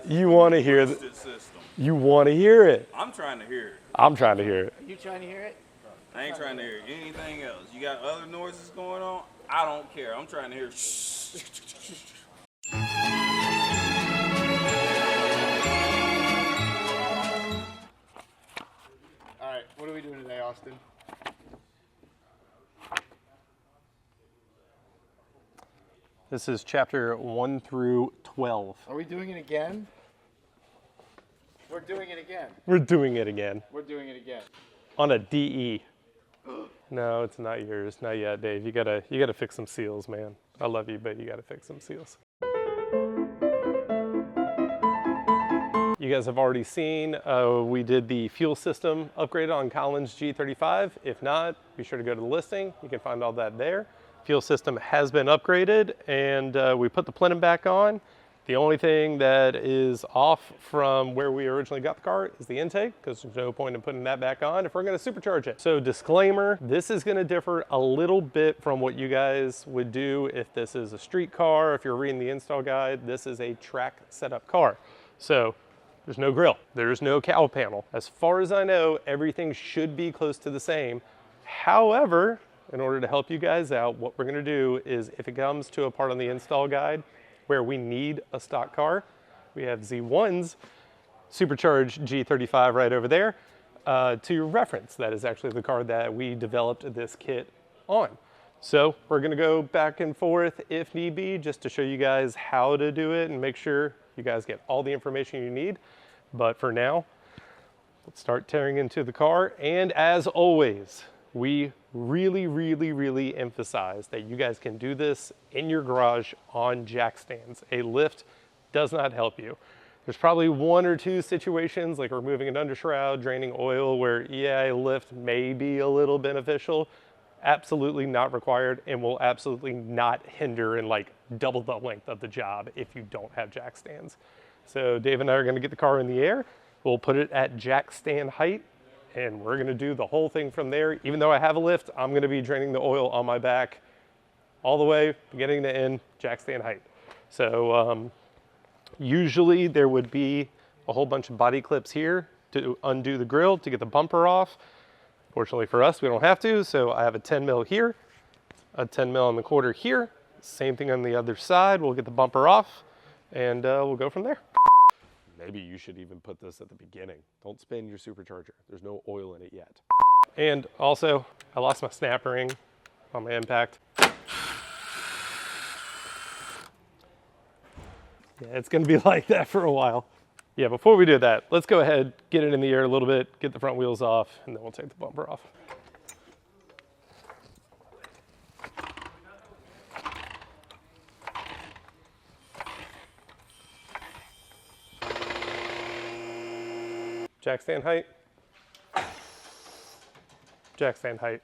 You want to hear the system. You want to hear it. I'm trying to hear it. I'm trying to hear it. Are you trying to hear it? I ain't trying to hear anything else. You got other noises going on? I don't care. I'm trying to hear All right, what are we doing today, Austin? This is chapter 1 through 12. Are we doing it again? We're doing it again. We're doing it again. We're doing it again. On a DE. No, it's not yours. Not yet, Dave. You gotta fix some seals, man. I love you, but you gotta fix some seals. You guys have already seen we did the fuel system upgrade on Collins G35. If not, be sure to go to the listing. You can find all that there. Fuel system has been upgraded, and we put the plenum back on. The only thing that is off from where we originally got the car is the intake, because there's no point in putting that back on if we're going to supercharge it. So disclaimer, this is going to differ a little bit from what you guys would do if this is a street car. If you're reading the install guide, this is a track setup car. So there's no grill, there's no cowl panel. As far as I know, everything should be close to the same. However, in order to help you guys out, what we're gonna do is if it comes to a part on the install guide where we need a stock car, we have Z1's Supercharger G35 right over there to reference. That is actually the car that we developed this kit on. So we're gonna go back and forth if need be, just to show you guys how to do it and make sure you guys get all the information you need. But for now, let's start tearing into the car. And as always, we really emphasize that you guys can do this in your garage on jack stands. A lift does not help you. There's probably one or two situations like removing an undershroud, draining oil, where yeah, a lift may be a little beneficial. Absolutely not required, and will absolutely not hinder and like double the length of the job if you don't have jack stands. So Dave and I are gonna get the car in the air. We'll put it at jack stand height, and we're gonna do the whole thing from there. Even though I have a lift, I'm gonna be draining the oil on my back all the way, beginning to end, jack stand height. So usually there would be a whole bunch of body clips here to undo the grill to get the bumper off. Fortunately for us, we don't have to, so I have a 10 mil here, a 10 mil on the quarter here, same thing on the other side. We'll get the bumper off, and we'll go from there. Maybe you should even put this at the beginning. Don't spin your supercharger. There's no oil in it yet. And also, I lost my snap ring on my impact. Yeah, it's gonna be like that for a while. Yeah, before we do that, let's go ahead, get it in the air a little bit, get the front wheels off, and then we'll take the bumper off. Jack stand height. Jack stand height.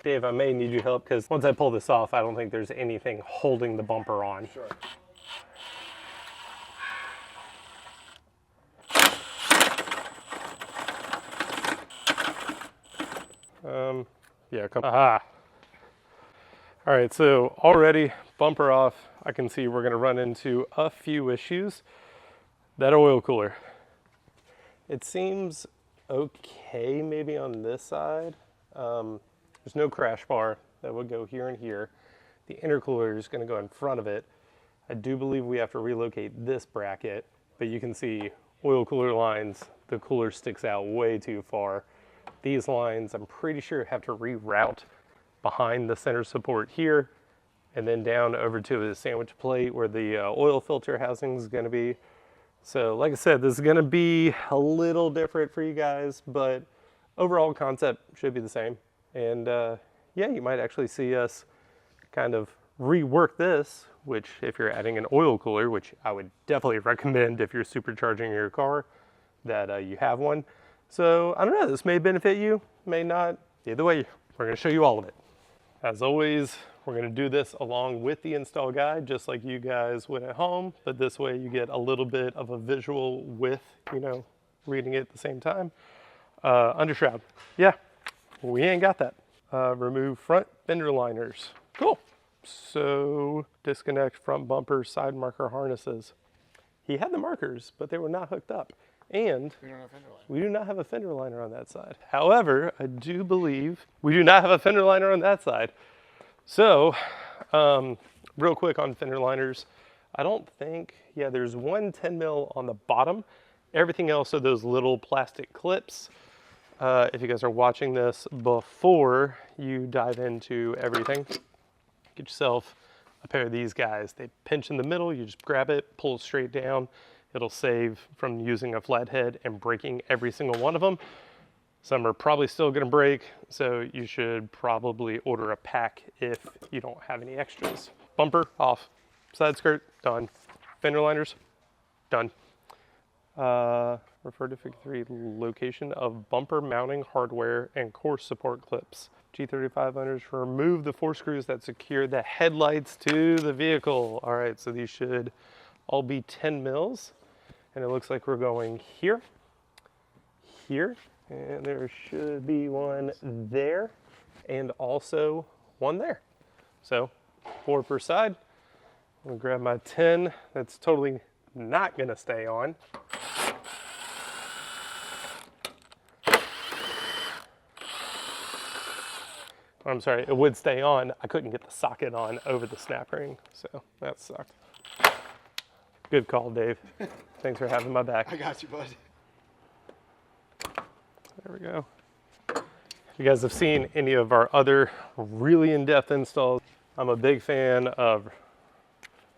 Dave, I may need your help because once I pull this off, I don't think there's anything holding the bumper on. Sure. Yeah, come. Aha. All right, so already bumper off. I can see we're gonna run into a few issues. That oil cooler. It seems okay maybe on this side. There's no crash bar that would go here and here. The intercooler is gonna go in front of it. I do believe we have to relocate this bracket, but you can see oil cooler lines, the cooler sticks out way too far. These lines, I'm pretty sure have to reroute behind the center support here and then down over to the sandwich plate where the oil filter housing is gonna be. So like I said, this is gonna be a little different for you guys, but overall concept should be the same. And yeah, you might actually see us kind of rework this, which if you're adding an oil cooler, which I would definitely recommend if you're supercharging your car, that you have one. So I don't know, this may benefit you, may not. Either way, we're gonna show you all of it. As always, we're gonna do this along with the install guide, just like you guys would at home, but this way you get a little bit of a visual with, you know, reading it at the same time. Undershroud, yeah, we ain't got that. Remove front fender liners. Cool. So disconnect front bumper side marker harnesses. He had the markers, but they were not hooked up. And We don't have fender liner. we do not have a fender liner on that side. However, I do believe we do not have a fender liner on that side. So, real quick on fender liners, I don't think, yeah, there's one 10 mil on the bottom. Everything else are those little plastic clips. If you guys are watching this before you dive into everything, get yourself a pair of these guys. They pinch in the middle, you just grab it, pull it straight down. It'll save from using a flathead and breaking every single one of them. Some are probably still gonna break, so you should probably order a pack if you don't have any extras. Bumper off, side skirt done, fender liners done. Refer to figure 3, location of bumper mounting hardware and course support clips. G35 owners remove the 4 screws that secure the headlights to the vehicle. All right, so these should all be 10 mils. And it looks like we're going here, here, and there should be one there, and also one there. So 4 per side. I'm gonna grab my 10 that's totally not gonna stay on. I'm sorry, it would stay on. I couldn't get the socket on over the snap ring, so that sucked. Good call, Dave. Thanks for having my back. I got you, bud. There we go. If you guys have seen any of our other really in-depth installs, I'm a big fan of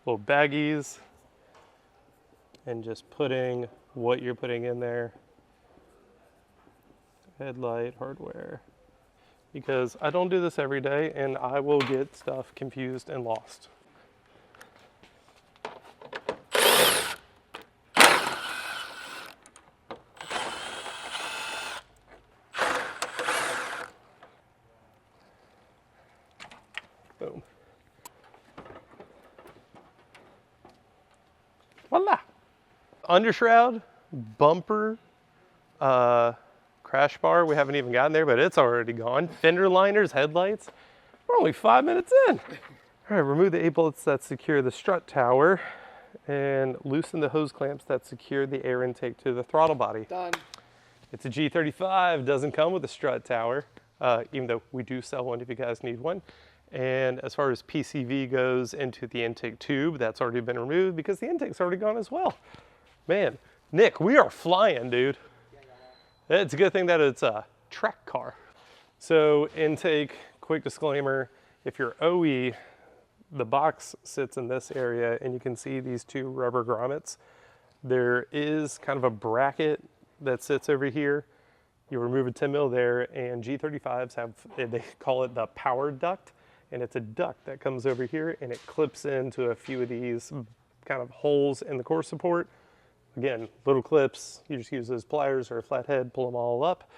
little baggies and just putting what you're putting in there. Headlight hardware. Because I don't do this every day and I will get stuff confused and lost. Boom. Voila. Undershroud, bumper, crash bar, we haven't even gotten there, but it's already gone. Fender liners, headlights. We're only 5 minutes in. All right, remove the 8 bolts that secure the strut tower and loosen the hose clamps that secure the air intake to the throttle body. Done. It's a G35, doesn't come with a strut tower, even though we do sell one if you guys need one. And as far as PCV goes into the intake tube, that's already been removed because the intake's already gone as well. Man, Nick, we are flying, dude. It's a good thing that it's a track car. So intake, quick disclaimer, if you're OE, the box sits in this area and you can see these 2 rubber grommets. There is kind of a bracket that sits over here. You remove a 10 mil there, and G35s have, they call it the power duct, and it's a duct that comes over here and it clips into a few of these kind of holes in the core support. Again, little clips, you just use those pliers or a flathead, pull them all up.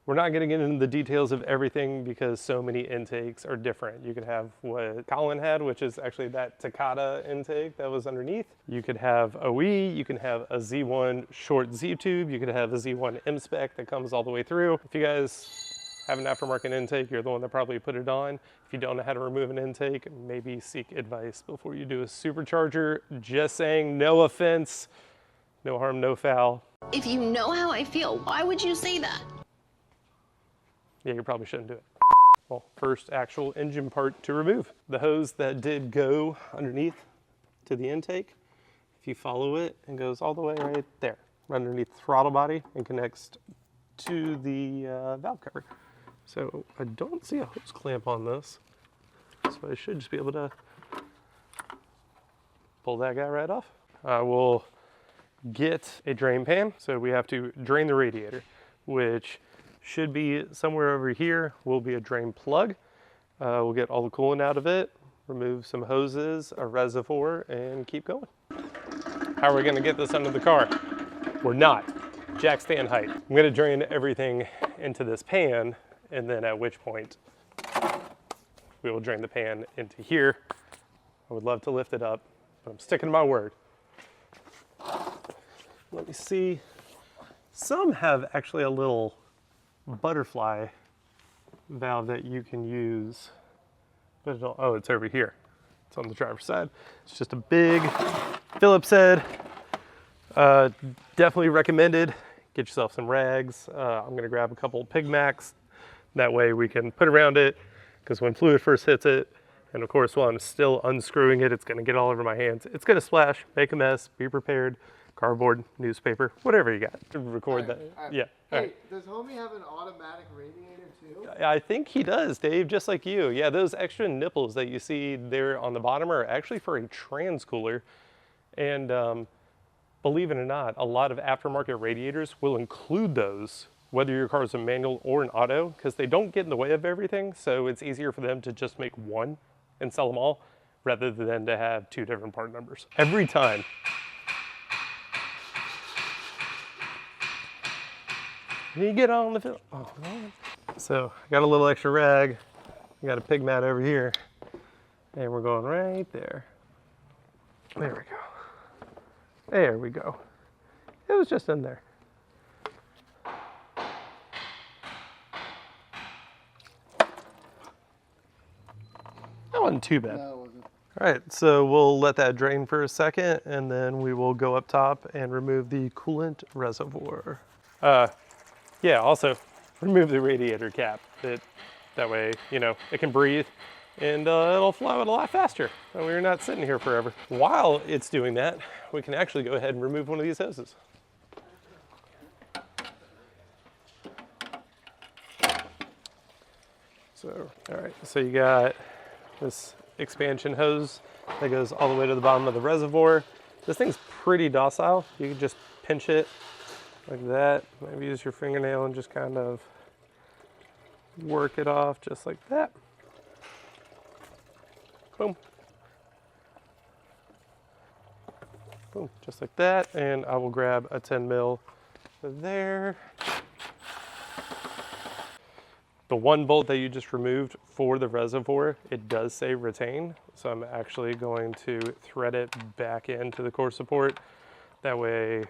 We're not gonna get into the details of everything because so many intakes are different. You could have what Colin had, which is actually that Takata intake that was underneath. You could have OE, you can have a Z1 short Z tube, you could have a Z1 M-spec that comes all the way through. If you guys have an aftermarket intake, you're the one that probably put it on. If you don't know how to remove an intake, maybe seek advice before you do a supercharger. Just saying, no offense. No harm, no foul. If you know how I feel, why would you say that? Yeah, you probably shouldn't do it. Well, first actual engine part to remove. The hose that did go underneath to the intake, if you follow it, it goes all the way right there, right underneath the throttle body and connects to the valve cover. So I don't see a hose clamp on this, so I should just be able to pull that guy right off. I will get a drain pan. So we have to drain the radiator, which should be somewhere over here, will be a drain plug. We'll get all the coolant out of it, remove some hoses, a reservoir, and keep going. How are we gonna get this under the car? We're not. Jack stand height. I'm gonna drain everything into this pan, and then at which point we will drain the pan into here. I would love to lift it up, but I'm sticking to my word. Let me see. Some have actually a little butterfly valve that you can use But oh, it's over here. It's on the driver's side. It's just a big Phillips head. Definitely recommended. Get yourself some rags. I'm gonna grab a couple Pig Max. That way we can put around it, because when fluid first hits it, and of course while I'm still unscrewing it, it's gonna get all over my hands. It's gonna splash, make a mess, be prepared. Cardboard, newspaper, whatever you got to record that. Yeah. Hey, does homie have an automatic radiator too? I think he does, Dave, just like you. Yeah, those extra nipples that you see there on the bottom are actually for a trans cooler. And believe it or not, a lot of aftermarket radiators will include those, whether your car is a manual or an auto, because they don't get in the way of everything. So it's easier for them to just make one and sell them all rather than to have two different part numbers. Every time. You get on the film. Oh, man. So I got a little extra rag. I got a pig mat over here. And we're going right there. There we go. There we go. It was just in there. That wasn't too bad. No, it wasn't. All right, so we'll let that drain for a second, and then we will go up top and remove the coolant reservoir. Yeah, also remove the radiator cap. That way, you know, it can breathe and it'll flow out a lot faster. So we're not sitting here forever. While it's doing that, we can actually go ahead and remove one of these hoses. So, all right, so you got this expansion hose that goes all the way to the bottom of the reservoir. This thing's pretty docile. You can just pinch it like that. Maybe use your fingernail and just kind of work it off just like that. Boom. Boom, just like that. And I will grab a 10 mil there. The one bolt that you just removed for the reservoir, it does say retain. So I'm actually going to thread it back into the core support. That way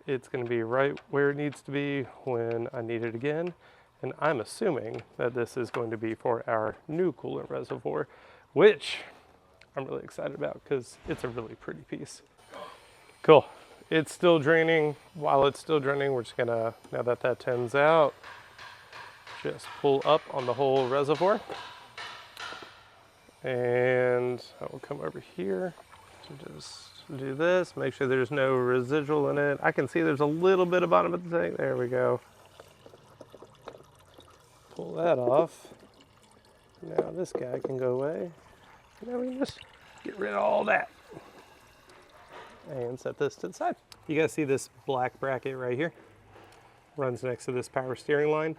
it's going to be right where it needs to be when I need it again. And I'm assuming that this is going to be for our new coolant reservoir, which I'm really excited about because it's a really pretty piece. Cool. It's still draining. While it's still draining, we're just gonna, now that that tins out, just pull up on the whole reservoir. And I will come over here to just do this, make sure there's no residual in it. I can see there's a little bit of bottom of the tank. There we go. Pull that off. Now this guy can go away. Now we can just get rid of all that. And set this to the side. You guys see this black bracket right here? Runs next to this power steering line.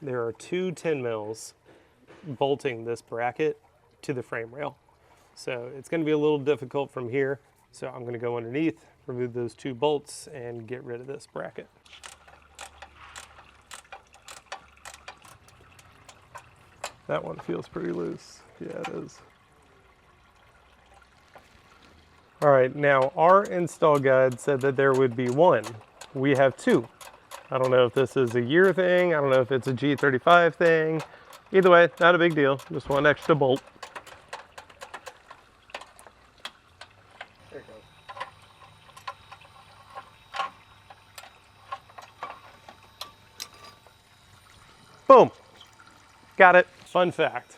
There are two 10 mils bolting this bracket to the frame rail. So it's going to be a little difficult from here. So I'm going to go underneath, remove those two bolts, and get rid of this bracket. That one feels pretty loose. Yeah, it is. All right, now our install guide said that there would be one. We have two. I don't know if this is a year thing. I don't know if it's a G35 thing. Either way, not a big deal. Just one extra bolt. There it goes. Boom. Got it. Fun fact,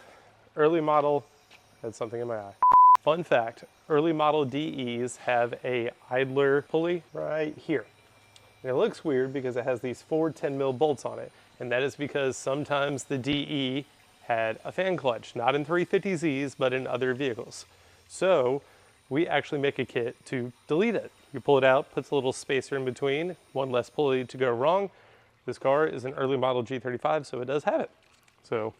early model, had something in my eye. Fun fact, early model DEs have a idler pulley right here. And it looks weird because it has these four 10 mil bolts on it. And that is because sometimes the DE had a fan clutch, not in 350Zs, but in other vehicles. So we actually make a kit to delete it. You pull it out, puts a little spacer in between, one less pulley to go wrong. This car is an early model G35, so it does have it. So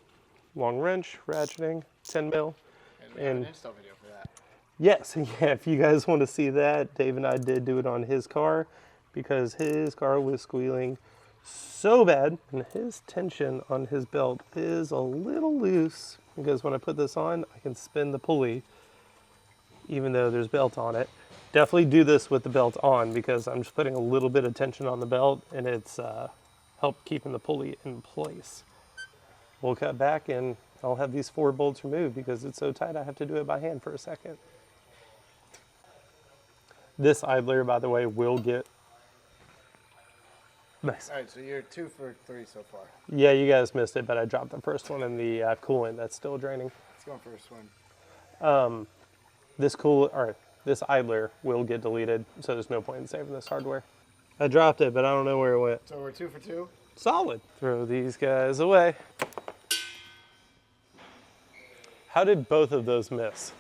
long wrench, ratcheting, 10 mil. And we have an install video for that. Yes, yeah, if you guys want to see that, Dave and I did do it on his car because his car was squealing so bad and his tension on his belt is a little loose because when I put this on, I can spin the pulley even though there's belt on it. Definitely do this with the belt on because I'm just putting a little bit of tension on the belt and it's help keeping the pulley in place. We'll cut back and I'll have these 4 bolts removed because it's so tight I have to do it by hand for a second. This idler, by the way, will get... Nice. All right, so you're 2 for 3 so far. Yeah, you guys missed it, but I dropped the first one in the coolant that's still draining. Let's go for a swim. This idler will get deleted, so there's no point in saving this hardware. I dropped it, but I don't know where it went. So we're 2 for 2? Solid. Throw these guys away. How did both of those miss?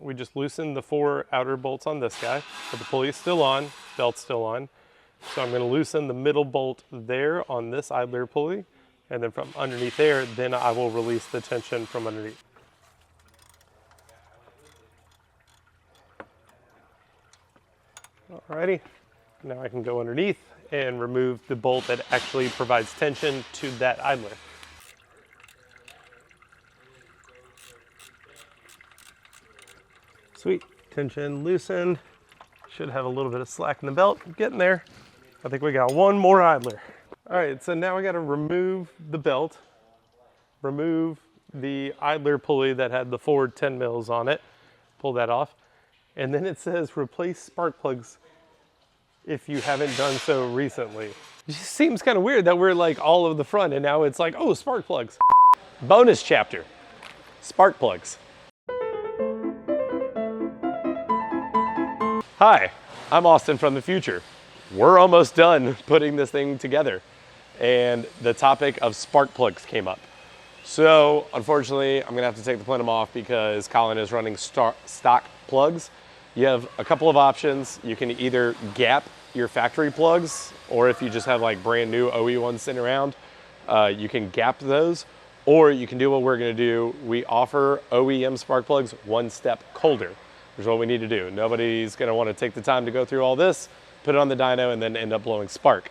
We just loosened the 4 outer bolts on this guy, but the pulley's still on, belt's still on. So I'm going to loosen the middle bolt there on this idler pulley, and then from underneath there, then I will release the tension from underneath. Alrighty, now I can go underneath and remove the bolt that actually provides tension to that idler. Sweet, tension loosened. Should have a little bit of slack in the belt. Getting there. I think we got 1 more idler. All right, so now I got to remove the belt, remove the idler pulley that had the forward 10 mils on it, pull that off, and then it says replace spark plugs if you haven't done so recently. It just seems kind of weird that we're like all of the front and now it's like, oh, spark plugs. Bonus chapter, spark plugs. Hi, I'm Austin from the future. We're almost done putting this thing together and the topic of spark plugs came up. So unfortunately, I'm gonna have to take the plenum off because Colin is running stock plugs. You have a couple of options. You can either gap your factory plugs, or if you just have like brand new OE ones sitting around, you can gap those, or you can do what we're gonna do. We offer OEM spark plugs 1 step colder. Here's what we need to do. Nobody's gonna wanna take the time to go through all this, put it on the dyno, and then end up blowing spark.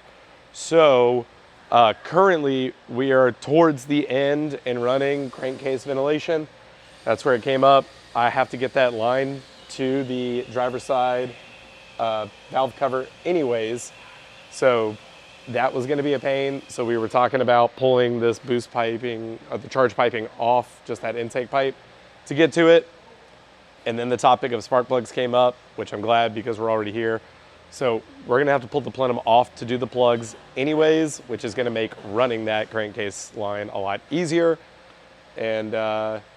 So currently we are towards the end and running crankcase ventilation. That's where it came up. I have to get that line to the driver's side valve cover anyways. So that was gonna be a pain. So we were talking about pulling this boost piping, the charge piping off, just that intake pipe to get to it. And then the topic of spark plugs came up, which I'm glad because we're already here. So we're gonna have to pull the plenum off to do the plugs anyways, which is gonna make running that crankcase line a lot easier. And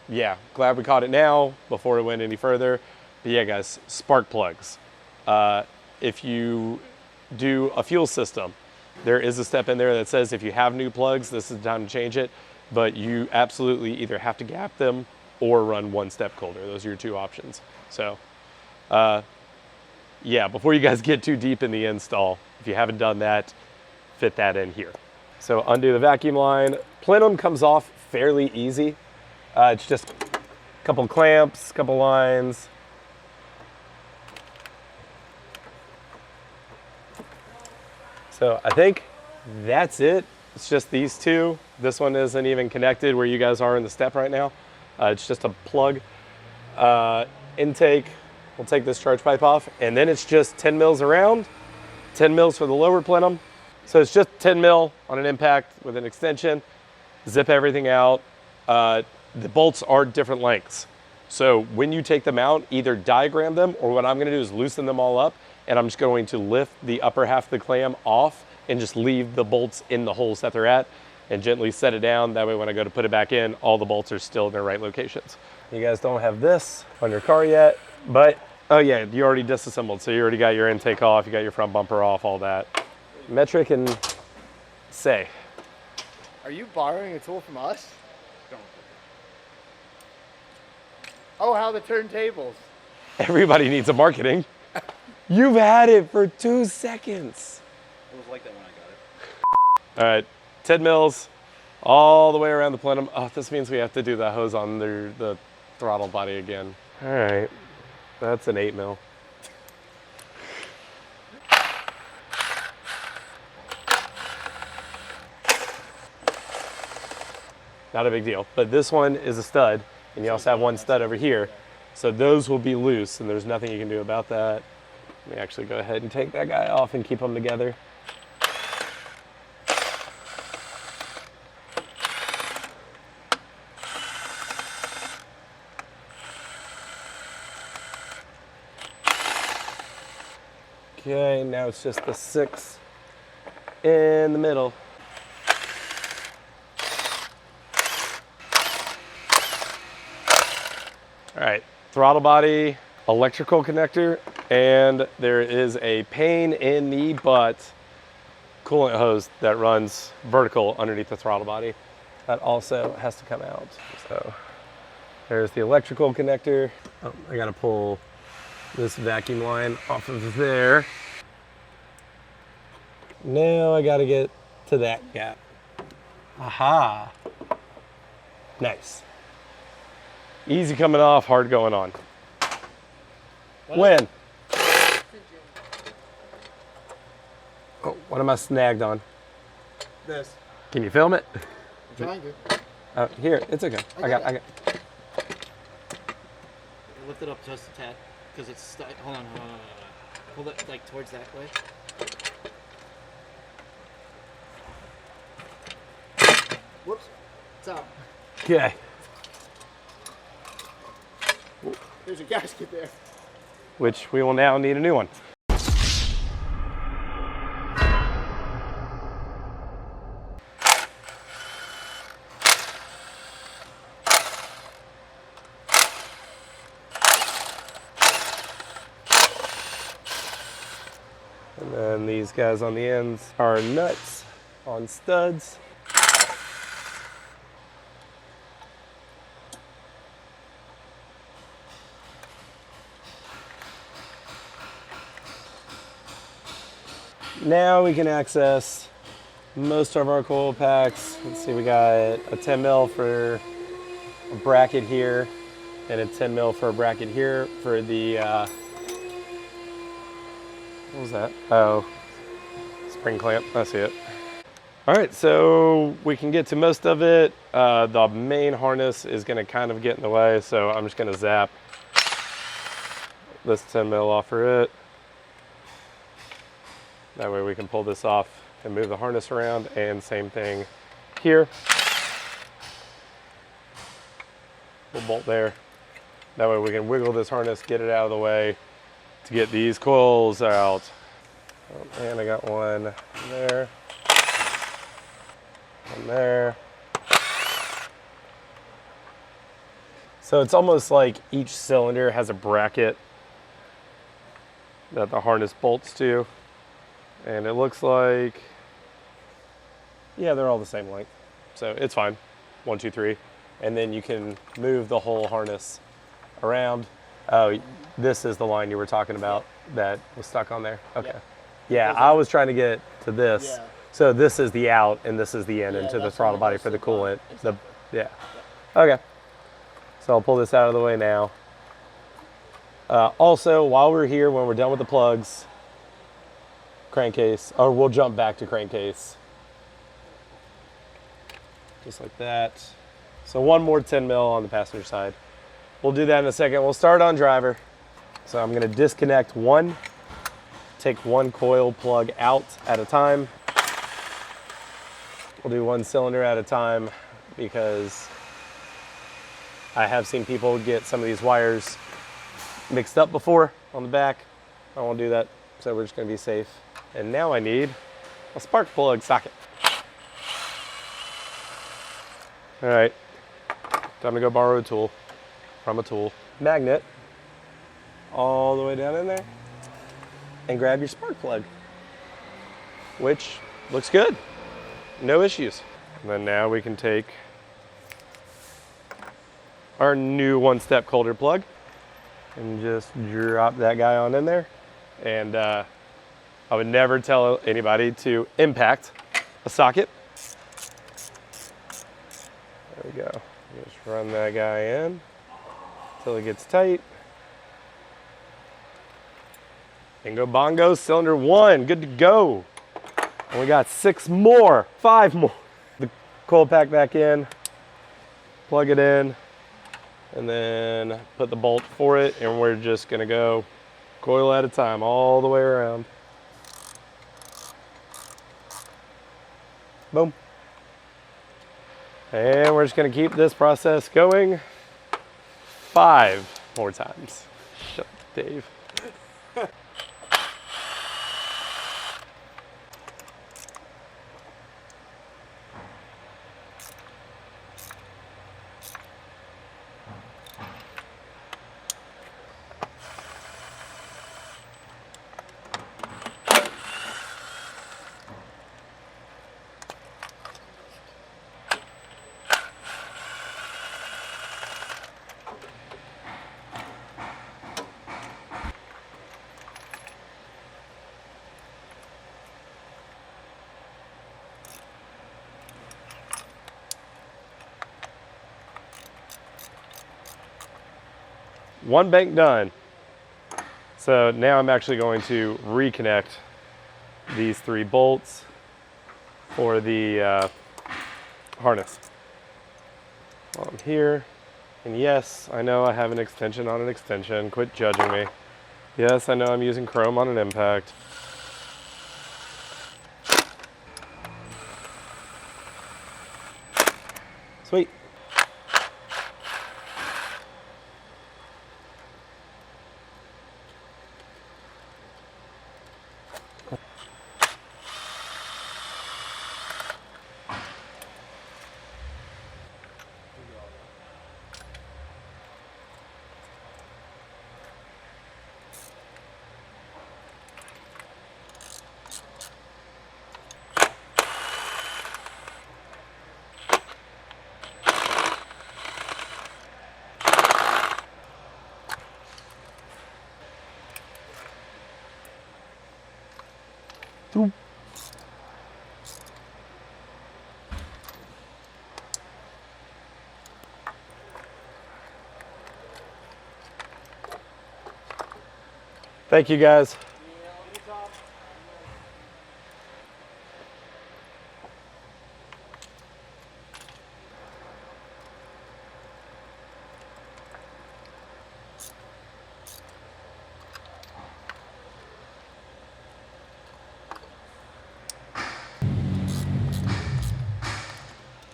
yeah, glad we caught it now before it went any further. But yeah, guys, spark plugs. If you do a fuel system, there is a step in there that says if you have new plugs, this is the time to change it. But you absolutely either have to gap them or run 1 step colder. Those are your 2 options. So yeah, before you guys get too deep in the install, if you haven't done that, fit that in here. So undo the vacuum line. Plenum comes off fairly easy. It's just a couple clamps, couple lines. So I think that's it. It's just these 2. This one isn't even connected where you guys are in the step right now. It's just a plug. Intake, we'll take this charge pipe off, and then it's just 10 mils around, 10 mils for the lower plenum. So it's just 10 mil on an impact with an extension, zip everything out. The bolts are different lengths. So when you take them out, either diagram them, or what I'm gonna do is loosen them all up, and I'm just going to lift the upper half of the clam off and just leave the bolts in the holes that they're at and gently set it down. That way when I go to put it back in, all the bolts are still in their right locations. You guys don't have this on your car yet, but oh yeah, you already disassembled. So you already got your intake off, you got your front bumper off, all that. Metric and say. Are you borrowing a tool from us? Don't. Oh, how the turntables. Everybody needs a marketing. You've had it for 2 seconds. It was like that when I got it. All right, 10 mils all the way around the plenum. Oh, this means we have to do the hose on the throttle body again. All right, that's an 8 mil. Not a big deal, but this one is a stud, and you also have 1 stud over here. So those will be loose, and there's nothing you can do about that. Let me actually go ahead and take that guy off and keep them together. Okay, now it's just the 6 in the middle. All right, throttle body, electrical connector, and there is a pain in the butt coolant hose that runs vertical underneath the throttle body. That also has to come out. So there's the electrical connector. Oh, I gotta pull this vacuum line off of there. Now I gotta get to that gap. Aha. Nice. Easy coming off, hard going on. When? Oh, what am I snagged on? This. Can you film it? I'm trying to. Here, it's okay. I got. Lift it up just a tad, because it's stuck. Hold on. Hold it like towards that way. Whoops. It's out. Okay. There's a gasket there. Which we will now need a new one. And then these guys on the ends are nuts on studs. Now we can access most of our coil packs. Let's see, we got a 10 mil for a bracket here and a 10 mil for a bracket here for the, what was that? Oh, spring clamp, I see it. All right, so we can get to most of it. The main harness is gonna kind of get in the way, so I'm just gonna zap this 10 mil off for it. That way we can pull this off and move the harness around, and same thing here. We'll bolt there. That way we can wiggle this harness, get it out of the way to get these coils out. Oh, and I got one there, one there. So it's almost like each cylinder has a bracket that the harness bolts to. And it looks like, yeah, they're all the same length. So it's fine, 1, 2, 3. And then you can move the whole harness around. Oh, this is the line you were talking about that was stuck on there? Okay. Yeah, I was trying to get to this. Yeah. So this is the out and this is the in into the throttle body for the coolant. Yeah. Okay. So I'll pull this out of the way now. Also, while we're here, when we're done with the plugs, crankcase, or we'll jump back to crankcase. Just like that. So one more 10 mil on the passenger side. We'll do that in a second. We'll start on driver. So I'm gonna disconnect one, take one coil plug out at a time. We'll do one cylinder at a time because I have seen people get some of these wires mixed up before on the back. I won't do that, so we're just gonna be safe. And now I need a spark plug socket. All right, time to go borrow a tool from a tool. Magnet all the way down in there and grab your spark plug, which looks good, no issues. And then now we can take our new one-step coulter plug and just drop that guy on in there. And I would never tell anybody to impact a socket. There we go. Just run that guy in until it gets tight. Bingo bongo, cylinder 1, good to go. And we got 6 more, 5 more. The coil pack back in, plug it in, and then put the bolt for it, and we're just gonna go coil at a time all the way around. Boom. And we're just gonna keep this process going 5 more times. Shut up, Dave. one bank done. So now I'm actually going to reconnect these 3 bolts for the harness. While I'm here, and yes, I know I have an extension on an extension. Quit judging me. Yes, I know I'm using chrome on an impact. Sweet. Thank you guys.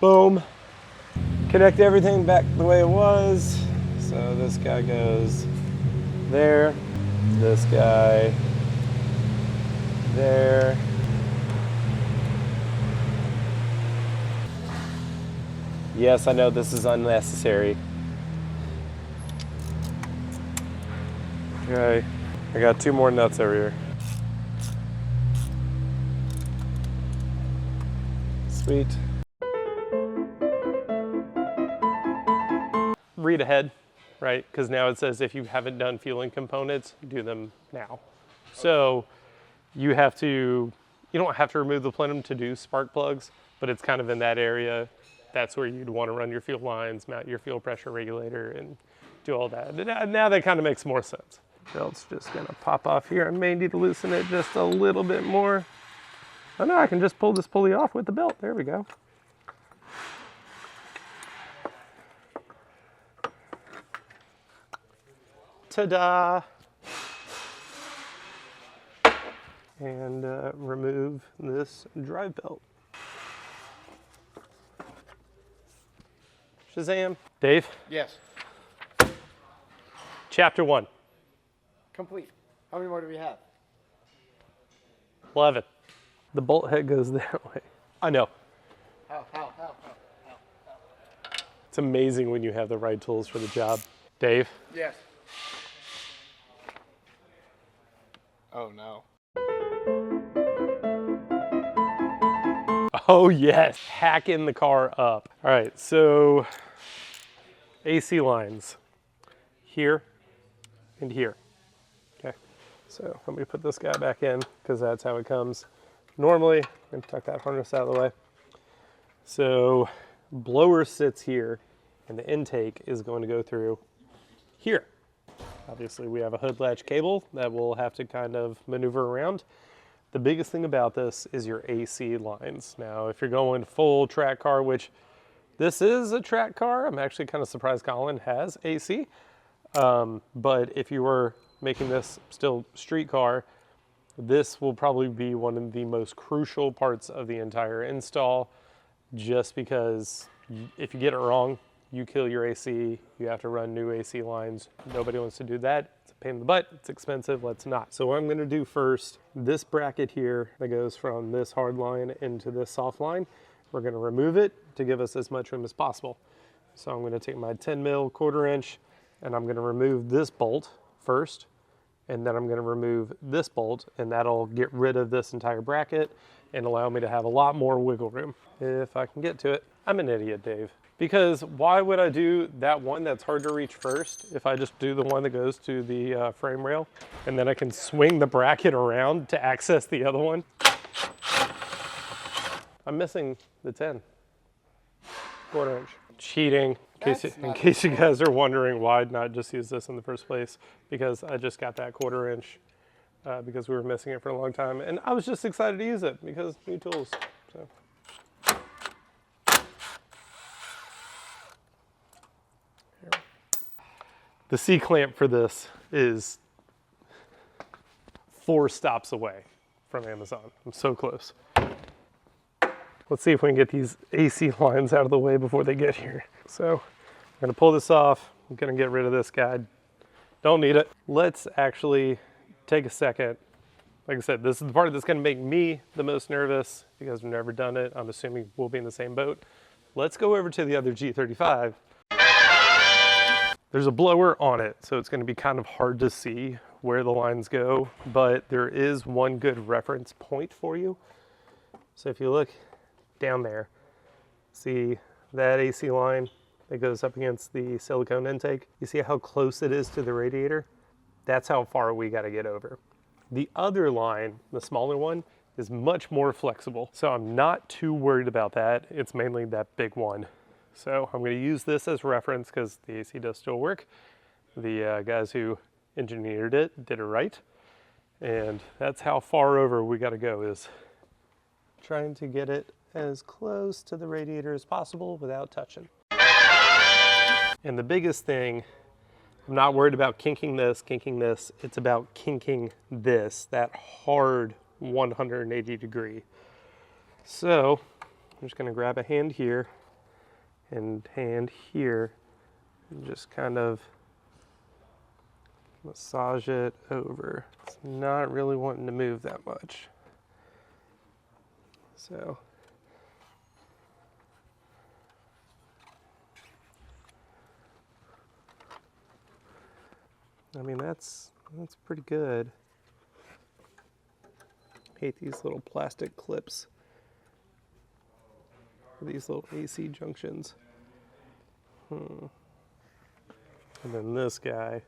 Boom. Connect everything back the way it was. So this guy goes there. This guy there. Yes, I know this is unnecessary. Okay, I got 2 more nuts over here. Sweet. Read ahead, right? Because now it says if you haven't done fueling components, do them now. So you don't have to remove the plenum to do spark plugs, but it's kind of in that area. That's where you'd want to run your fuel lines, mount your fuel pressure regulator, and do all that. Now that kind of makes more sense. Belt's just gonna pop off here. I may need to loosen it just a little bit more. Oh no, I can just pull this pulley off with the belt. There we go. Ta-da! And remove this drive belt. Shazam. Dave? Yes. Chapter 1. Complete. How many more do we have? 11. The bolt head goes that way. I know. How? It's amazing when you have the right tools for the job. Dave? Yes. Oh no. Oh yes, hacking the car up. All right, so AC lines here and here. Okay, so let me put this guy back in because that's how it comes. Normally, I'm gonna tuck that harness out of the way. So blower sits here and the intake is going to go through here. Obviously we have a hood latch cable that we'll have to kind of maneuver around. The biggest thing about this is your AC lines. Now, if you're going full track car, which this is a track car, I'm actually kind of surprised Colin has AC. But if you were making this still street car, this will probably be one of the most crucial parts of the entire install, just because if you get it wrong, you kill your AC, you have to run new AC lines. Nobody wants to do that. It's a pain in the butt, it's expensive, let's not. So what I'm gonna do first, this bracket here that goes from this hard line into this soft line, we're gonna remove it to give us as much room as possible. So I'm gonna take my 10 mil 1/4 inch and I'm gonna remove this bolt first, and then I'm gonna remove this bolt, and that'll get rid of this entire bracket and allow me to have a lot more wiggle room if I can get to it. I'm an idiot, Dave. Because why would I do that one that's hard to reach first if I just do the one that goes to the frame rail, and then I can swing the bracket around to access the other one? I'm missing the 10 1/4 inch. cheating. In case you guys are wondering why not just use this in the first place, because I just got that 1/4 inch because we were missing it for a long time, and I was just excited to use it because new tools. So. The C-clamp for this is 4 stops away from Amazon. I'm so close. Let's see if we can get these AC lines out of the way before they get here. So I'm gonna pull this off. I'm gonna get rid of this guy. Don't need it. Let's actually take a second. Like I said, this is the part that's gonna make me the most nervous because I've never done it. I'm assuming we'll be in the same boat. Let's go over to the other G35. There's a blower on it, so it's gonna be kind of hard to see where the lines go, but there is one good reference point for you. So if you look down there, see that AC line that goes up against the silicone intake? You see how close it is to the radiator? That's how far we gotta get over. The other line, the smaller one, is much more flexible. So I'm not too worried about that. It's mainly that big one. So I'm gonna use this as reference because the AC does still work. The guys who engineered it did it right. And that's how far over we gotta go, is trying to get it as close to the radiator as possible without touching. And the biggest thing, I'm not worried about kinking this, it's about kinking this, that hard 180 degree. So I'm just gonna grab a hand here and hand here and just kind of massage it over. It's not really wanting to move that much. So I mean, that's pretty good. Hate these little plastic clips for these little AC junctions. And then this guy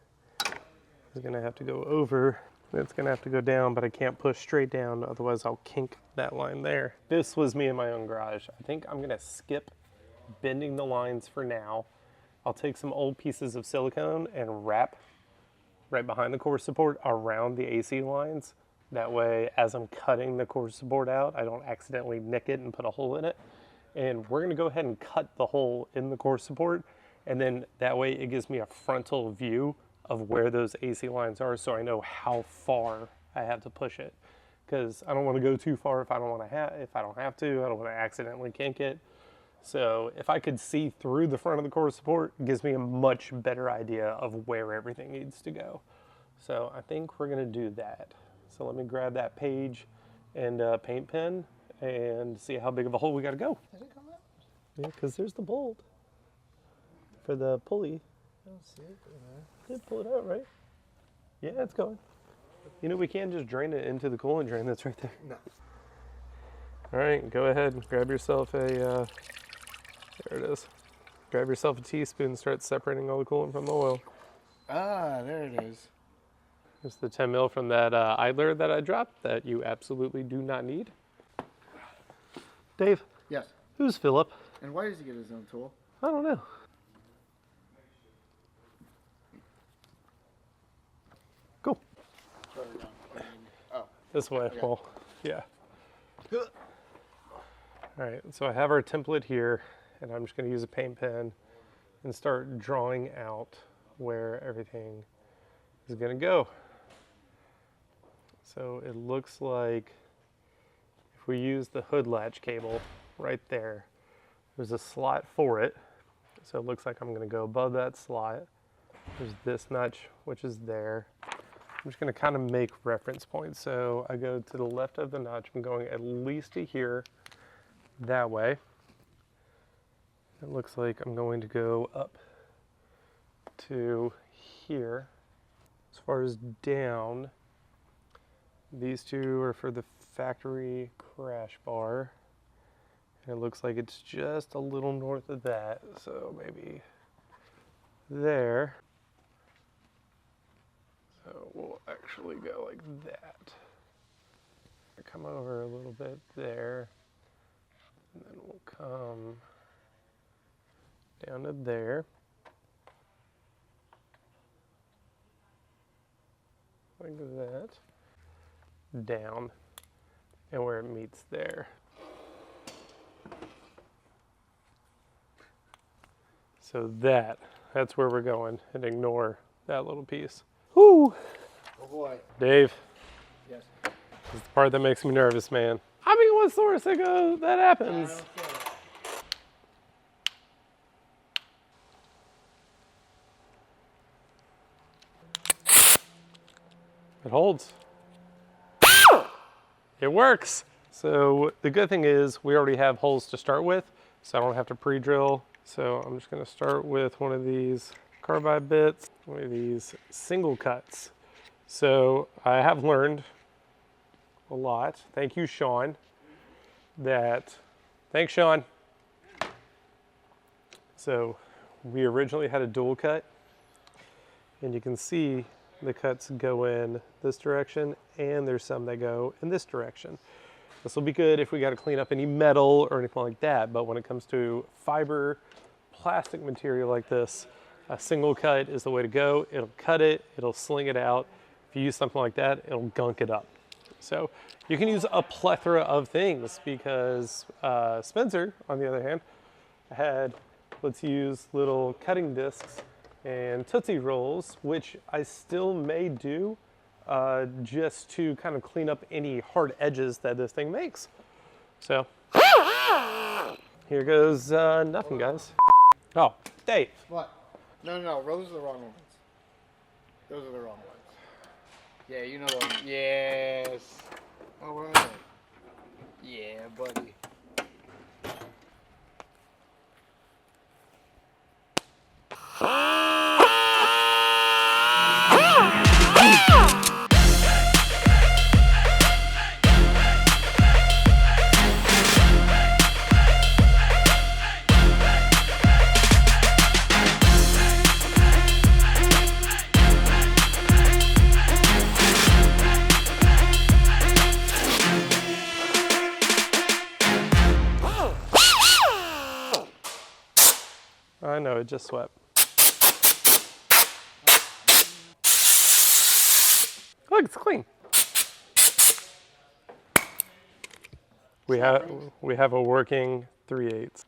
is gonna have to go over. It's gonna have to go down, but I can't push straight down, otherwise I'll kink that line there. This was me in my own garage. I think I'm gonna skip bending the lines for now. I'll take some old pieces of silicone and wrap right behind the core support around the AC lines. That way, as I'm cutting the core support out, I don't accidentally nick it and put a hole in it. And we're gonna go ahead and cut the hole in the core support, and then that way it gives me a frontal view of where those AC lines are, so I know how far I have to push it. Because I don't want to go too far if I don't have to. I don't want to accidentally kink it. So if I could see through the front of the core support, it gives me a much better idea of where everything needs to go. So I think we're gonna do that. So let me grab that page and paint pen and see how big of a hole we gotta go. Did it come out? Yeah, because there's the bolt for the pulley. I don't see it. Did pull it out, right? Yeah, it's going. You know, we can just drain it into the coolant drain that's right there. No. All right, go ahead and grab yourself a, there it is. Grab yourself a teaspoon and start separating all the coolant from the oil. Ah, there it is. There's the 10 mil from that idler that I dropped that you absolutely do not need. Dave, Yes. who's Philip? And why does he get his own tool? I don't know. Cool. Oh. This way, Okay. well, yeah. All right, so I have our template here, and I'm just gonna use a paint pen and start drawing out where everything is gonna go. So it looks like if we use the hood latch cable right there, there's a slot for it. So it looks like I'm gonna go above that slot. There's this notch, which is there. I'm just gonna kind of make reference points. So I go to the left of the notch. I'm going at least to here, that way. It looks like I'm going to go up to here. As far as down, these two are for the factory crash bar. And it looks like it's just a little north of that, so maybe there. So we'll actually go like that. Come over a little bit there, and then we'll come down to there. Like that. Down, and where it meets there. So that's where we're going, and ignore that little piece. Whoo! Oh boy. Dave, Yes. this is the part that makes me nervous, man. I mean, what's the worst that happens? It holds. It works. So the good thing is we already have holes to start with, so I don't have to pre-drill. So I'm just gonna start with one of these carbide bits, one of these single cuts. So I have learned a lot. Thank you, Sean. Thanks, Sean. So we originally had a dual cut, and you can see the cuts go in this direction, and there's some that go in this direction. This will be good if we got to clean up any metal or anything like that, but when it comes to fiber, plastic material like this, a single cut is the way to go. It'll cut it, it'll sling it out. If you use something like that, it'll gunk it up. So you can use a plethora of things because Spencer, on the other hand, had, let's use little cutting discs and Tootsie Rolls, which I still may do just to kind of clean up any hard edges that this thing makes. So here goes nothing, guys. Oh, Dave. What? No, those are the wrong ones. Those are the wrong ones. Yeah, you know those. Yes. All right. Yeah, buddy. I know, it just swept. Look, it's clean. We have a working 3/8. Let's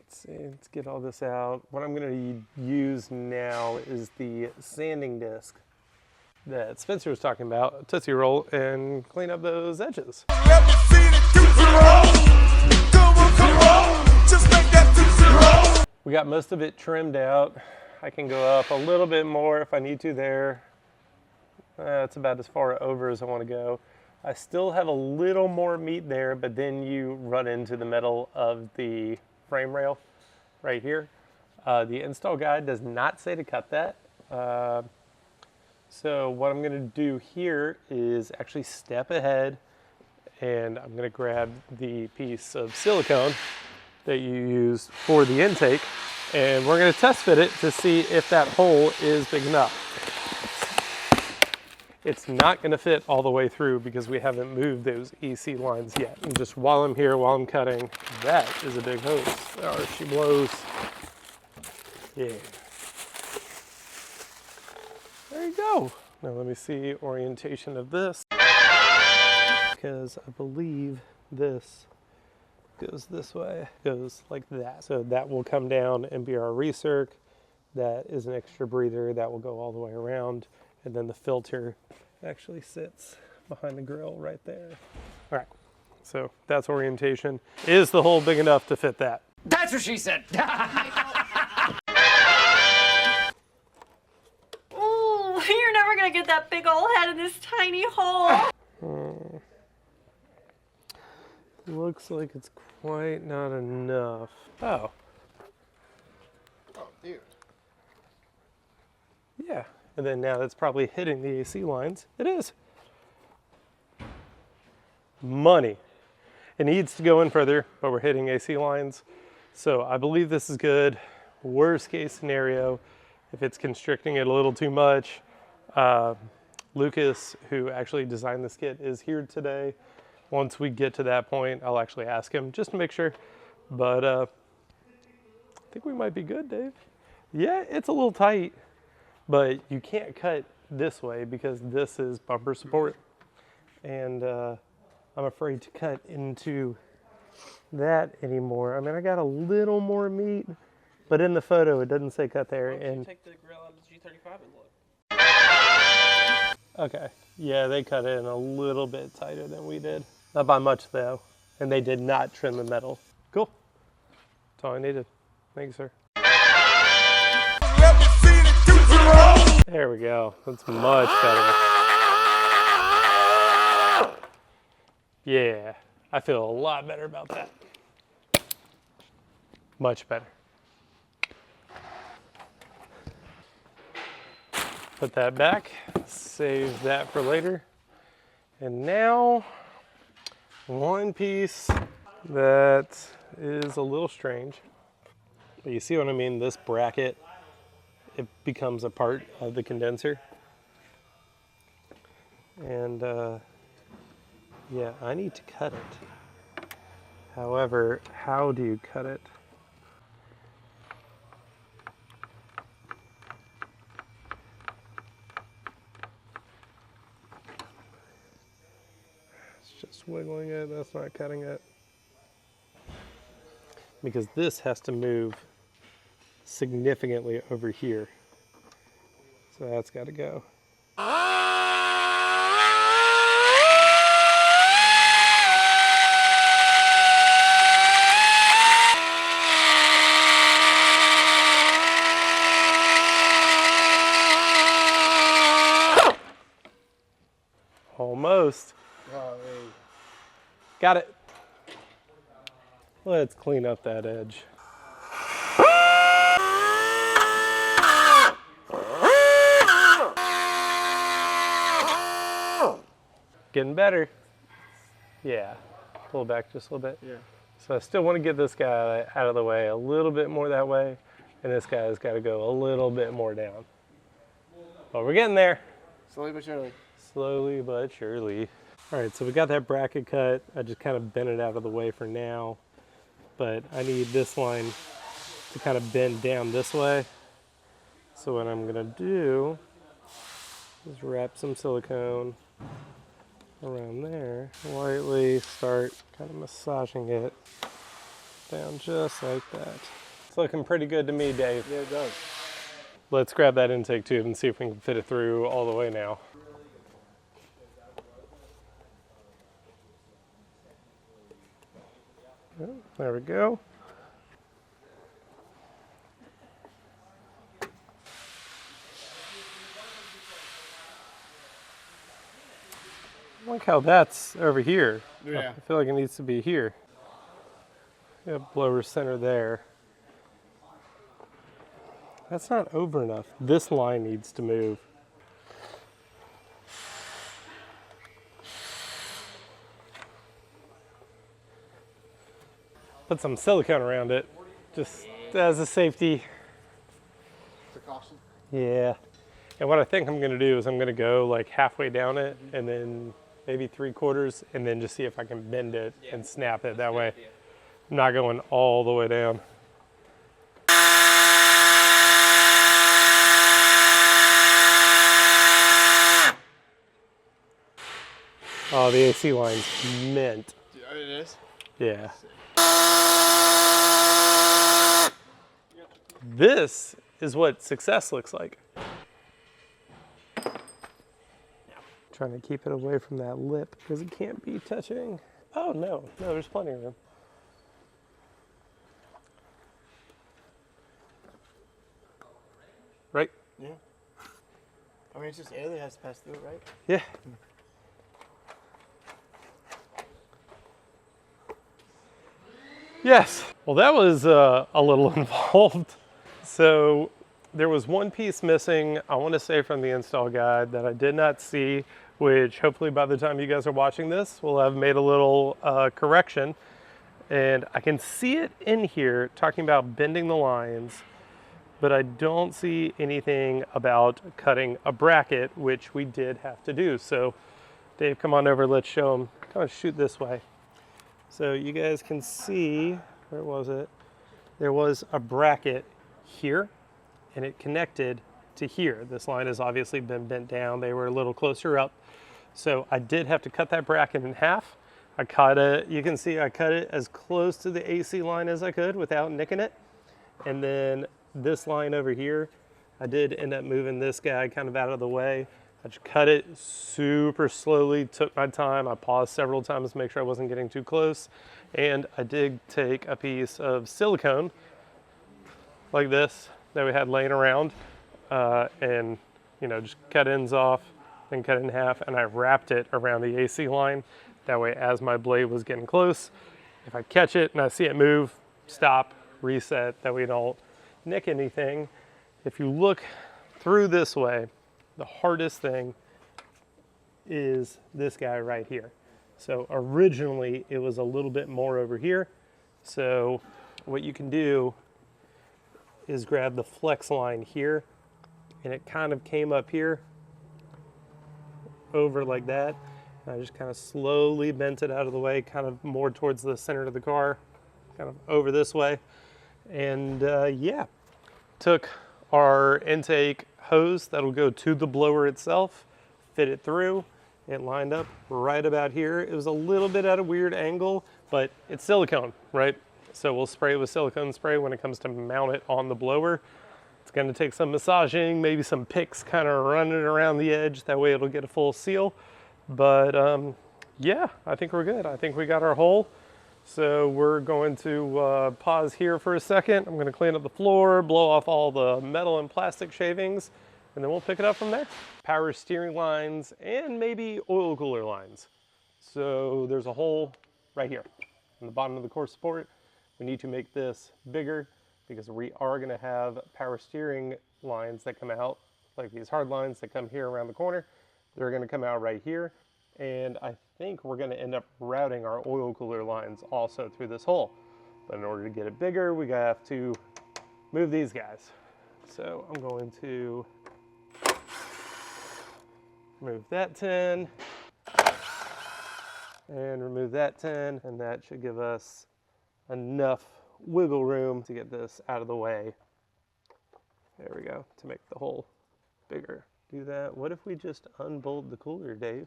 see, let's get all this out. What I'm going to use now is the sanding disc that Spencer was talking about, Tootsie Roll, and clean up those edges. We got most of it trimmed out. I can go up a little bit more if I need to there. That's about as far over as I want to go. I still have a little more meat there, but then you run into the metal of the frame rail right here. The install guide does not say to cut that. So what I'm going to do here is actually step ahead, and I'm going to grab the piece of silicone that you use for the intake, and we're going to test fit it to see if that hole is big enough. It's not going to fit all the way through because we haven't moved those EC lines yet. And just while I'm here, while I'm cutting, that is a big hose. There she blows. Yeah. There you go. Now let me see orientation of this, because I believe this goes this way, goes like that. So that will come down and be our recirc. That is an extra breather that will go all the way around. And then the filter actually sits behind the grill right there. All right, so that's orientation. Is the hole big enough to fit that? That's what she said. Ooh, you're never gonna get that big old head in this tiny hole. Looks like it's quite not enough. Oh. Oh, dude. Yeah, and then now that's probably hitting the AC lines. It is. Money. It needs to go in further, but we're hitting AC lines. So I believe this is good. Worst case scenario, if it's constricting it a little too much, Lucas, who actually designed this kit, is here today. Once we get to that point, I'll actually ask him just to make sure. But I think we might be good, Dave. Yeah, it's a little tight, but you can't cut this way because this is bumper support. And I'm afraid to cut into that anymore. I mean, I got a little more meat, but in the photo it doesn't say cut there. And take the grill out of the G35 and look. okay, yeah, they cut in a little bit tighter than we did. Not by much though, and they did not trim the metal. Cool, that's all I needed. Thank you, sir. There we go, that's much better. Yeah, I feel a lot better about that. Much better. Put that back, save that for later. And now, one piece that is a little strange. But you see what I mean? This bracket, it becomes a part of the condenser. And yeah, I need to cut it. However, how do you cut it? Just wiggling it, that's not cutting it. Because this has to move significantly over here. So that's got to go. Almost. Got it. Let's clean up that edge. Getting better. Yeah. Pull back just a little bit. Yeah. So I still want to get this guy out of the way a little bit more that way, and this guy's got to go a little bit more down. But we're getting there. Slowly but surely. Slowly but surely. All right, so we got that bracket cut. I just kind of bent it out of the way for now, but I need this line to kind of bend down this way. So what I'm gonna do is wrap some silicone around there, lightly start kind of massaging it down just like that. It's looking pretty good to me, Dave. Yeah, it does. Let's grab that intake tube and see if we can fit it through all the way now. There we go. Look how that's over here. Yeah. I feel like it needs to be here. Yep, blower center there. That's not over enough. This line needs to move. Put some silicone around it, just as a safety. Precaution. Yeah. And what I think I'm gonna do is I'm gonna go like halfway down it and then maybe 3/4 and then just see if I can bend it and snap it that way. I'm not going all the way down. Oh, the AC line's mint. Yeah, it is. Yeah. This is what success looks like. Trying to keep it away from that lip because it can't be touching. Oh no, there's plenty of room. Right? Yeah. I mean, it's just air that has to pass through it, right? Yeah. Yes. Well, that was a little involved. So there was one piece missing, I want to say from the install guide that I did not see, which hopefully by the time you guys are watching this, we'll have made a little correction. And I can see it in here talking about bending the lines, but I don't see anything about cutting a bracket, which we did have to do. So Dave, come on over, let's show them kind of shoot this way. So you guys can see, where was it? There was a bracket here, and it connected to here. This line has obviously been bent down. They were a little closer up. So I did have to cut that bracket in half. I cut it, you can see I cut it as close to the AC line as I could without nicking it. And then this line over here, I did end up moving this guy kind of out of the way. I just cut it super slowly, took my time. I paused several times to make sure I wasn't getting too close. And I did take a piece of silicone like this that we had laying around and just cut ends off and cut it in half, and I wrapped it around the AC line. That way, as my blade was getting close, if I catch it and I see it move, stop, reset, that we don't nick anything. If you look through this way, the hardest thing is this guy right here. So originally it was a little bit more over here. So what you can do is grab the flex line here, and it kind of came up here over like that. I just kind of slowly bent it out of the way, kind of more towards the center of the car, kind of over this way. And yeah, took our intake hose that'll go to the blower itself, fit it through. It lined up right about here. It was a little bit at a weird angle, but it's silicone, right? So we'll spray it with silicone spray when it comes to mount it on the blower. It's gonna take some massaging, maybe some picks kind of running around the edge. That way it'll get a full seal. But yeah, I think we're good. I think we got our hole. So we're going to pause here for a second. I'm gonna clean up the floor, blow off all the metal and plastic shavings, and then we'll pick it up from there. Power steering lines and maybe oil cooler lines. So there's a hole right here in the bottom of the core support. We need to make this bigger because we are gonna have power steering lines that come out, like these hard lines that come here around the corner. They're gonna come out right here. And I think we're gonna end up routing our oil cooler lines also through this hole. But in order to get it bigger, we have to move these guys. So I'm going to remove that 10 and remove that 10, and that should give us enough wiggle room to get this out of the way. There we go, to make the hole bigger. Do that. What if we just unbolt the cooler, Dave?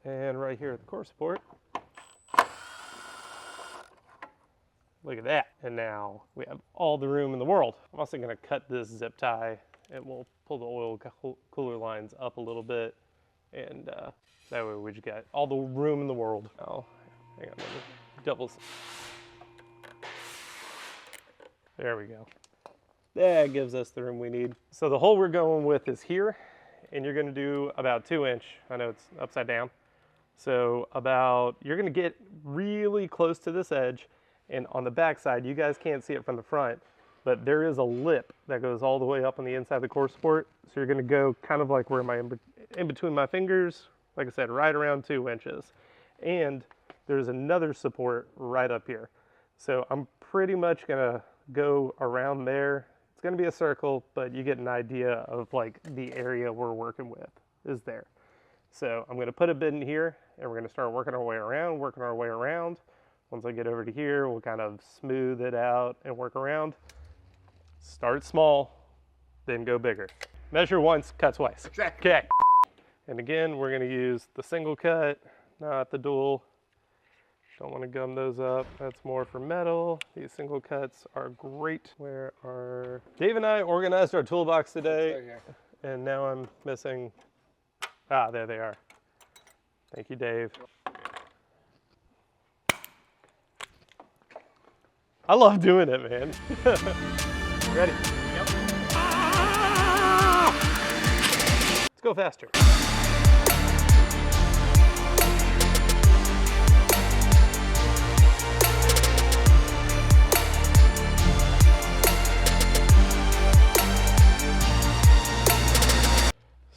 And right here at the core support. Look at that. And now we have all the room in the world. I'm also gonna cut this zip tie, and we'll pull the oil cooler lines up a little bit. And that way we just got all the room in the world. Oh, hang on, let me double. There we go. That gives us the room we need. So the hole we're going with is here, and you're gonna do about 2 inch. I know it's upside down. So you're gonna get really close to this edge, and on the back side, you guys can't see it from the front, but there is a lip that goes all the way up on the inside of the core support. So you're gonna go kind of like where in between my fingers, like I said, right around 2 inches. And there's another support right up here. So I'm pretty much gonna go around there. It's gonna be a circle, but you get an idea of like the area we're working with is there. So I'm gonna put a bit in here, and we're gonna start working our way around, Once I get over to here, we'll kind of smooth it out and work around. Start small, then go bigger. Measure once, cut twice. Exactly. Okay. And again, we're gonna use the single cut, not the dual. Don't want to gum those up. That's more for metal. These single cuts are great. Dave and I organized our toolbox today, Right here. and now I'm missing. Ah, there they are. Thank you, Dave. I love doing it, man. Ready? Yep. Let's go faster.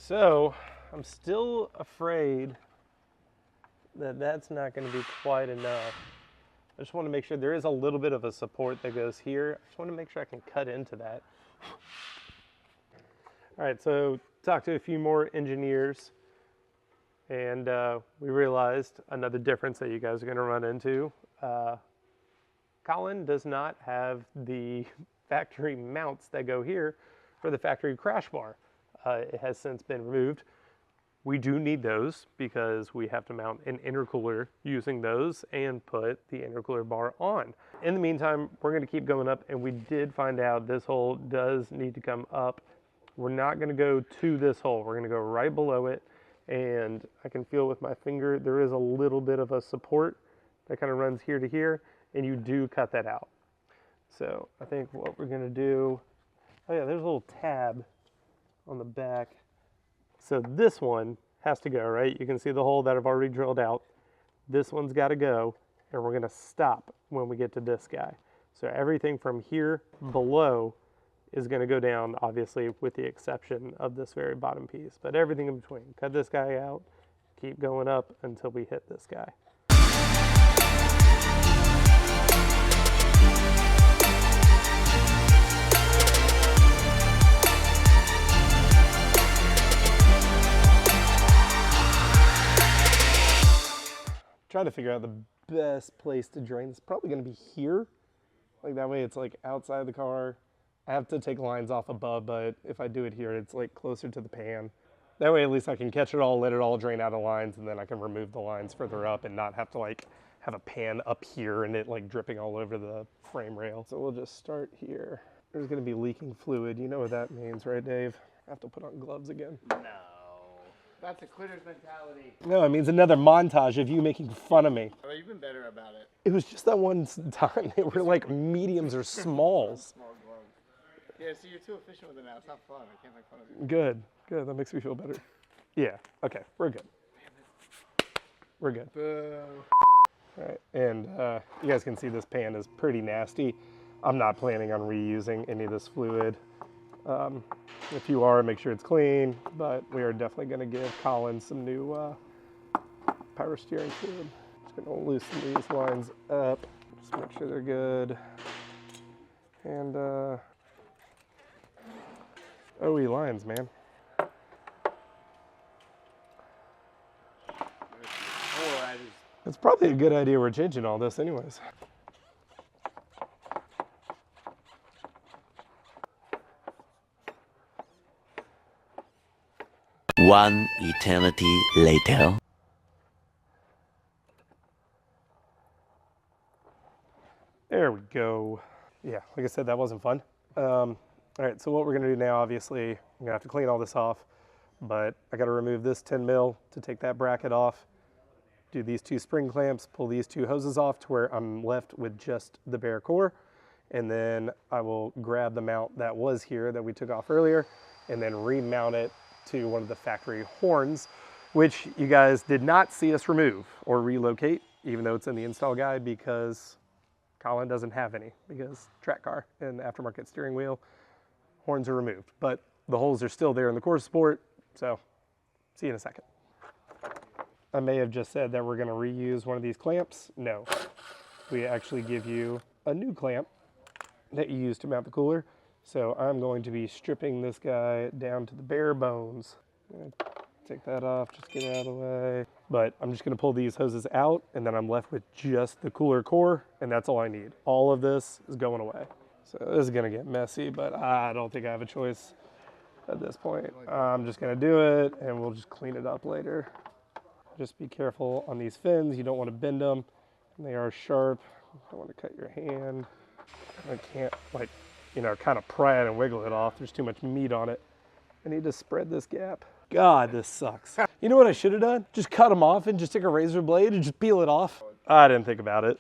So, I'm still afraid that that's not going to be quite enough. I just want to make sure there is a little bit of a support that goes here. I just want to make sure I can cut into that. All right, so talk to a few more engineers. and we realized another difference that you guys are going to run into. Colin does not have the factory mounts that go here for the factory crash bar. It has since been removed. We do need those because we have to mount an intercooler using those and put the intercooler bar on. In the meantime, we're going to keep going up, and we did find out this hole does need to come up. We're not going to go to this hole. We're going to go right below it, and I can feel with my finger there is a little bit of a support that kind of runs here to here, and you do cut that out. So I think what we're going to do, oh yeah, there's a little tab on the back. So this one has to go, right? You can see the hole that I've already drilled out. This one's got to go, and we're going to stop when we get to this guy. So everything from here below is going to go down, obviously, with the exception of this very bottom piece. But everything in between. Cut this guy out, keep going up until we hit this guy. Trying to figure out the best place to drain. It's probably going to be here. Like that way it's like outside the car. I have to take lines off above, but if I do it here, it's like closer to the pan. That way at least I can catch it all, let it all drain out of lines, and then I can remove the lines further up and not have to like have a pan up here and it like dripping all over the frame rail. So we'll just start here. There's going to be leaking fluid. You know what that means, right, Dave? I have to put on gloves again. No. That's a quitter's mentality. No, it means another montage of you making fun of me. Oh, you've been better about it. It was just that one time. They were like mediums or smalls. Small gloves. Yeah, see, you're too efficient with it now. It's not fun. I can't make fun of you. Good, good. That makes me feel better. Yeah, okay, we're good. We're good. Boo. All right, and you guys can see this pan is pretty nasty. I'm not planning on reusing any of this fluid. If you are, make sure it's clean, but we are definitely going to give Colin some new power steering fluid. Just going to loosen these lines up, just make sure they're good. And OE lines, man. It's probably a good idea we're changing all this anyways. One eternity later. There we go. Yeah, like I said, that wasn't fun. All right, so what we're gonna do now, obviously, I'm gonna have to clean all this off, but I gotta remove this 10 mil to take that bracket off, do these two spring clamps, pull these two hoses off to where I'm left with just the bare core, and then I will grab the mount that was here that we took off earlier, and then remount it to one of the factory horns, which you guys did not see us remove or relocate, even though it's in the install guide, because Colin doesn't have any, because track car and aftermarket steering wheel, horns are removed. But the holes are still there in the core support, so see you in a second. I may have just said that we're gonna reuse one of these clamps. No, we actually give you a new clamp that you use to mount the cooler. So I'm going to be stripping this guy down to the bare bones. Take that off, just get it out of the way. But I'm just gonna pull these hoses out, and then I'm left with just the cooler core, and that's all I need. All of this is going away. So this is gonna get messy, but I don't think I have a choice at this point. I'm just gonna do it, and we'll just clean it up later. Just be careful on these fins. You don't wanna bend them. They are sharp. You don't wanna cut your hand. I can't, like, you know, kind of pry it and wiggle it off. There's too much meat on it. I need to spread this gap. God, this sucks. You know what I should have done? Just cut them off and just take a razor blade and just peel it off. I didn't think about it.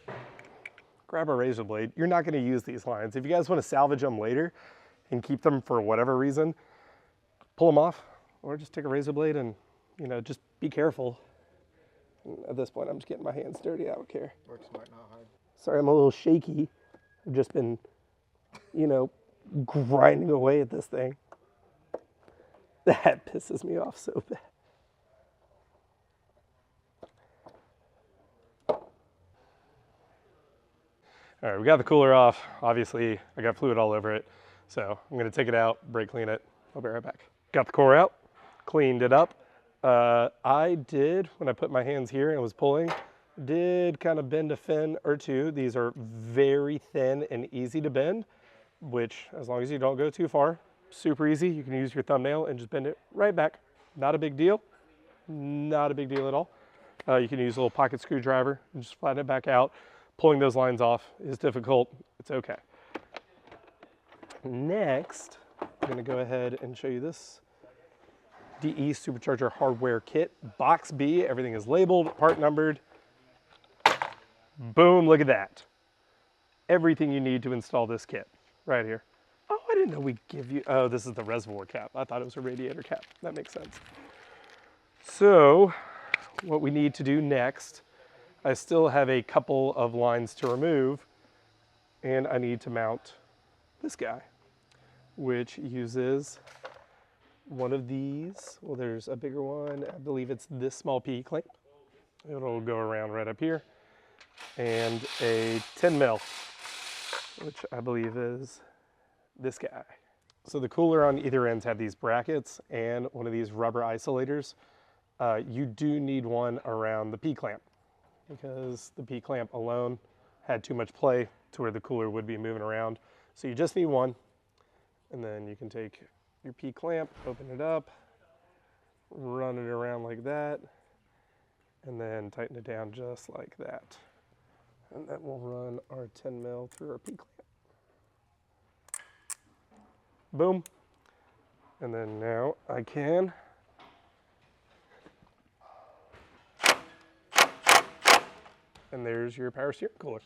Grab a razor blade. You're not gonna use these lines. If you guys wanna salvage them later and keep them for whatever reason, pull them off, or just take a razor blade and, you know, just be careful. At this point, I'm just getting my hands dirty. I don't care. Work smart, not hard. Sorry, I'm a little shaky. I've just been, you know, grinding away at this thing. That pisses me off so bad. All right, we got the cooler off. Obviously, I got fluid all over it. So I'm gonna take it out, brake clean it. I'll be right back. Got the core out, cleaned it up. I did, when I put my hands here and was pulling, did kind of bend a fin or two. These are very thin and easy to bend, which as long as you don't go too far, super easy. You can use your thumbnail and just bend it right back. Not a big deal. Not a big deal at all. You can use a little pocket screwdriver and just flatten it back out. Pulling those lines off is difficult. It's okay. Next, I'm going to go ahead and show you this DE Supercharger hardware kit. Box B, everything is labeled, part numbered. Boom, look at that. Everything you need to install this kit right here. Oh, I didn't know we give you, oh, this is the reservoir cap. I thought it was a radiator cap. That makes sense. So, what we need to do next, I still have a couple of lines to remove, and I need to mount this guy, which uses one of these. Well, there's a bigger one. I believe it's this small PE clamp. It'll go around right up here. And a 10 mil, which I believe is this guy. So the cooler on either ends have these brackets and one of these rubber isolators. You do need one around the P-clamp because the P-clamp alone had too much play to where the cooler would be moving around. So you just need one, and then you can take your P-clamp, open it up, run it around like that, and then tighten it down just like that. And then we'll run our 10 mil through our P-clamp. Boom. And then now I can and there's your power steering cooler.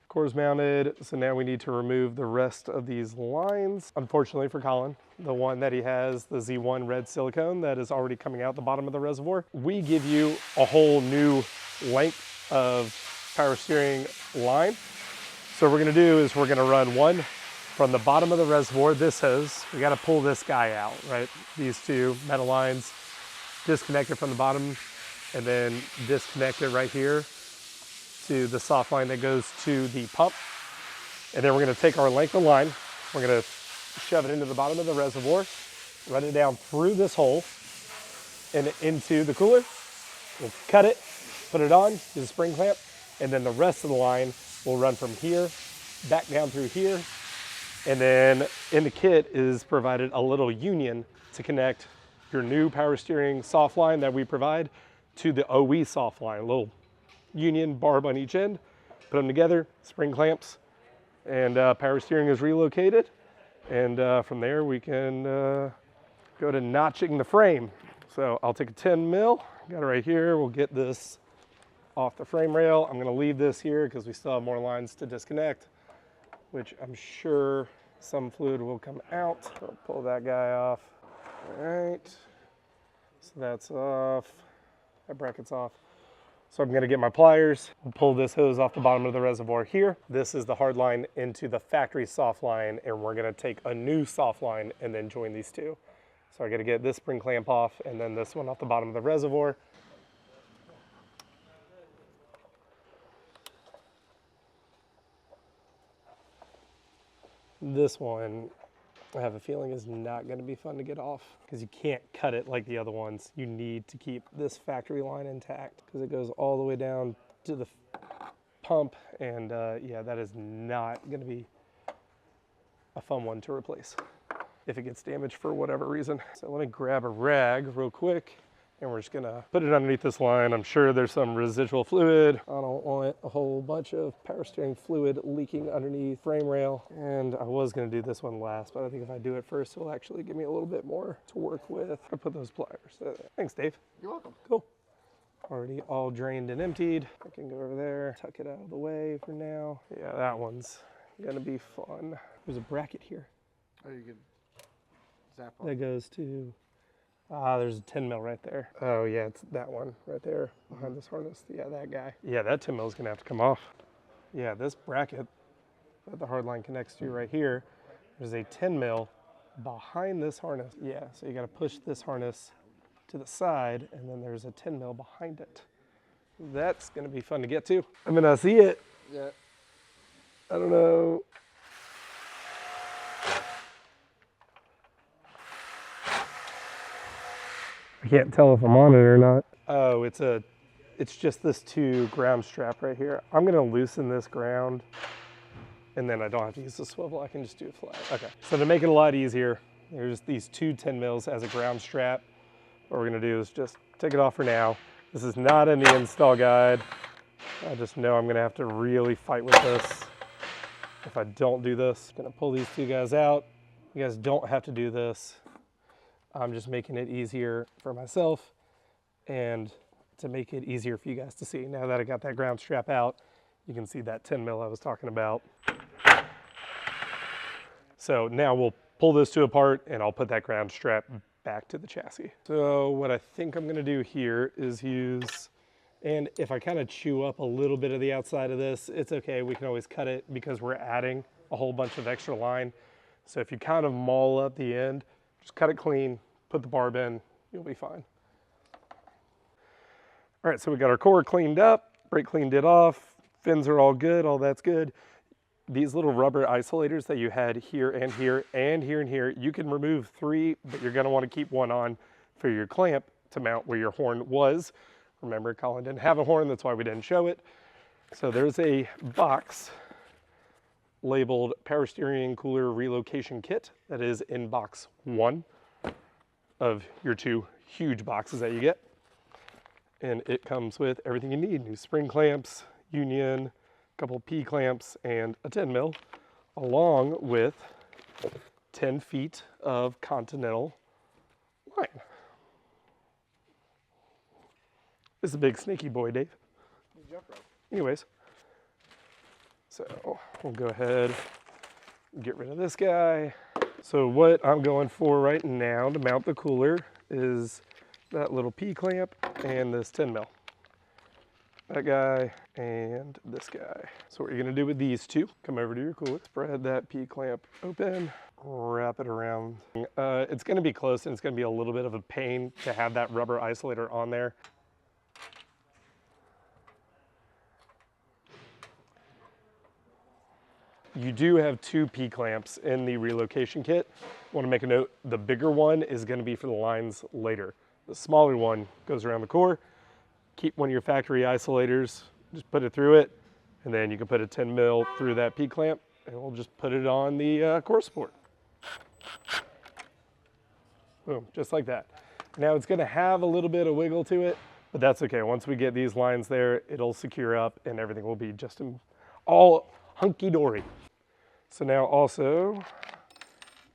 Core's mounted, so now we need to remove the rest of these lines. Unfortunately for Colin, the one that he has, the Z1 red silicone that is already coming out the bottom of the reservoir, we give you a whole new length of power steering line. So what we're gonna do is we're gonna run one from the bottom of the reservoir, this hose. We gotta pull this guy out, right? These two metal lines, disconnect it from the bottom, and then disconnect it right here to the soft line that goes to the pump. And then we're gonna take our length of line, we're gonna shove it into the bottom of the reservoir, run it down through this hole and into the cooler. We'll cut it, put it on, use a spring clamp, and then the rest of the line will run from here, back down through here. And then in the kit is provided a little union to connect your new power steering soft line that we provide to the OE soft line, a little union barb on each end, put them together, spring clamps, and power steering is relocated. And from there we can go to notching the frame. So I'll take a 10 mil, got it right here. We'll get this off the frame rail. I'm gonna leave this here because we still have more lines to disconnect, which I'm sure some fluid will come out. I'll pull that guy off. All right, so that's off, that bracket's off. So I'm gonna get my pliers, pull this hose off the bottom of the reservoir here. This is the hard line into the factory soft line, and we're gonna take a new soft line and then join these two. So I gotta get this spring clamp off and then this one off the bottom of the reservoir. This one, I have a feeling is not gonna be fun to get off because you can't cut it like the other ones. You need to keep this factory line intact because it goes all the way down to the pump, and yeah, that is not gonna be a fun one to replace if it gets damaged for whatever reason. So let me grab a rag real quick and we're just gonna put it underneath this line. I'm sure there's some residual fluid. I don't want a whole bunch of power steering fluid leaking underneath frame rail. And I was gonna do this one last, but I think if I do it first, it'll actually give me a little bit more to work with. I put those pliers. Thanks, Dave. You're welcome. Cool. Already all drained and emptied. I can go over there, tuck it out of the way for now. Yeah, that one's gonna be fun. There's a bracket here. Oh, you could zap on. That goes to, there's a 10 mil right there. Oh yeah, it's that one right there behind this harness. Yeah, that guy. Yeah, that 10 mil is gonna have to come off. Yeah, this bracket that the hard line connects to right here, there's a 10 mil behind this harness. Yeah, so you gotta push this harness to the side and then there's a 10 mil behind it. That's gonna be fun to get to. I'm gonna see it. Yeah. I don't know. I I can't tell if I'm on it or not. Oh, it's just this 2 ground strap right here. I'm gonna loosen this ground and then I don't have to use the swivel. I can just do it flat. Okay, so to make it a lot easier, there's these 2 10 mils as a ground strap. What we're gonna do is just take it off for now. This is not in the install guide. I just know I'm gonna have to really fight with this if I don't do this. Gonna pull these 2 guys out. You guys don't have to do this. I'm just making it easier for myself and to make it easier for you guys to see. Now that I got that ground strap out, you can see that 10 mil I was talking about. So now we'll pull those 2 apart and I'll put that ground strap back to the chassis. So what I think I'm gonna do here is use, and if I kind of chew up a little bit of the outside of this, it's okay, we can always cut it because we're adding a whole bunch of extra line. So if you kind of maul up the end, just cut it clean, put the barb in, you'll be fine. All right, so we got our core cleaned up, brake cleaned it off, fins are all good, all that's good. These little rubber isolators that you had here and here and here and here, you can remove 3, but you're gonna wanna keep 1 on for your clamp to mount where your horn was. Remember, Colin didn't have a horn, that's why we didn't show it. So there's a box labeled Power Steering Cooler Relocation Kit that is in box 1 of your 2 huge boxes that you get. And it comes with everything you need, new spring clamps, union, a couple P clamps, and a 10 mil, along with 10 feet of Continental line. This is a big snaky boy, Dave. Anyways, so we'll go ahead and get rid of this guy. So what I'm going for right now to mount the cooler is that little P clamp and this 10 mil. That guy and this guy. So what you're gonna do with these 2, come over to your cooler, spread that P clamp open, wrap it around. It's gonna be close and it's gonna be a little bit of a pain to have that rubber isolator on there. You do have 2 P clamps in the relocation kit. Want to make a note, the bigger one is going to be for the lines later. The smaller one goes around the core. Keep one of your factory isolators, just put it through it, and then you can put a 10 mil through that P clamp, and we'll just put it on the core support. Boom, just like that. Now it's going to have a little bit of wiggle to it, but that's okay. Once we get these lines there, it'll secure up and everything will be just all hunky-dory. So now also,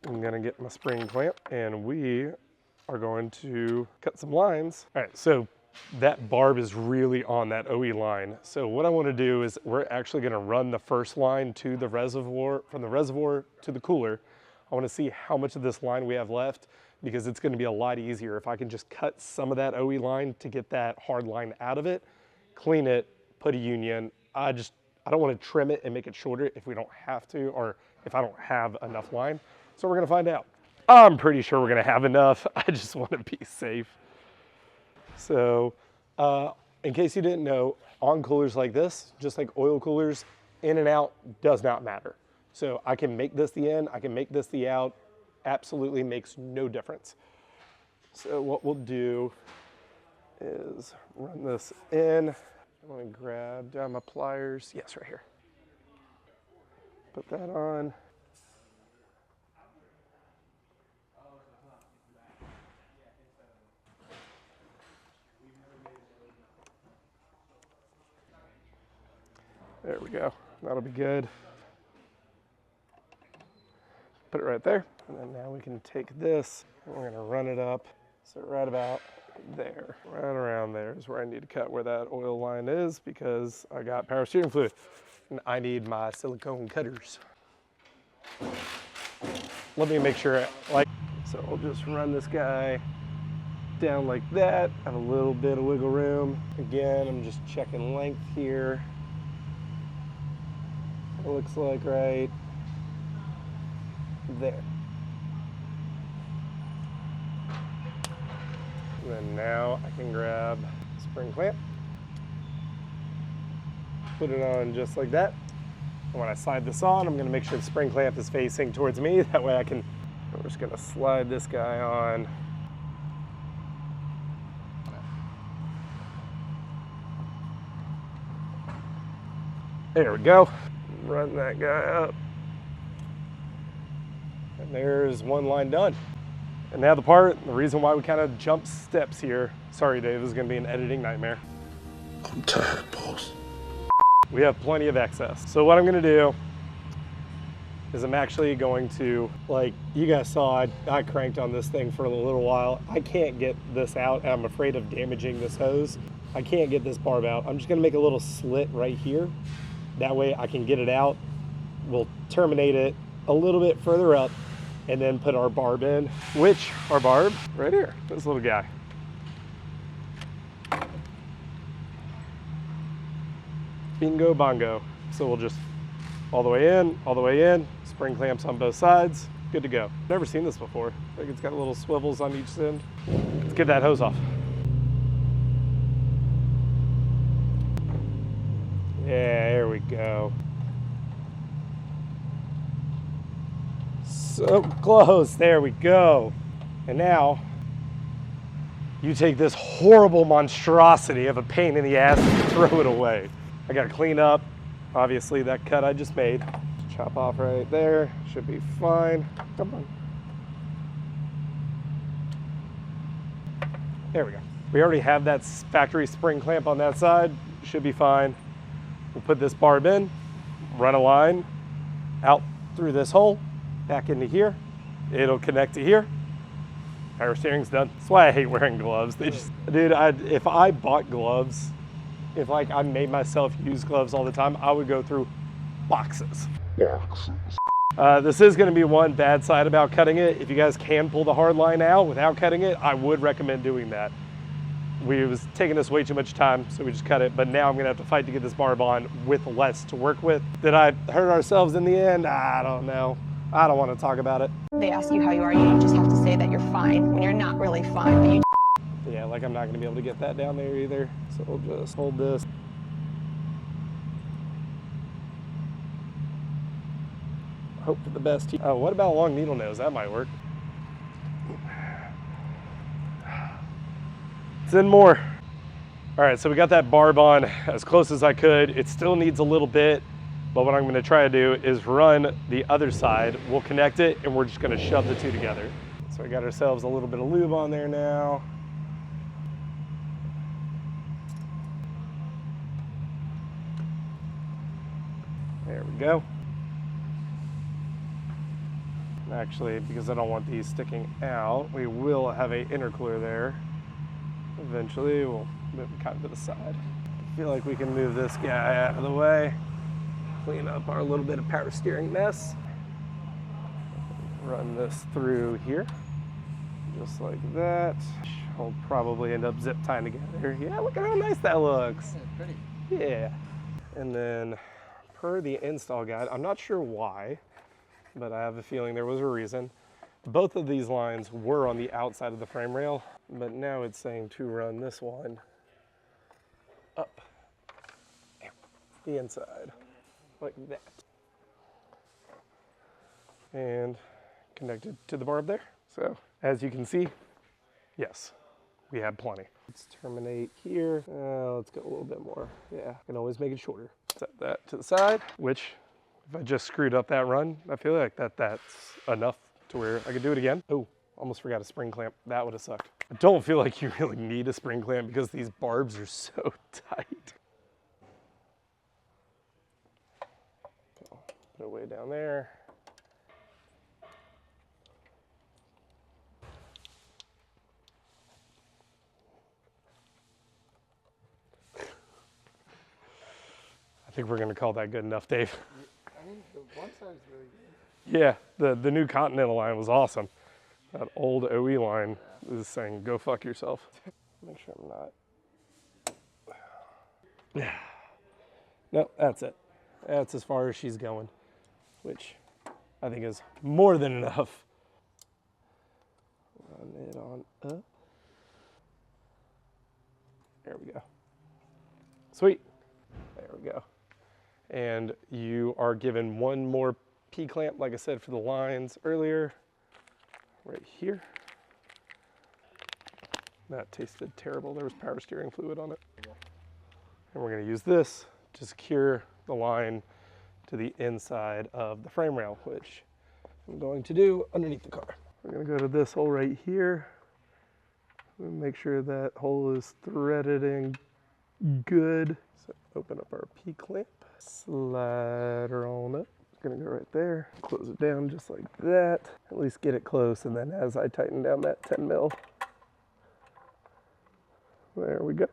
I'm gonna get my spring clamp and we are going to cut some lines. All right, so that barb is really on that OE line. So what I wanna do is we're actually gonna run the first line to the reservoir, from the reservoir to the cooler. I wanna see how much of this line we have left because it's gonna be a lot easier if I can just cut some of that OE line to get that hard line out of it, clean it, put a union. I don't want to trim it and make it shorter if we don't have to, or if I don't have enough line. So we're going to find out. I'm pretty sure we're going to have enough. I just want to be safe. So in case you didn't know, on coolers like this, just like oil coolers, in and out does not matter. So I can make this the in, I can make this the out, absolutely makes no difference. So what we'll do is run this in. I'm gonna grab down my pliers. Yes, right here. Put that on. There we go. That'll be good. Put it right there. And then now we can take this and we're gonna run it up. So right about there, right around there is where I need to cut where that oil line is because I got power steering fluid and I need my silicone cutters. Let me make sure, so I'll just run this guy down like that. Have a little bit of wiggle room. Again, I'm just checking length here. It looks like right there. And then now I can grab the spring clamp, put it on just like that. And when I slide this on, I'm gonna make sure the spring clamp is facing towards me. That way we're just gonna slide this guy on There we go. Run that guy up. And there's one line done. And now the reason why we kind of jump steps here. Sorry, Dave, this is gonna be an editing nightmare. I'm tired, boss. We have plenty of excess. So what I'm gonna do is I'm actually going to, like you guys saw, I cranked on this thing for a little while. I can't get this out, and I'm afraid of damaging this hose. I can't get this barb out. I'm just gonna make a little slit right here. That way I can get it out. We'll terminate it a little bit further up and then put our barb in, which our barb, right here, this little guy. Bingo bongo. So we'll just all the way in, spring clamps on both sides, good to go. Never seen this before. I think it's got little swivels on each end. Let's get that hose off. Yeah, there we go. So close, there we go. And now, you take this horrible monstrosity of a pain in the ass and throw it away. I gotta clean up, obviously, that cut I just made. Chop off right there, should be fine. Come on. There we go. We already have that factory spring clamp on that side, should be fine. We'll put this barb in, run a line out through this hole, back into here. It'll connect to here. Power steering's done. That's why I hate wearing gloves. They just, dude, if I bought gloves, if like I made myself use gloves all the time, I would go through boxes. This is gonna be one bad side about cutting it. If you guys can pull the hard line out without cutting it, I would recommend doing that. We was taking us way too much time, so we just cut it, but now I'm gonna have to fight to get this barb on with less to work with. Did I hurt ourselves in the end? I don't know. I don't wanna talk about it. They ask you how you are, you just have to say that you're fine when you're not really fine. But you yeah, like I'm not gonna be able to get that down there either. So we'll just hold this. Hope for the best. Oh, what about a long needle nose? That might work. It's in more. All right, so we got that barb on as close as I could. It still needs a little bit, but what I'm gonna try to do is run the other side. We'll connect it and we're just gonna shove the two together. So we got ourselves a little bit of lube on there now. There we go. Actually, because I don't want these sticking out, we will have an intercooler there. Eventually, we'll move it kind of to the side. I feel like we can move this guy out of the way, clean up our little bit of power steering mess. Run this through here, just like that. We'll probably end up zip tying together. Yeah, look at how nice that looks. Yeah, pretty. Yeah. And then, per the install guide, I'm not sure why, but I have a feeling there was a reason. Both of these lines were on the outside of the frame rail, but now it's saying to run this one up the inside, like that. And connected to the barb there. So, as you can see, yes, we have plenty. Let's terminate here. Let's go a little bit more. Yeah, I can always make it shorter. Set that to the side, which if I just screwed up that run, I feel like that's enough to where I could do it again. Oh, almost forgot a spring clamp. That would have sucked. I don't feel like you really need a spring clamp because these barbs are so tight. Put it way down there. I think we're gonna call that good enough, Dave. I mean, the one side's really good. Yeah, the new Continental line was awesome. That old OE line is saying, go fuck yourself. Make sure I'm not. No, that's it. That's as far as she's going, which I think is more than enough. Run it on up. There we go. Sweet. There we go. And you are given one more P-clamp, like I said, for the lines earlier, right here. That tasted terrible. There was power steering fluid on it. And we're gonna use this to secure the line to the inside of the frame rail, which I'm going to do underneath the car. We're gonna go to this hole right here. Make sure that hole is threaded in good. So open up our P-clamp, slide her on up. Gonna go right there, close it down just like that. At least get it close, and then as I tighten down that 10 mil, there we go.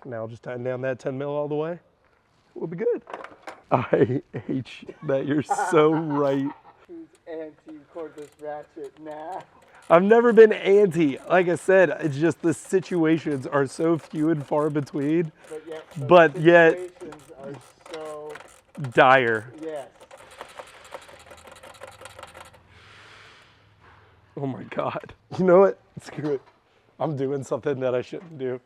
Now I'll just tighten down that 10 mil all the way. We'll be good. I hate that you're so right. Who's anti-cordless ratchet? Nah. I've never been anti. Like I said, it's just the situations are so few and far between. But yet situations are so dire. yes. Oh my God. You know what? Screw it. I'm doing something that I shouldn't do.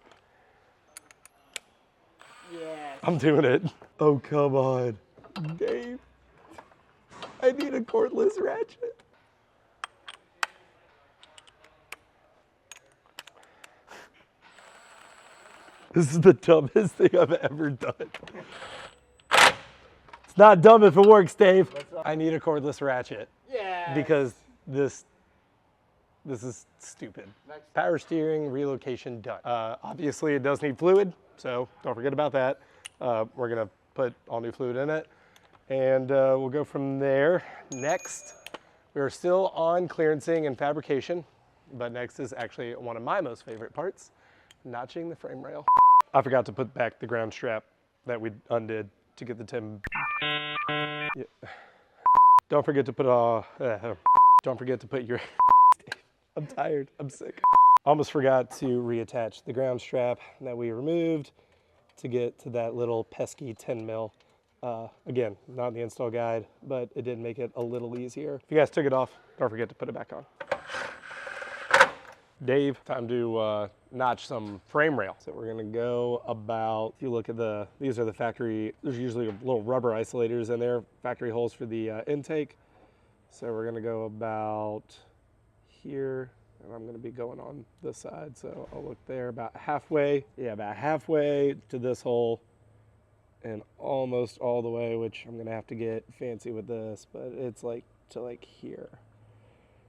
Yes. I'm doing it. Oh, come on. Dave. I need a cordless ratchet. This is the dumbest thing I've ever done. It's not dumb if it works, Dave. I need a cordless ratchet. Yeah. Because this is stupid. Power steering relocation done. Obviously it does need fluid, so don't forget about that. We're gonna put all new fluid in it, and we'll go from there. Next, we're still on clearancing and fabrication, but next is actually one of my most favorite parts, notching the frame rail. I forgot to put back the ground strap that we undid to get the Tim. Yeah. Don't forget to put don't forget to put your. I'm tired. I'm sick. Almost forgot to reattach the ground strap that we removed to get to that little pesky 10 mil. Again, not in the install guide, but it did make it a little easier. If you guys took it off, don't forget to put it back on. Dave, time to notch some frame rail. So we're gonna go about, if you look at these are the factory, there's usually little rubber isolators in there, factory holes for the intake. So we're gonna go about here, and I'm gonna be going on this side. So I'll look there about halfway. Yeah, about halfway to this hole and almost all the way, which I'm gonna have to get fancy with this, but it's like to like here.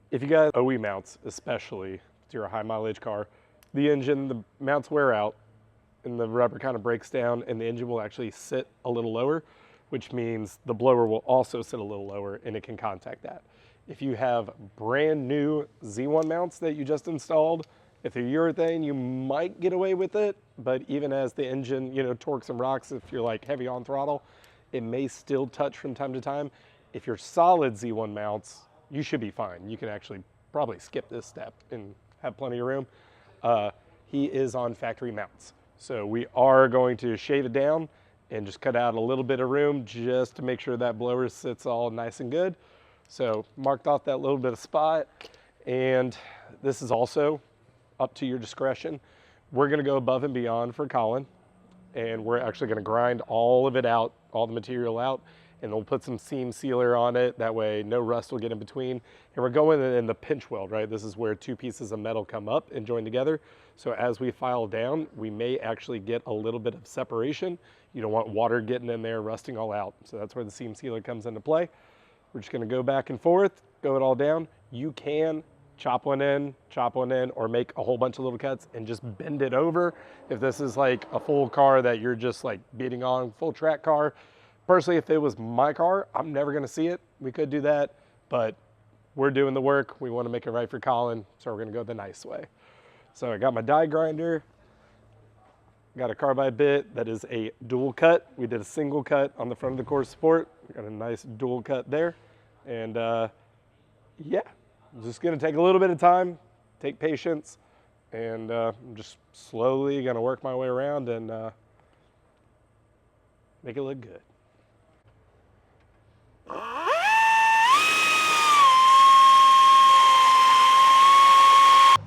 If you guys, OE mounts especially, if you're a high mileage car, the engine, the mounts wear out and the rubber kind of breaks down and the engine will actually sit a little lower, which means the blower will also sit a little lower and it can contact that. If you have brand new Z1 mounts that you just installed, if they're urethane, you might get away with it, but even as the engine, torques and rocks, if you're like heavy on throttle, it may still touch from time to time. If you're solid Z1 mounts, you should be fine. You can actually probably skip this step and have plenty of room. He is on factory mounts. So we are going to shave it down and just cut out a little bit of room just to make sure that blower sits all nice and good. So marked off that little bit of spot, and this is also up to your discretion. We're gonna go above and beyond for Colin, and we're actually gonna grind all of it out, all the material out, and we'll put some seam sealer on it. That way no rust will get in between. And we're going in the pinch weld, right? This is where two pieces of metal come up and join together. So as we file down, we may actually get a little bit of separation. You don't want water getting in there, rusting all out. So that's where the seam sealer comes into play. We're just gonna go back and forth, go it all down. You can chop one in, or make a whole bunch of little cuts and just bend it over. If this is like a full car that you're just like beating on, full track car. Personally, if it was my car, I'm never gonna see it. We could do that, but we're doing the work. We wanna make it right for Colin, so we're gonna go the nice way. So I got my die grinder, got a carbide bit that is a dual cut. We did a single cut on the front of the core support. Got a nice dual cut there. And yeah, I'm just gonna take a little bit of time, take patience, and I'm just slowly gonna work my way around and make it look good.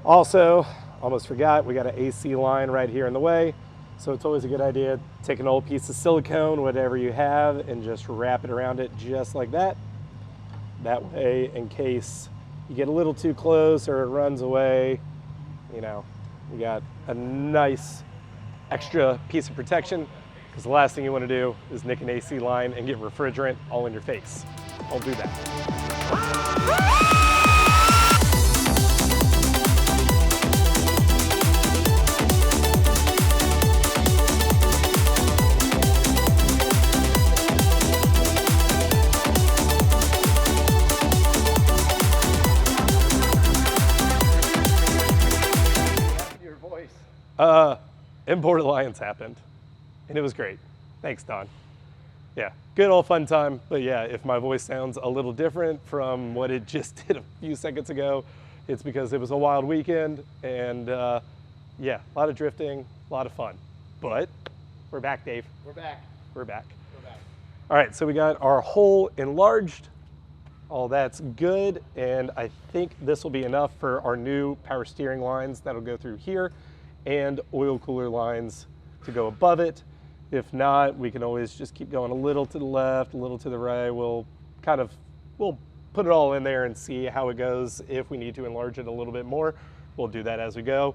Also, almost forgot, we got an AC line right here in the way. So it's always a good idea to take an old piece of silicone, whatever you have, and just wrap it around it just like that. That way, in case you get a little too close or it runs away, you got a nice extra piece of protection. because the last thing you want to do is nick an AC line and get refrigerant all in your face. Don't do that. Your voice. Import Alliance happened, and it was great. Thanks, Don. Yeah, good old fun time. But yeah, if my voice sounds a little different from what it just did a few seconds ago, it's because it was a wild weekend, and yeah, a lot of drifting, a lot of fun. But we're back, Dave. We're back. We're back. We're back. All right, so we got our hole enlarged. All that's good, and I think this will be enough for our new power steering lines that'll go through here, and oil cooler lines to go above it. If not, we can always just keep going a little to the left, a little to the right. We'll put it all in there and see how it goes. If we need to enlarge it a little bit more, we'll do that as we go.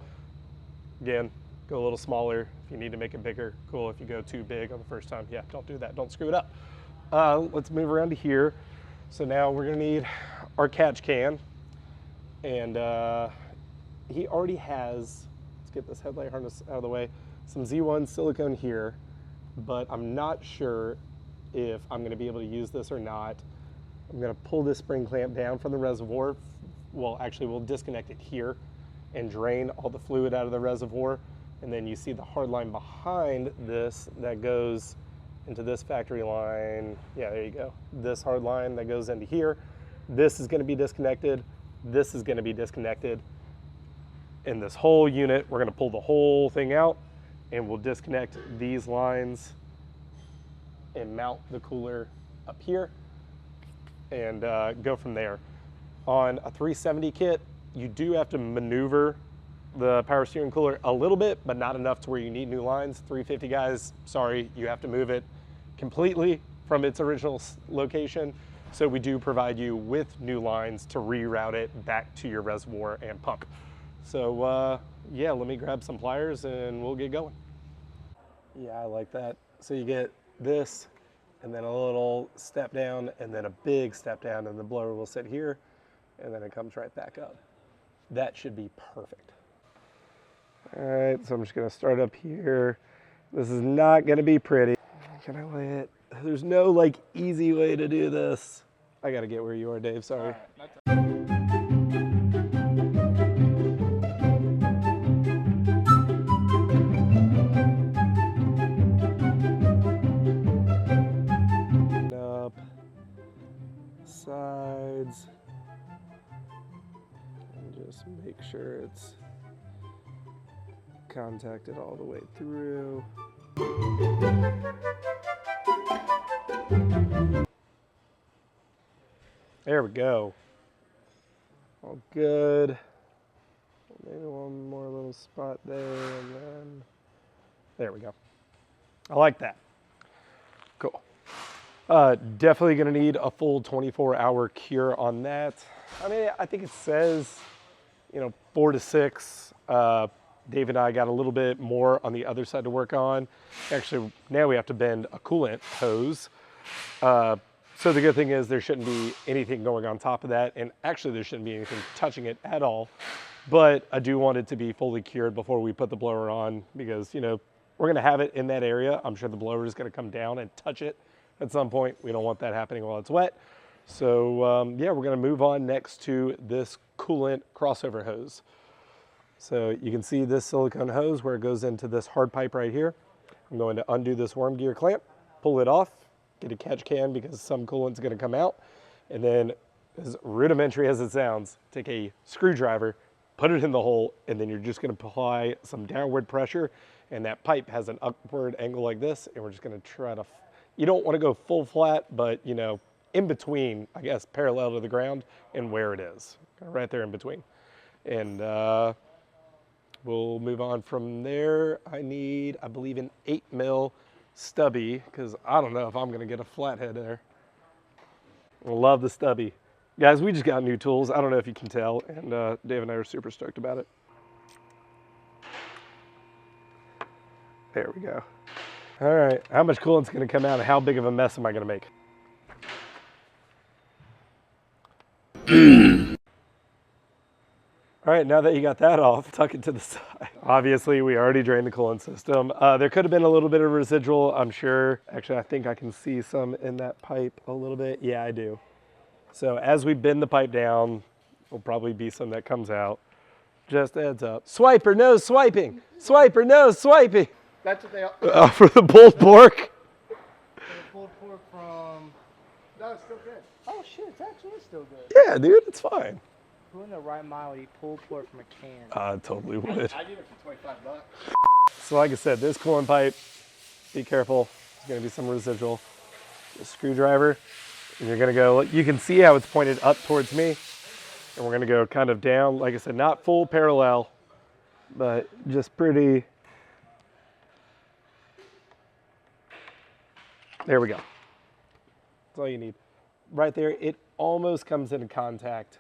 Again, go a little smaller. If you need to make it bigger, cool. If you go too big on the first time, yeah, don't do that. Don't screw it up. Let's move around to here. So now we're gonna need our catch can. And he already has, let's get this headlight harness out of the way, some Z1 silicone here, but I'm not sure if I'm gonna be able to use this or not. I'm gonna pull this spring clamp down from the reservoir. Well, actually we'll disconnect it here and drain all the fluid out of the reservoir. And then you see the hard line behind this that goes into this factory line. Yeah, there you go. This hard line that goes into here. This is gonna be disconnected. This is gonna be disconnected. In this whole unit, we're gonna pull the whole thing out, and we'll disconnect these lines and mount the cooler up here and go from there. On a 370 kit, you do have to maneuver the power steering cooler a little bit, but not enough to where you need new lines. 350 guys, sorry, you have to move it completely from its original location. So we do provide you with new lines to reroute it back to your reservoir and pump. So yeah, let me grab some pliers and we'll get going. Yeah, I like that. So you get this and then a little step down and then a big step down, and the blower will sit here and then it comes right back up. That should be perfect. All right, so I'm just gonna start up here. This is not gonna be pretty. Can I lay it? There's no like easy way to do this. I gotta get where you are, Dave, sorry. Up, sides, and just make sure it's contacted all the way through. There we go. All good. Maybe one more little spot there, and then there we go. I like that. Cool. Definitely gonna need a full 24-hour cure on that. I mean, I think it says, 4 to 6. Dave and I got a little bit more on the other side to work on. Actually, now we have to bend a coolant hose. So the good thing is there shouldn't be anything going on top of that, and actually there shouldn't be anything touching it at all. But I do want it to be fully cured before we put the blower on, because we're gonna have it in that area. I'm sure the blower is gonna come down and touch it at some point. We don't want that happening while it's wet. So yeah, we're gonna move on next to this coolant crossover hose. So you can see this silicone hose where it goes into this hard pipe right here. I'm going to undo this worm gear clamp, pull it off, get a catch can because some coolant's gonna come out, and then, as rudimentary as it sounds, take a screwdriver, put it in the hole, and then you're just gonna apply some downward pressure, and that pipe has an upward angle like this, and we're just gonna try to, you don't wanna go full flat, but in between, I guess, parallel to the ground and where it is, right there in between. And we'll move on from there. I need, I believe, an 8 mil stubby, because I don't know if I'm gonna get a flathead there. I love the stubby. Guys, we just got new tools. I don't know if you can tell, and Dave and I are super stoked about it. There we go. All right, how much coolant's gonna come out and how big of a mess am I gonna make? All right, now that you got that off, tuck it to the side. Obviously, we already drained the coolant system. There could have been a little bit of residual, I'm sure. Actually, I think I can see some in that pipe a little bit. Yeah, I do. So as we bend the pipe down, there'll probably be some that comes out. Just a heads up. Swiper, no swiping. Swiper, no swiping. That's what they are. For the pulled pork. Pulled pork from. No, it's still good. Oh shit, it's actually still good. Yeah, dude, it's fine. Who in the right mind would eat pulled pork from a can? I totally would. I did it for $25. So like I said, this coolant pipe, be careful. There's gonna be some residual. A screwdriver, and you're gonna go, you can see how it's pointed up towards me. And we're gonna go kind of down, like I said, not full parallel, but just pretty. There we go. That's all you need. Right there, it almost comes into contact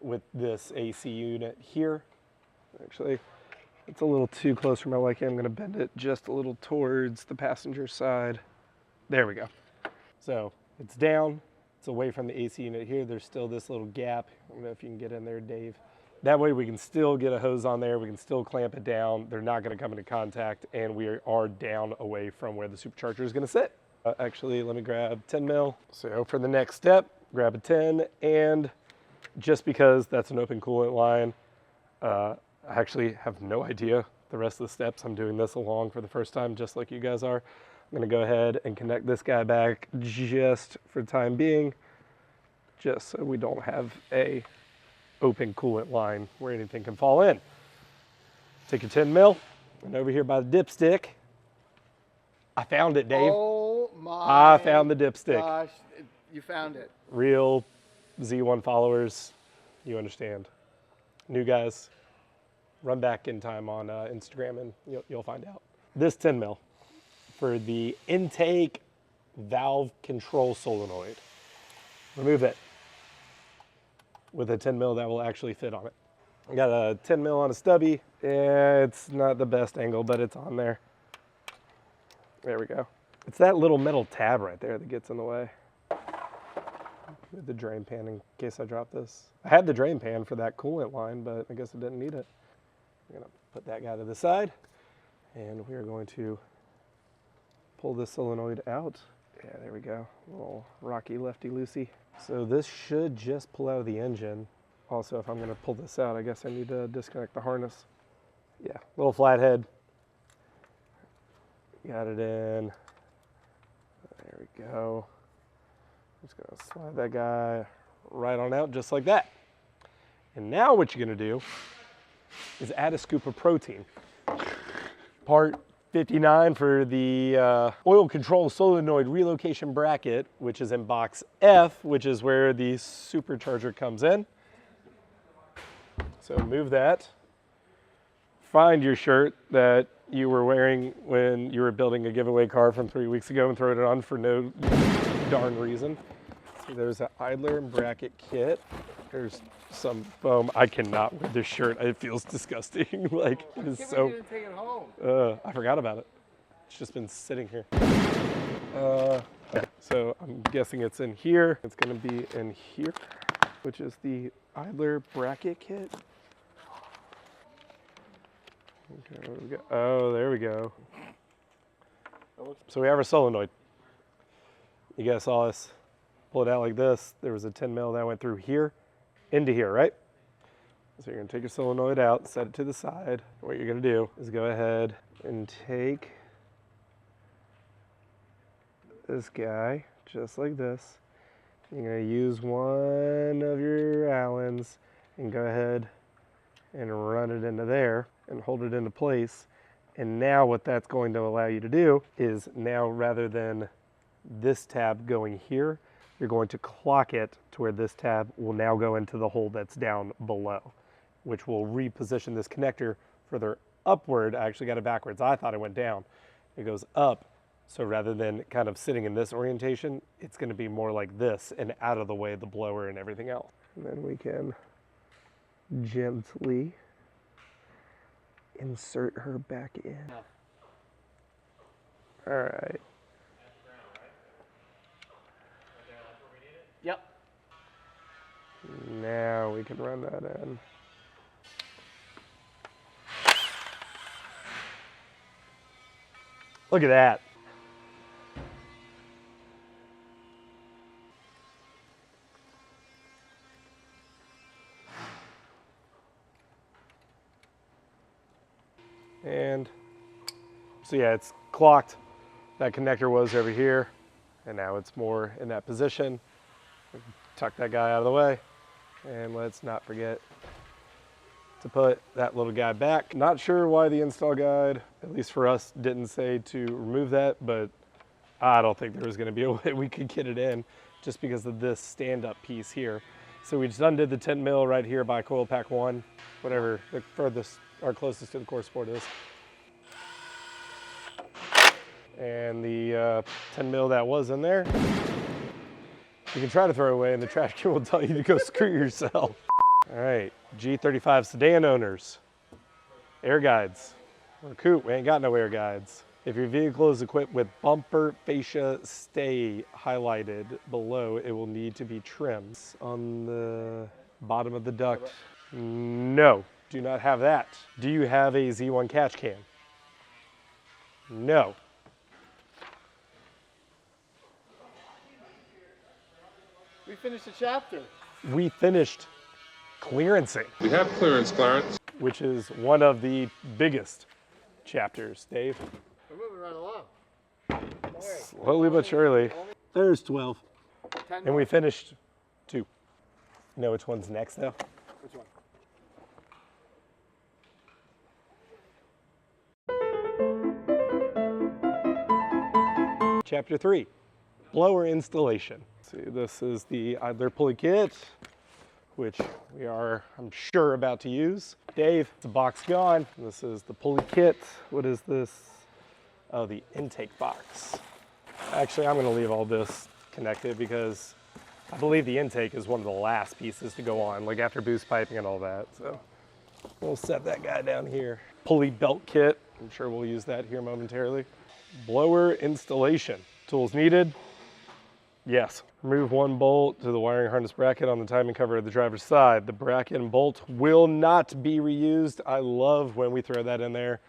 with this AC unit here. Actually, it's a little too close for my liking. I'm gonna bend it just a little towards the passenger side. There we go. So it's down, it's away from the AC unit here. There's still this little gap. I don't know if you can get in there, Dave. That way we can still get a hose on there. We can still clamp it down. They're not gonna come into contact, and we are down away from where the supercharger is gonna sit. Actually, let me grab 10 mil. So for the next step, grab a 10, and just because that's an open coolant line, I actually have no idea the rest of the steps. I'm doing this along for the first time, just like you guys are. I'm gonna go ahead and connect this guy back just for the time being, just so we don't have a open coolant line where anything can fall in. Take your 10 mil, and over here by the dipstick, I found it, Dave. Oh my. I found the dipstick. Gosh, you found it. Real Z1 followers, you understand. New guys, run back in time on Instagram and you'll find out. This 10 mil for the intake valve control solenoid. Remove it with a 10 mil that will actually fit on it. I got a 10 mil on a stubby. It's not the best angle, but it's on there. There we go. It's that little metal tab right there that gets in the way. With the drain pan in case I drop this. I had the drain pan for that coolant line, but I guess I didn't need it. I'm gonna put that guy to the side, and we are going to pull this solenoid out. Yeah, there we go. A little rocky lefty-loosey. So this should just pull out of the engine. Also, if I'm gonna pull this out, I guess I need to disconnect the harness. Yeah, little flathead. Got it in. There we go. Just gonna slide that guy right on out just like that. And now what you're gonna do is add a scoop of protein. Part 59 for the oil control solenoid relocation bracket, which is in box F, which is where the supercharger comes in. So move that. Find your shirt that you were wearing when you were building a giveaway car from 3 weeks ago and throw it on for no darn reason. So there's an idler and bracket kit. There's some foam. I cannot wear this shirt. It feels disgusting. Like, it is so. You didn't take it home. I forgot about it. It's just been sitting here. So I'm guessing it's in here. It's gonna be in here, which is the idler bracket kit. Okay, where we go? Oh, there we go. So we have our solenoid. You guys saw us pull it out like this. There was a 10 mil that went through here into here, right? So you're gonna take your solenoid out, set it to the side. What you're gonna do is go ahead and take this guy, just like this. You're gonna use one of your Allens and go ahead and run it into there and hold it into place. And now what that's going to allow you to do is now, rather than this tab going here, you're going to clock it to where this tab will now go into the hole that's down below, which will reposition this connector further upward. I actually got it backwards. I thought it went down. It goes up. So rather than kind of sitting in this orientation, it's going to be more like this and out of the way of the blower and everything else. And then we can gently insert her back in. All right. Yep. Now we can run that in. Look at that. And so yeah, it's clocked. That connector was over here, and now it's more in that position. Tuck that guy out of the way, and let's not forget to put that little guy back. Not sure why the install guide, at least for us, didn't say to remove that, but I don't think there was gonna be a way we could get it in just because of this stand-up piece here. So we just undid the 10 mil right here by coil pack 1, whatever the furthest or closest to the core support is. And the 10 mil that was in there, you can try to throw away and the trash can will tell you to go screw yourself. All right, G35 sedan owners, air guides. We're coot, we ain't got no air guides. If your vehicle is equipped with bumper fascia stay highlighted below, it will need to be trimmed. On the bottom of the duct, no, do not have that. Do you have a Z1 catch can? No. We finished the chapter. We finished clearancing. We have clearance, Clarence. Which is one of the biggest chapters, Dave. We're moving right along. Slowly but surely. There's 12. 10 And we finished 2. You know which one's next though? Which one? Chapter 3, blower installation. See, this is the idler pulley kit, which we are, I'm sure, about to use. Dave, the box gone. This is the pulley kit. What is this? Oh, the intake box. Actually, I'm gonna leave all this connected because I believe the intake is one of the last pieces to go on, like after boost piping and all that. So we'll set that guy down here. Pulley belt kit. I'm sure we'll use that here momentarily. Blower installation. Tools needed? Yes. Remove one bolt to the wiring harness bracket on the timing cover of the driver's side. The bracket and bolt will not be reused. I love when we throw that in there.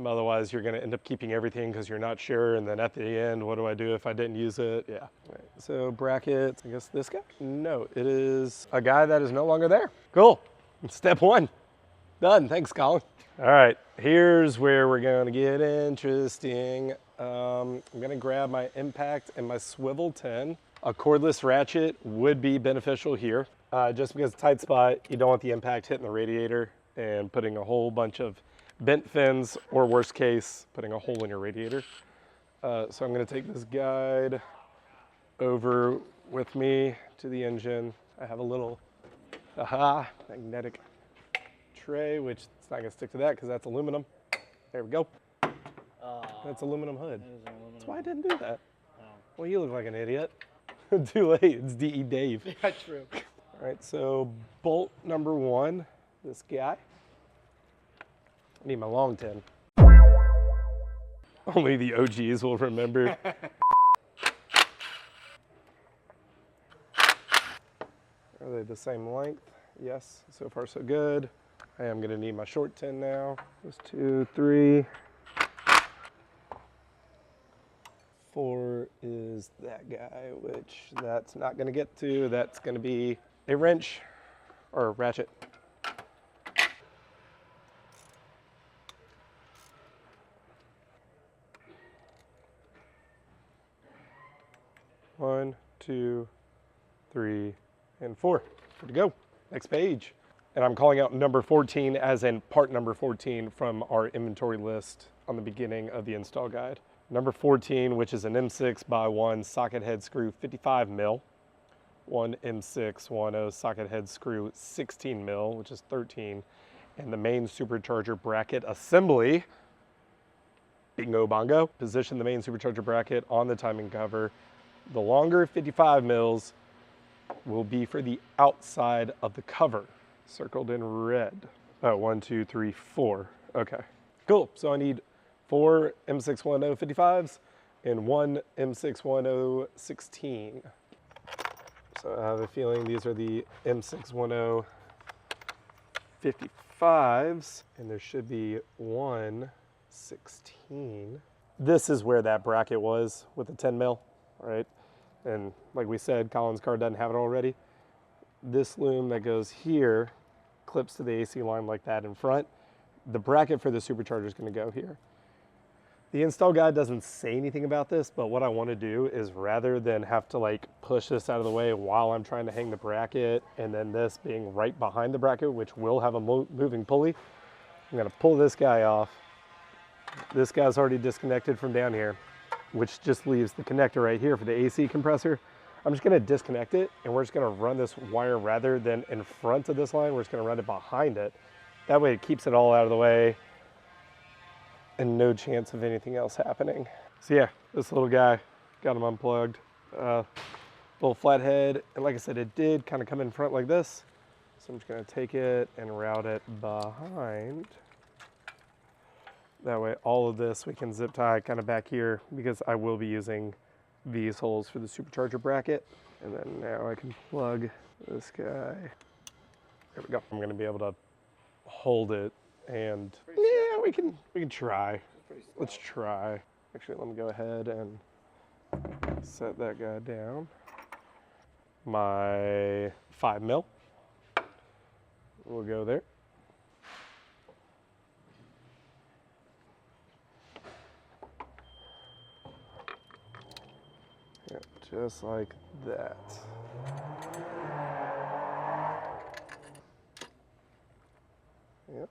Otherwise, you're going to end up keeping everything because you're not sure. And then at the end, what do I do if I didn't use it? Yeah. Right. So brackets, I guess this guy? No, it is a guy that is no longer there. Cool. Step 1. Done. Thanks, Colin. All right, here's where we're going to get interesting. I'm going to grab my impact and my swivel 10. A cordless ratchet would be beneficial here. Just because it's a tight spot, you don't want the impact hitting the radiator and putting a whole bunch of bent fins, or worst case, putting a hole in your radiator. So I'm going to take this guide over with me to the engine. I have a little magnetic tray, which it's not going to stick to that because that's aluminum. There we go. That's aluminum hood. That's why I didn't do that. Well, you look like an idiot. Too late. It's D.E. Dave. Yeah, true. All right, so bolt number 1, this guy. I need my long 10. Only the OGs will remember. Are they the same length? Yes, so far so good. I am gonna need my short 10 now. There's 2, 3. 4 is that guy, which that's not gonna get to. That's gonna be a wrench or a ratchet. One, 2, 3, and 4. Good to go. Next page. And I'm calling out number 14 as in part number 14 from our inventory list on the beginning of the install guide. Number 14, which is an M6x1 socket head screw 55 mil, one M610 socket head screw 16 mil, which is 13, and the main supercharger bracket assembly. Bingo bongo. Position the main supercharger bracket on the timing cover. The longer 55 mils will be for the outside of the cover, circled in red. Oh, 1, 2, 3, 4. Okay, cool. So I need 4 M610 55s and one M61016. So I have a feeling these are the M610 55s, and there should be one 16. This is where that bracket was with the 10 mil, right? And like we said, Colin's car doesn't have it already. This loom that goes here clips to the AC line like that in front. The bracket for the supercharger is going to go here. The install guide doesn't say anything about this, but what I want to do is rather than have to like push this out of the way while I'm trying to hang the bracket, and then this being right behind the bracket, which will have a moving pulley, I'm going to pull this guy off. This guy's already disconnected from down here, which just leaves the connector right here for the AC compressor. I'm just going to disconnect it, and we're just going to run this wire rather than in front of this line. We're just going to run it behind it. That way it keeps it all out of the way and no chance of anything else happening. So yeah, this little guy, got him unplugged. Little flathead, and like I said, it did kind of come in front like this. So I'm just going to take it and route it behind. That way all of this we can zip tie kind of back here, because I will be using these holes for the supercharger bracket. And then now I can plug this guy. There we go. I'm going to be able to hold it, and yeah, we can try. Let's try. Actually, let me go ahead and set that guy down. My 5 mil will go there. Yep, just like that. Yep.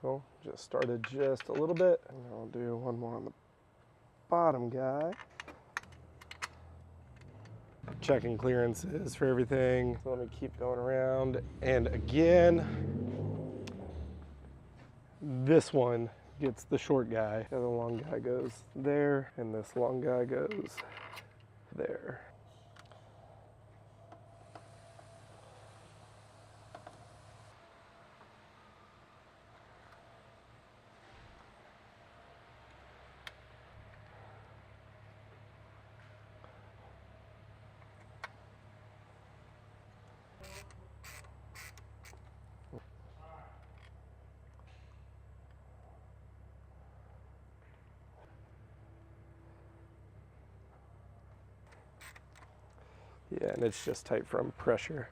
Cool. Just started just a little bit, and I'll do one more on the bottom guy. Checking clearances for everything. So let me keep going around. And again, this one gets the short guy. The other long guy goes there, and this long guy goes there. Yeah, and it's just tight from pressure.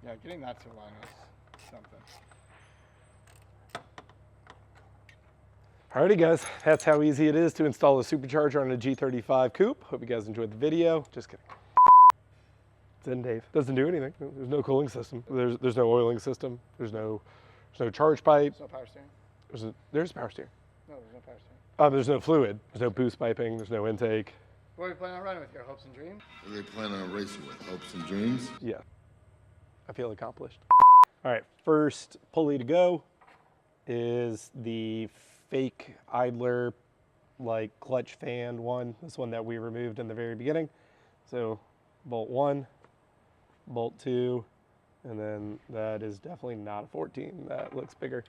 Yeah, getting that to line is something. Alrighty guys, that's how easy it is to install a supercharger on a G35 coupe. Hope you guys enjoyed the video. Just kidding. Zen Dave. Doesn't do anything. There's no cooling system. There's no oiling system. There's no charge pipe. There's no power steering? There's power steering. No, there's no power steering. There's no fluid. There's no boost piping. There's no intake. What are you planning on running with? Your hopes and dreams? What are they planning on racing with? Hopes and dreams? Yeah. I feel accomplished. All right, first pulley to go is the fake idler, like clutch fan one. This one that we removed in the very beginning. So bolt 1, bolt 2, and then that is definitely not a 14. That looks bigger.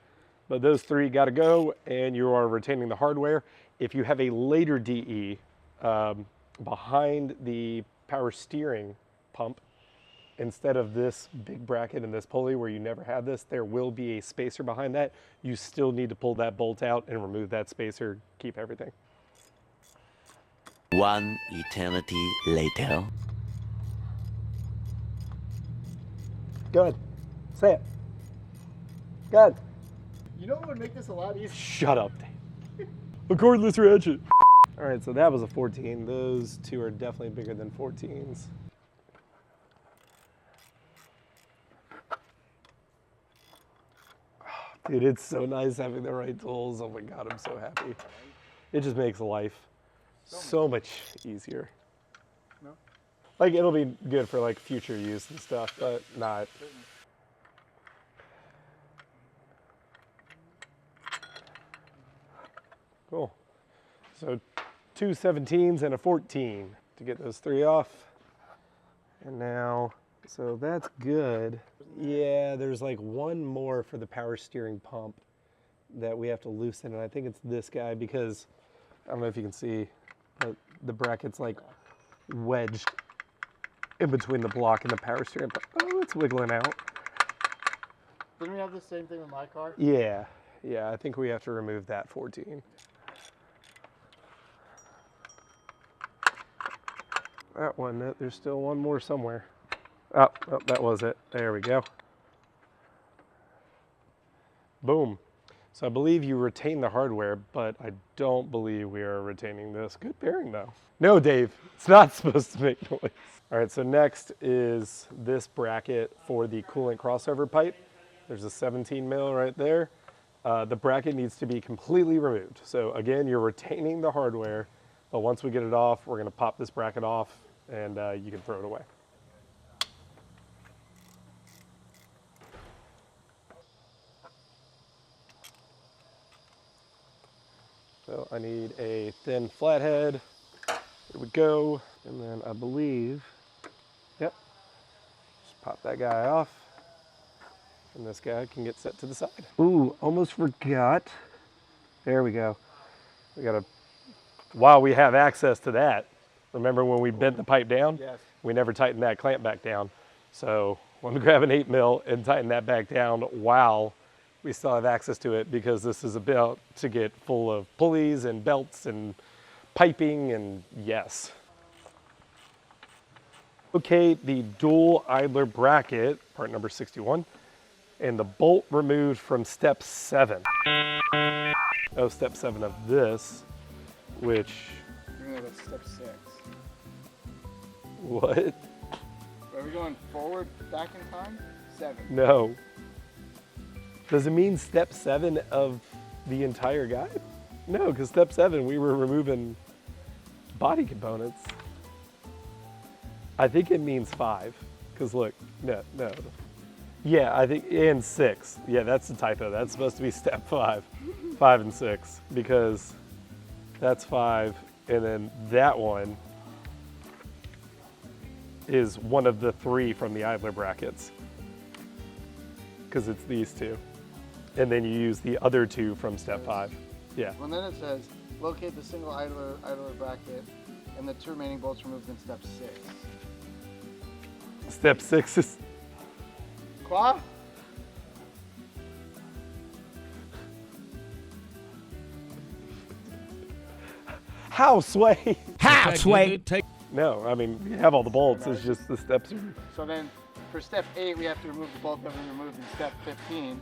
But those 3 got to go, and you are retaining the hardware. If you have a later DE behind the power steering pump, instead of this big bracket and this pulley where you never had this, there will be a spacer behind that. You still need to pull that bolt out and remove that spacer, keep everything. One eternity later. Go ahead, say it. Go ahead. You know what would make this a lot easier? Shut up, Dave. A cordless ratchet. All right, so that was a 14. Those two are definitely bigger than 14s. Dude, it's so nice having the right tools. Oh my God, I'm so happy. It just makes life so much easier. No? Like, it'll be good for like future use and stuff, but not. Cool. So 2 17s and a 14 to get those 3 off. And now, so that's good. Yeah, there's like one more for the power steering pump that we have to loosen, and I think it's this guy because I don't know if you can see, but the bracket's like wedged in between the block and the power steering pump. Oh, it's wiggling out. Didn't we have the same thing with my car? Yeah, I think we have to remove that 14. That one, there's still one more somewhere. Oh, that was it. There we go. Boom. So I believe you retain the hardware, but I don't believe we are retaining this. Good bearing though. No, Dave, it's not supposed to make noise. All right, so next is this bracket for the coolant crossover pipe. There's a 17 mil right there. The bracket needs to be completely removed. So again, you're retaining the hardware, but once we get it off, we're gonna pop this bracket off and you can throw it away. So I need a thin flathead. Here we go. And then I believe, yep, just pop that guy off. And this guy can get set to the side. Ooh, almost forgot. There we go. We gotta, while we have access to that, remember when we bent the pipe down? Yes. We never tightened that clamp back down. So I'm gonna grab an 8 mil and tighten that back down while we still have access to it, because this is about to get full of pulleys and belts and piping and yes. Locate the dual idler bracket, part number 61, and the bolt removed from step 7. Oh, step 7 of this, which... No, that's step 6. What? Are we going forward, back in time? 7. No. Does it mean step 7 of the entire guide? No, because step 7, we were removing body components. I think it means 5, because look, no. Yeah, I think, and 6. Yeah, that's a typo. That's supposed to be step 5. 5 and 6, because that's 5, and then that one is one of the 3 from the idler brackets, because it's these 2. And then you use the other 2 from step 5. Yeah. Well, then it says, locate the single idler bracket and the 2 remaining bolts removed in step 6. Step 6 is... Qua? How, Sway? How, Sway? No, I mean, you have all the bolts, it's just the steps are... So then, for step 8, we have to remove the bolt that we removed in step 15.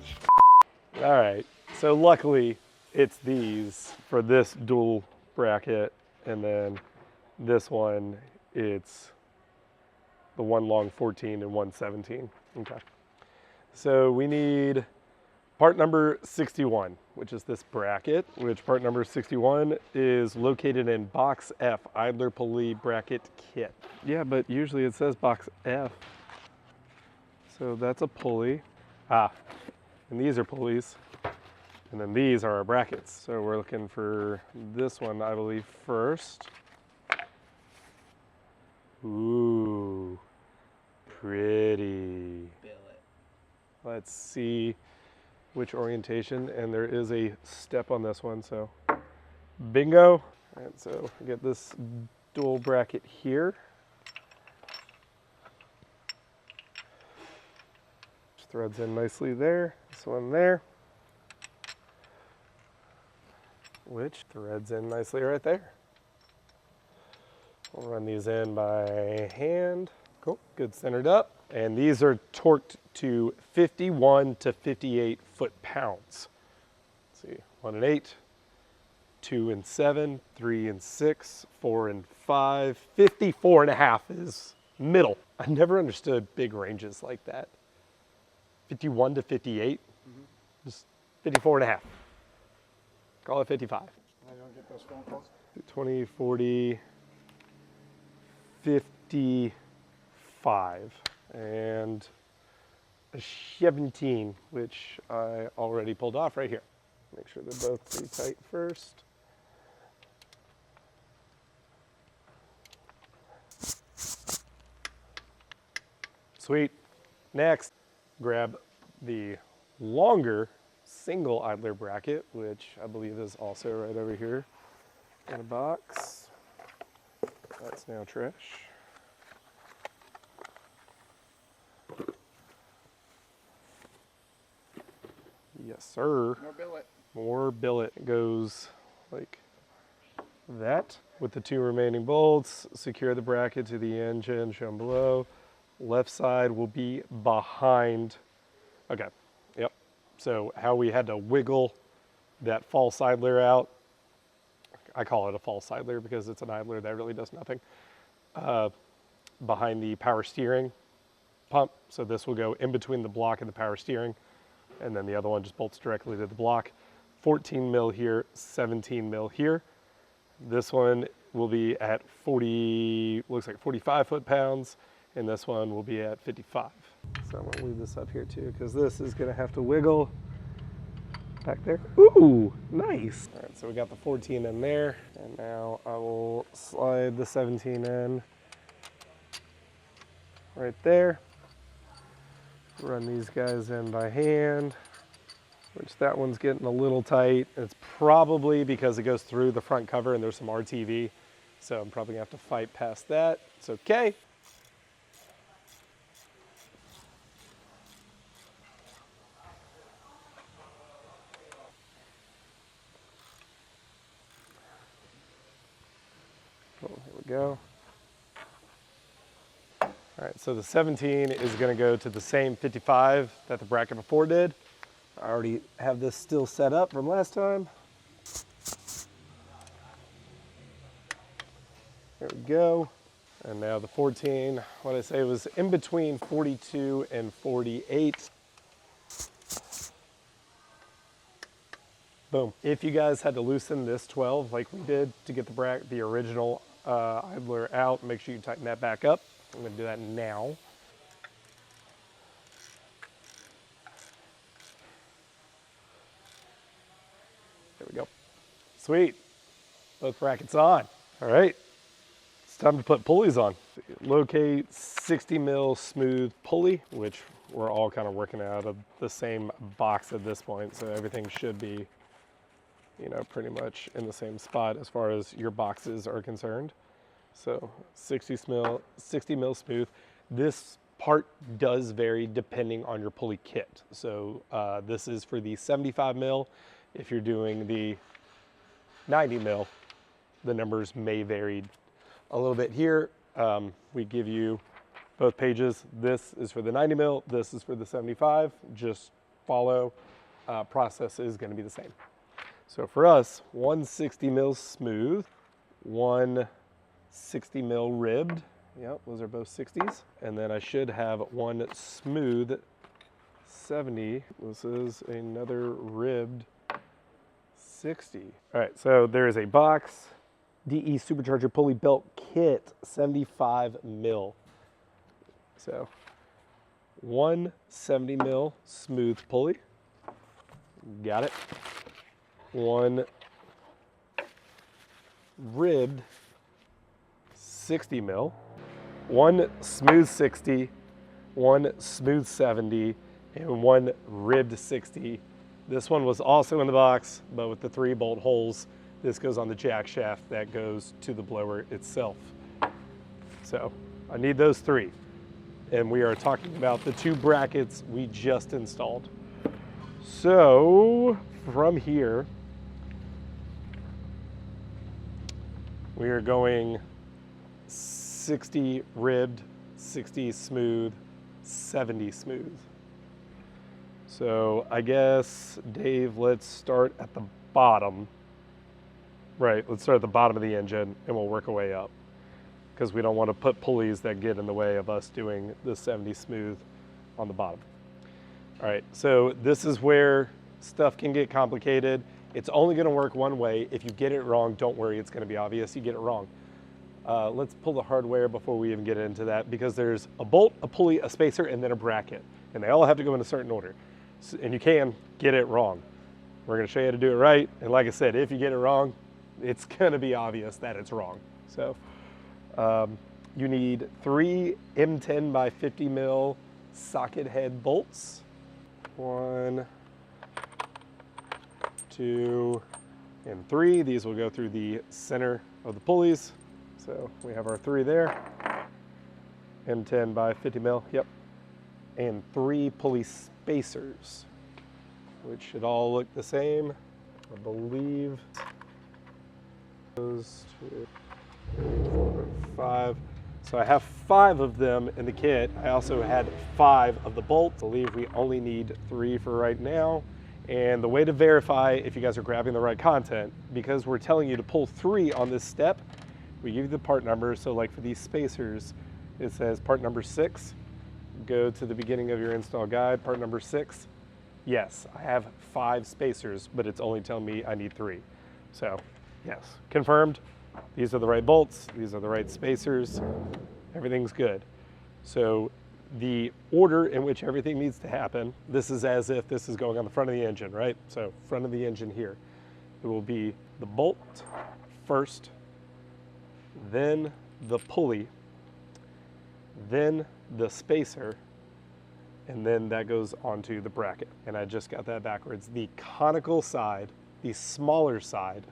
All right, so luckily it's these for this dual bracket, and then this one, it's the one long 14 and one 17. Okay. So we need part number 61, which is this bracket, which part number 61 is located in box F, idler pulley bracket kit. Yeah, but usually it says box F. So that's a pulley. And these are pulleys. And then these are our brackets. So we're looking for this one, I believe, first. Ooh, pretty. Let's see which orientation, and there is a step on this one, so bingo. All right, so get this dual bracket here. Which threads in nicely there, this one there. Which threads in nicely right there. We'll run these in by hand. Cool, good, centered up. And these are torqued to 51 to 58 foot-pounds. Let's see, 1 and 8, 2 and 7, 3 and 6, 4 and 5, 54 and a half is middle. I never understood big ranges like that. 51 to 58, just 54 and a half. Call it 55. I don't get those phone calls. 20, 40, 55, and a 17, which I already pulled off right here. Make sure they're both pretty tight first. Sweet. Next, grab the longer single idler bracket, which I believe is also right over here in a box. That's now trash. Yes, sir. More billet. More billet. It goes like that with the 2 remaining bolts. Secure the bracket to the engine shown below. Left side will be behind. Okay, yep. So how we had to wiggle that false idler out, I call it a false idler because it's an idler that really does nothing, behind the power steering pump. So this will go in between the block and the power steering, and then the other one just bolts directly to the block. 14 mil here, 17 mil here. This one will be at 40, looks like 45 foot-pounds, and this one will be at 55. So I'm gonna leave this up here too, because this is gonna have to wiggle back there. Ooh, nice. All right, so we got the 14 in there, and now I will slide the 17 in right there. Run these guys in by hand, which that one's getting a little tight. It's probably because it goes through the front cover and there's some RTV, so I'm probably gonna have to fight past that. It's okay. Oh, here we go. All right, so the 17 is gonna go to the same 55 that the bracket before did. I already have this still set up from last time. There we go. And now the 14, what I say was in between 42 and 48. Boom. If you guys had to loosen this 12 like we did to get the original idler out, make sure you tighten that back up. I'm gonna do that now. There we go. Sweet. Both brackets on. All right. It's time to put pulleys on. Locate 60 mil smooth pulley, which we're all kind of working out of the same box at this point, so everything should be, you know, pretty much in the same spot as far as your boxes are concerned. So 60 mil smooth. This part does vary depending on your pulley kit. So this is for the 75 mil. If you're doing the 90 mil, the numbers may vary a little bit here. We give you both pages. This is for the 90 mil, this is for the 75. Just follow, process is gonna be the same. So for us, 160 mil smooth, 160 mil ribbed. Yep, those are both 60s. And then I should have one smooth 70. This is another ribbed 60. All right, so there is a box, DE Supercharger Pulley Belt Kit, 75 mil. So 170 mil smooth pulley. Got it. One ribbed 60 mil, one smooth 60, one smooth 70, and one ribbed 60. This one was also in the box, but with the 3 bolt holes. This goes on the jack shaft that goes to the blower itself. So I need those 3. And we are talking about the 2 brackets we just installed. So from here, we are going 60 ribbed, 60 smooth, 70 smooth. So I guess, Dave, let's start at the bottom Right, let's start at the bottom of the engine and we'll work our way up, because we don't want to put pulleys that get in the way of us doing the 70 smooth on the bottom. All right, so this is where stuff can get complicated. It's only going to work one way. If you get it wrong, don't worry, it's going to be obvious you get it wrong. Let's pull the hardware before we even get into that, because there's a bolt, a pulley, a spacer, and then a bracket, and they all have to go in a certain order. So, and you can get it wrong. We're going to show you how to do it right, and like I said, if you get it wrong, it's going to be obvious that it's wrong. So you need 3 M10 by 50 mil socket head bolts. 1, 2, and 3. These will go through the center of the pulleys. So we have our 3 there. M10 by 50 mil, yep. And 3 pulley spacers, which should all look the same, I believe. Those 2, 3, 4, 5. So I have 5 of them in the kit. I also had 5 of the bolts. I believe we only need 3 for right now. And the way to verify if you guys are grabbing the right content, because we're telling you to pull 3 on this step, we give you the part number. So like for these spacers, it says part number 6. Go to the beginning of your install guide, part number 6. Yes, I have 5 spacers, but it's only telling me I need 3. So yes, confirmed. These are the right bolts, these are the right spacers, everything's good. So the order in which everything needs to happen, this is as if this is going on the front of the engine, right? So front of the engine here. It will be the bolt first, then the pulley, then the spacer, and then that goes onto the bracket. And I just got that backwards. The conical side, the smaller side,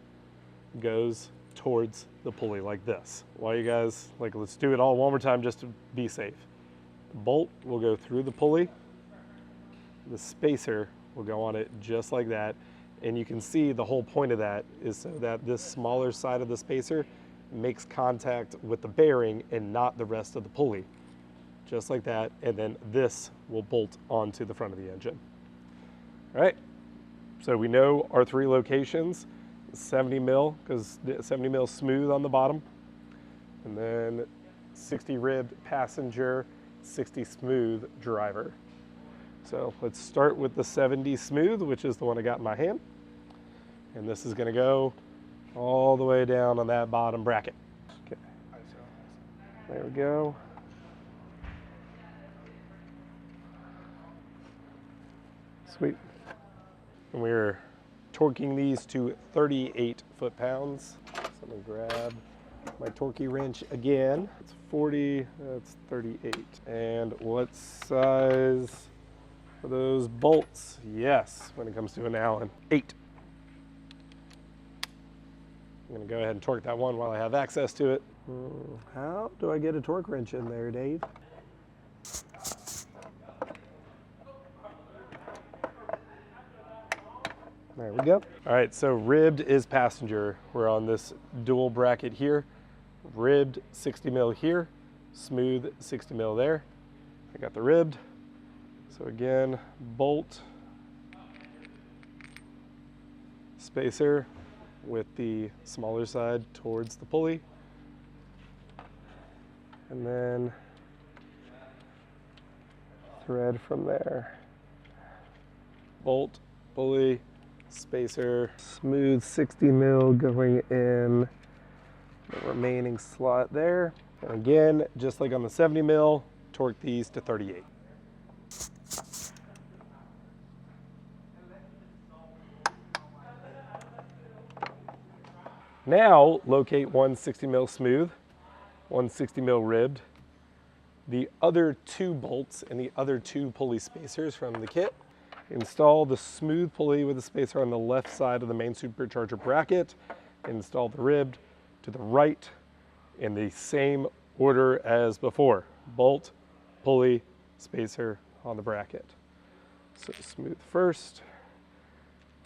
goes towards the pulley like this. While you guys, let's do it all one more time just to be safe. The bolt will go through the pulley. The spacer will go on it just like that. And you can see the whole point of that is so that this smaller side of the spacer makes contact with the bearing and not the rest of the pulley. Just like that, and then this will bolt onto the front of the engine. All right, so we know our 3 locations. 70 mil, because 70 mil smooth on the bottom, and then 60 ribbed passenger, 60 smooth driver. So let's start with the 70 smooth, which is the one I got in my hand, and this is going to go all the way down on that bottom bracket. Okay, there we go. Sweet. And we're torquing these to 38 foot-pounds. So I'm gonna grab my torquey wrench again. It's 40, that's 38. And what size are those bolts? Yes, when it comes to an Allen, 8. I'm gonna go ahead and torque that one while I have access to it. How do I get a torque wrench in there, Dave? There we go. All right, so ribbed is passenger. We're on this dual bracket here. Ribbed 60 mil here, smooth 60 mil there. I got the ribbed. So again, bolt, spacer with the smaller side towards the pulley. And then thread from there. Bolt, pulley, spacer, smooth 60 mil going in the remaining slot there. And again, just like on the 70 mil, torque these to 38. Now locate one 60 mil smooth, one 60 mil ribbed, the other 2 bolts and the other 2 pulley spacers from the kit. Install the smooth pulley with the spacer on the left side of the main supercharger bracket. Install the ribbed to the right in the same order as before. Bolt, pulley, spacer on the bracket. So smooth first,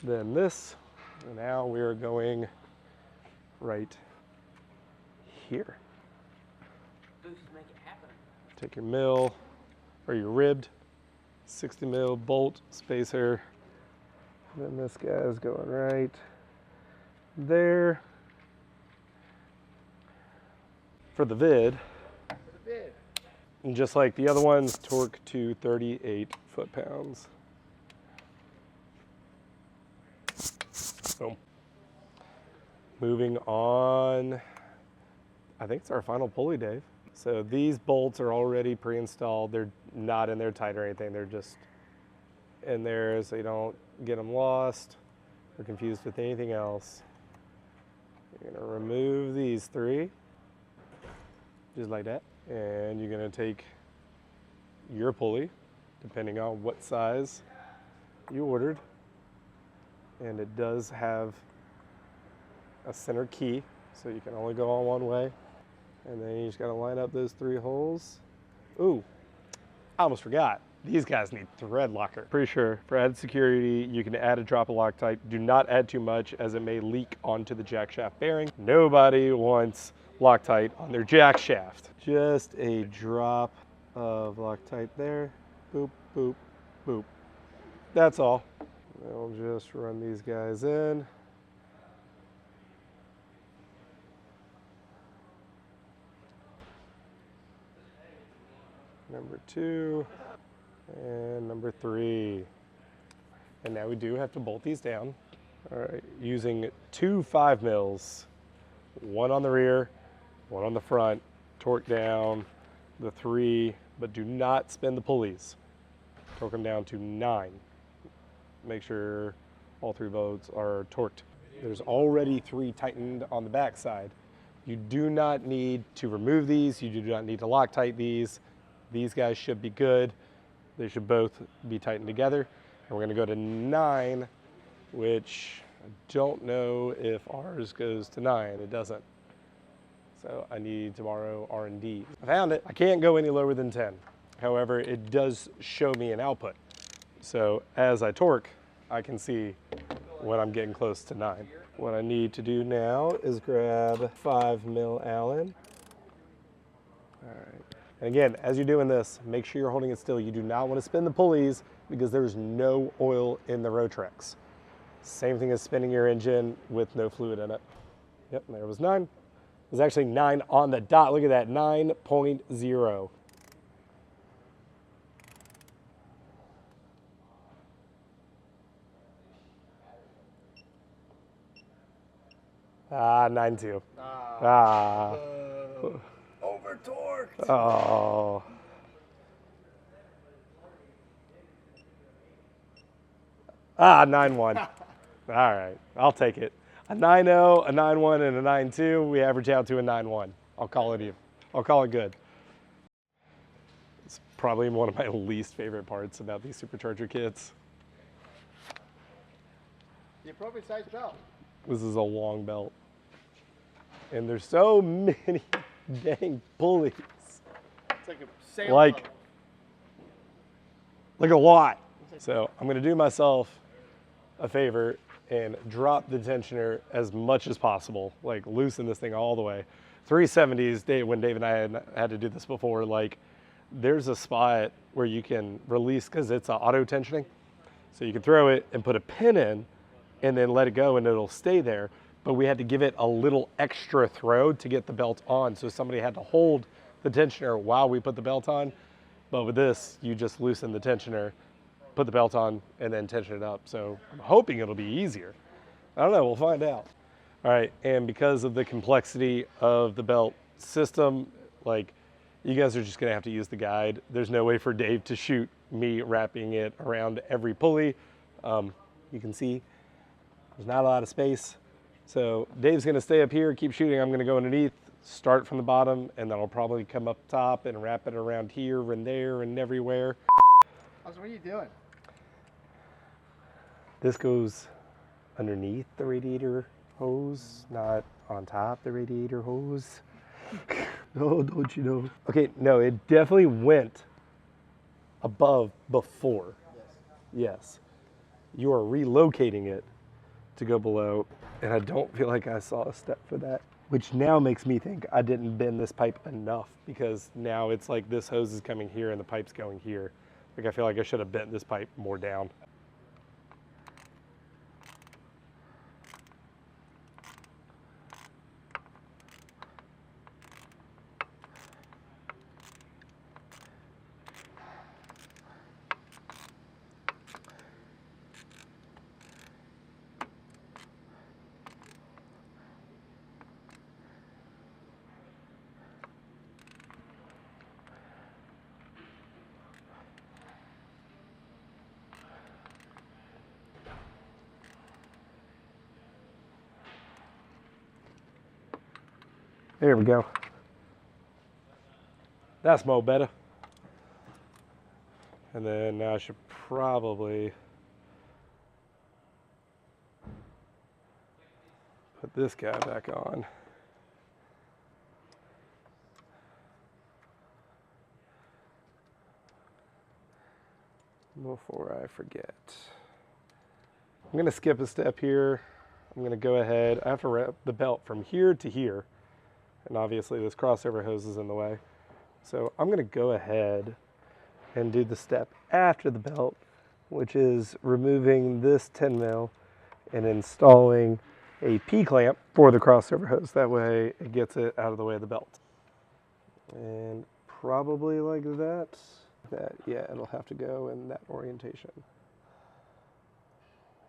then this, and now we are going right here. Make it happen. Take your mill, or your ribbed, 60 mil bolt, spacer. Then this guy's going right there. for the vid. Bid. And just like the other ones, torque to 38 foot-pounds. Boom. Moving on, I think it's our final pulley, Dave. So these bolts are already pre-installed. They're not in there tight or anything. They're just in there so you don't get them lost or confused with anything else. You're gonna remove these three, just like that. And you're gonna take your pulley, depending on what size you ordered. And it does have a center key, so you can only go on one way. And then you just gotta line up those 3 holes. Ooh, I almost forgot. These guys need thread locker. Pretty sure for added security, you can add a drop of Loctite. Do not add too much as it may leak onto the jack shaft bearing. Nobody wants Loctite on their jack shaft. Just a drop of Loctite there. Boop, boop, boop. That's all. I'll just run these guys in. Number 2 and number 3. And now we do have to bolt these down. All right, using 2 5mm, one on the rear, one on the front, torque down the 3, but do not spin the pulleys. Torque them down to 9. Make sure all 3 bolts are torqued. There's already 3 tightened on the back side. You do not need to remove these. You do not need to Loctite these. These guys should be good. They should both be tightened together. And we're gonna go to 9, which I don't know if ours goes to 9. It doesn't. So I need to borrow R&D. I found it. I can't go any lower than 10. However, it does show me an output. So as I torque, I can see when I'm getting close to 9. What I need to do now is grab 5mm Allen. All right. And again, as you're doing this, make sure you're holding it still. You do not want to spin the pulleys because there's no oil in the Rotrex. Same thing as spinning your engine with no fluid in it. Yep, and there was 9. It was actually 9 on the dot. Look at that, 9.0. Ah, 9.2. Ah. Over torqued. Oh. Ah, 9.1. All right, I'll take it. A 9.0, a 9.1, and a 9.2. We average out to a 9.1. I'll call it even. I'll call it good. It's probably one of my least favorite parts about these Supercharger kits. The appropriate size belt. This is a long belt. And there's so many dang pulleys. It's like a sail Like boat. a lot. So I'm gonna do myself a favor and drop the tensioner as much as possible, like loosen this thing all the way. 370s, when Dave and I had to do this before, like there's a spot where you can release, because it's auto tensioning. So you can throw it and put a pin in and then let it go and it'll stay there. But we had to give it a little extra throw to get the belt on. So somebody had to hold the tensioner while we put the belt on. But with this, you just loosen the tensioner, put the belt on, and then tension it up. So I'm hoping it'll be easier. I don't know, we'll find out. All right, and because of the complexity of the belt system, like you guys are just gonna have to use the guide. There's no way for Dave to shoot me wrapping it around every pulley. You can see there's not a lot of space. So Dave's gonna stay up here, keep shooting. I'm gonna go underneath, start from the bottom, and then I'll probably come up top and wrap it around here and there and everywhere. What are you doing? This goes underneath the radiator hose, not on top the radiator hose. No, don't you know? Okay, no, it definitely went above before. Yes. You are relocating it to go below, and I don't feel like I saw a step for that, which now makes me think I didn't bend this pipe enough, because now it's like this hose is coming here and the pipe's going here. Like I feel like I should have bent this pipe more down. There we go. That's more better. And then now I should probably put this guy back on. Before I forget. I'm gonna skip a step here. I'm gonna go ahead. I have to wrap the belt from here to here. And obviously this crossover hose is in the way. So I'm gonna go ahead and do the step after the belt, which is removing this 10 mil and installing a P-clamp for the crossover hose. That way it gets it out of the way of the belt. And probably like that. Yeah, it'll have to go in that orientation.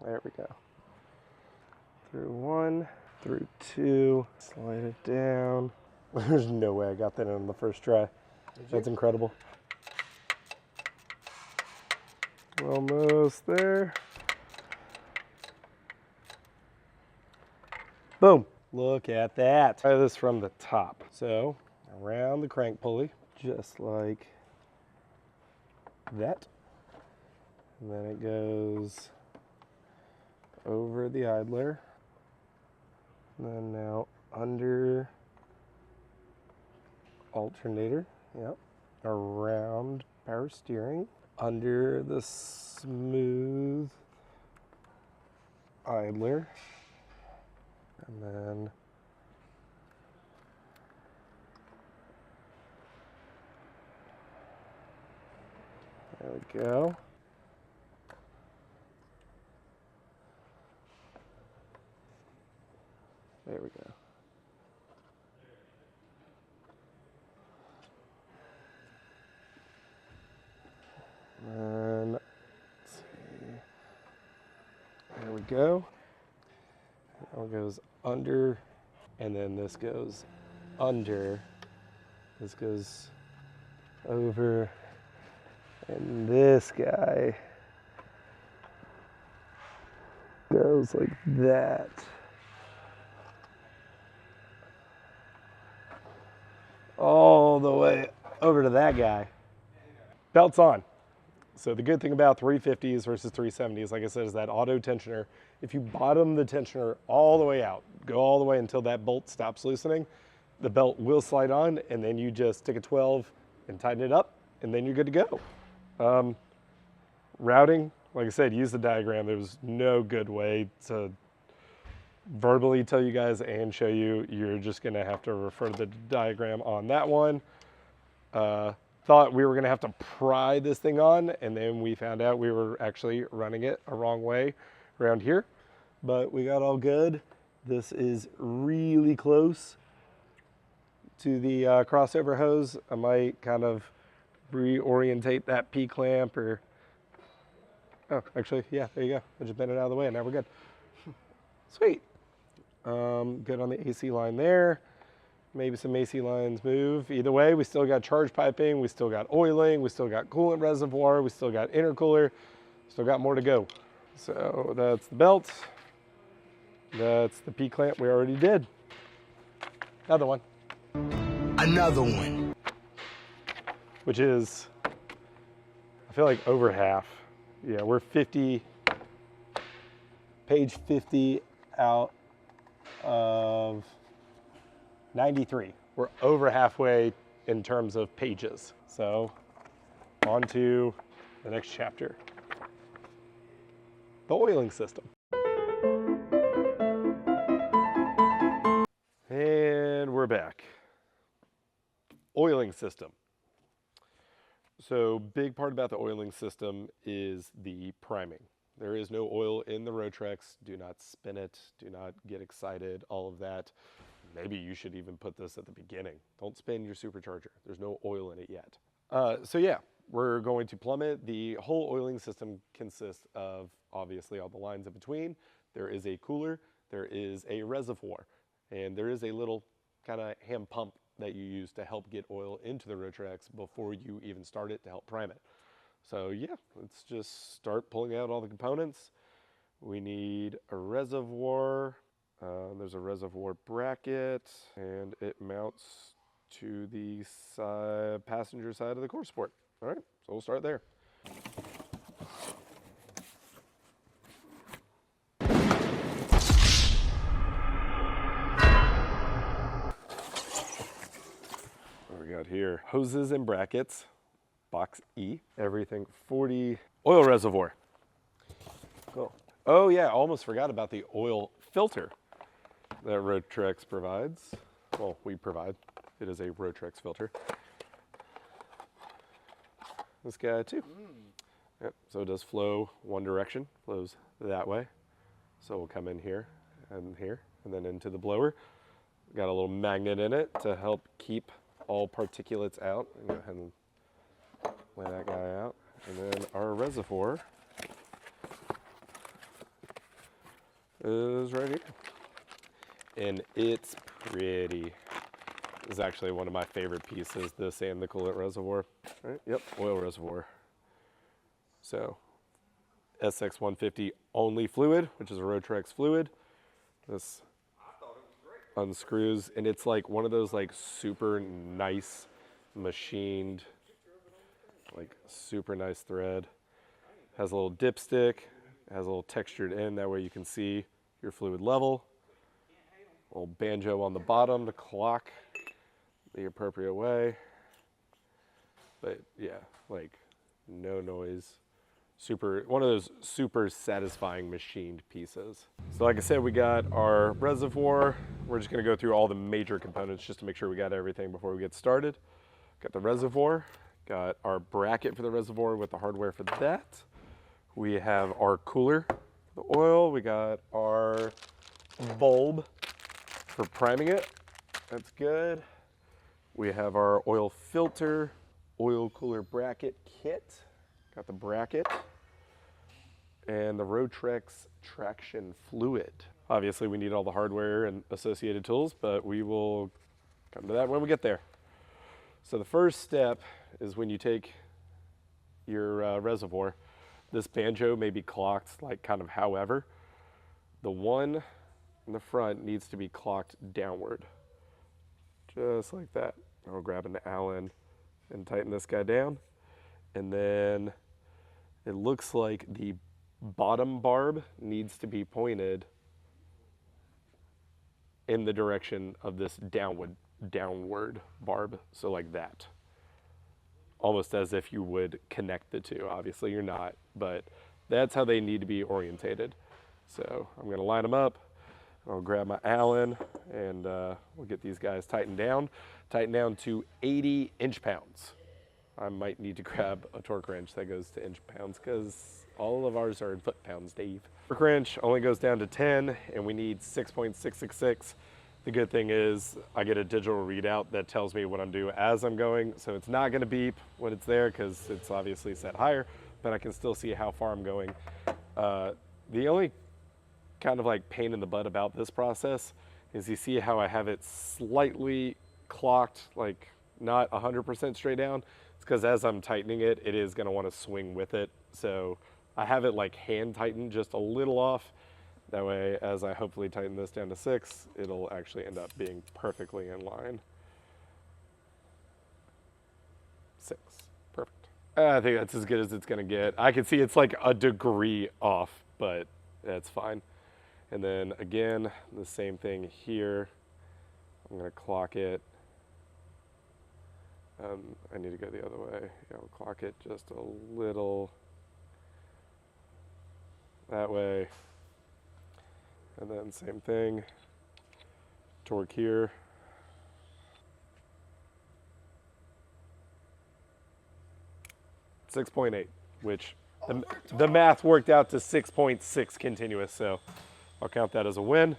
There we go. Through 1, through 2, slide it down. There's no way I got that in on the first try. That's incredible. Almost there. Boom. Look at that. Try this from the top. So around the crank pulley, just like that. And then it goes over the idler. And then now under alternator. Yep. Around power steering. Under the smooth idler. And then there we go. There we go. And let's see. There we go. Now it goes under, and then this goes under. This goes over, and this guy goes like that. All the way over to that guy. Belt's on. So the good thing about 350s versus 370s, like I said, is that auto tensioner. If you bottom the tensioner all the way out, go all the way until that bolt stops loosening, the belt will slide on, and then you just stick a 12 and tighten it up, and then you're good to go. Routing, like I said, use the diagram. There was no good way to verbally tell you guys and show you. You're just gonna have to refer to the diagram on that one. Thought we were gonna have to pry this thing on, and then we found out we were actually running it a wrong way around here, but we got all good. This is really close to the crossover hose. I might kind of reorientate that P-clamp or, oh, actually, yeah, there you go. I just bent it out of the way and now we're good. Sweet. Good on the AC line there. Maybe some AC lines move. Either way, we still got charge piping, we still got oiling, we still got coolant reservoir, we still got intercooler, still got more to go. So that's the belt. That's the P-clamp we already did. Another one. Another one. Which is, I feel like over half. Yeah, we're 50, page 50 out of 93. We're over halfway in terms of pages. So on to the next chapter. The oiling system. And we're back. Oiling system. So big part about the oiling system is the priming. There is no oil in the Rotrex. Do not spin it. Do not get excited. All of that. Maybe you should even put this at the beginning. Don't spin your supercharger. There's no oil in it yet. So yeah, we're going to plumb it. The whole oiling system consists of obviously all the lines in between. There is a cooler, there is a reservoir, and there is a little kind of hand pump that you use to help get oil into the Rotrex before you even start it to help prime it. So yeah, let's just start pulling out all the components. We need a reservoir. There's a reservoir bracket, and it mounts to the passenger side of the core support. All right, so we'll start there. What we got here? Hoses and brackets, box E, everything 40 oil reservoir. Cool. Oh yeah, almost forgot about the oil filter that Rotrex provides. Well, we provide. It is a Rotrex filter. This guy too. Yep, so it does flow one direction, flows that way. So we'll come in here, and then into the blower. Got a little magnet in it to help keep all particulates out. Go ahead and lay that guy out. And then our reservoir is right here. And it's pretty. This is actually one of my favorite pieces, this and the coolant reservoir. Right? Yep, oil reservoir. So, SX150 only fluid, which is a Rotrex fluid. This unscrews, and it's like one of those like super nice machined, like super nice thread. Has a little dipstick, has a little textured end, that way you can see your fluid level. A little banjo on the bottom to clock the appropriate way. But yeah, like no noise. One of those super satisfying machined pieces. So like I said, we got our reservoir. We're just gonna go through all the major components just to make sure we got everything before we get started. Got the reservoir, got our bracket for the reservoir with the hardware for that. We have our cooler, the oil. We got our bulb for priming it. That's good. We have our oil filter, oil cooler bracket kit. Got the bracket and the Rotrex traction fluid. Obviously we need all the hardware and associated tools, but we will come to that when we get there. So the first step is when you take your reservoir, this banjo may be clocked like kind of however. The one in the front needs to be clocked downward, just like that. I'll grab an Allen and tighten this guy down. And then it looks like the bottom barb needs to be pointed in the direction of this downward barb. So like that. Almost as if you would connect the two. Obviously you're not, but that's how they need to be orientated. So I'm gonna line them up. I'll grab my Allen and we'll get these guys tightened down to 80 inch-pounds. I might need to grab a torque wrench that goes to inch-pounds because all of ours are in foot-pounds, Dave. Torque wrench only goes down to 10 and we need 6.666. The good thing is I get a digital readout that tells me what I'm doing as I'm going, so it's not gonna beep when it's there because it's obviously set higher, but I can still see how far I'm going. The only kind of like pain in the butt about this process is you see how I have it slightly clocked, like not 100% straight down. It's because as I'm tightening it, it is gonna wanna swing with it. So I have it like hand tightened just a little off. That way, as I hopefully tighten this down to 6, it'll actually end up being perfectly in line. 6, perfect. I think that's as good as it's gonna get. I can see it's like a degree off, but that's fine. And then again, the same thing here. I'm gonna clock it. I need to go the other way. Yeah, I'll clock it just a little that way. And then same thing, torque here. .8, which the math worked out to 6.6 continuous, so I'll count that as a win.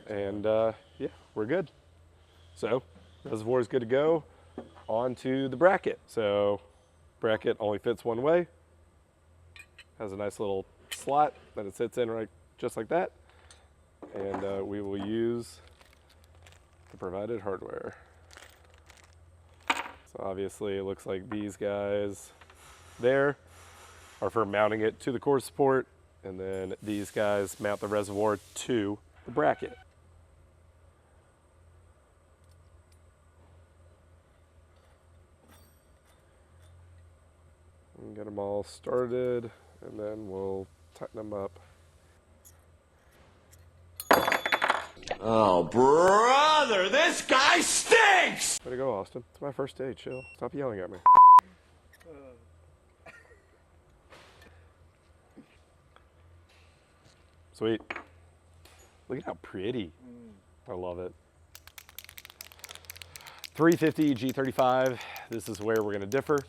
And yeah, we're good. So reservoir is good to go. On to the bracket. So bracket only fits one way. Has a nice little slot that it sits in right just like that. And we will use the provided hardware. So obviously it looks like these guys there are for mounting it to the core support, and then these guys mount the reservoir to the bracket. And get them all started, and then we'll tighten them up. Oh, brother, this guy stinks! Way to go, Austin. It's my first day, chill. Stop yelling at me. Sweet. Look at how pretty. I love it. 350 G35. This is where we're going to differ.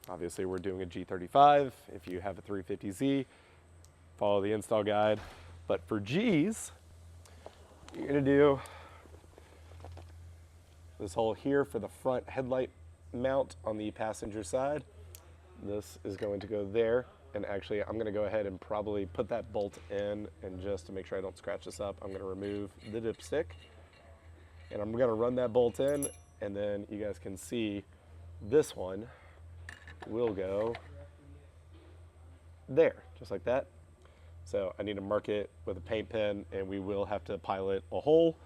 Obviously, we're doing a G35. If you have a 350Z, follow the install guide. But for Gs, you're going to do this hole here for the front headlight mount on the passenger side. This is going to go there. And actually, I'm going to go ahead and probably put that bolt in, and just to make sure I don't scratch this up, I'm going to remove the dipstick. And I'm going to run that bolt in, and then you guys can see this one will go there, just like that. So I need to mark it with a paint pen, and we will have to pilot a hole.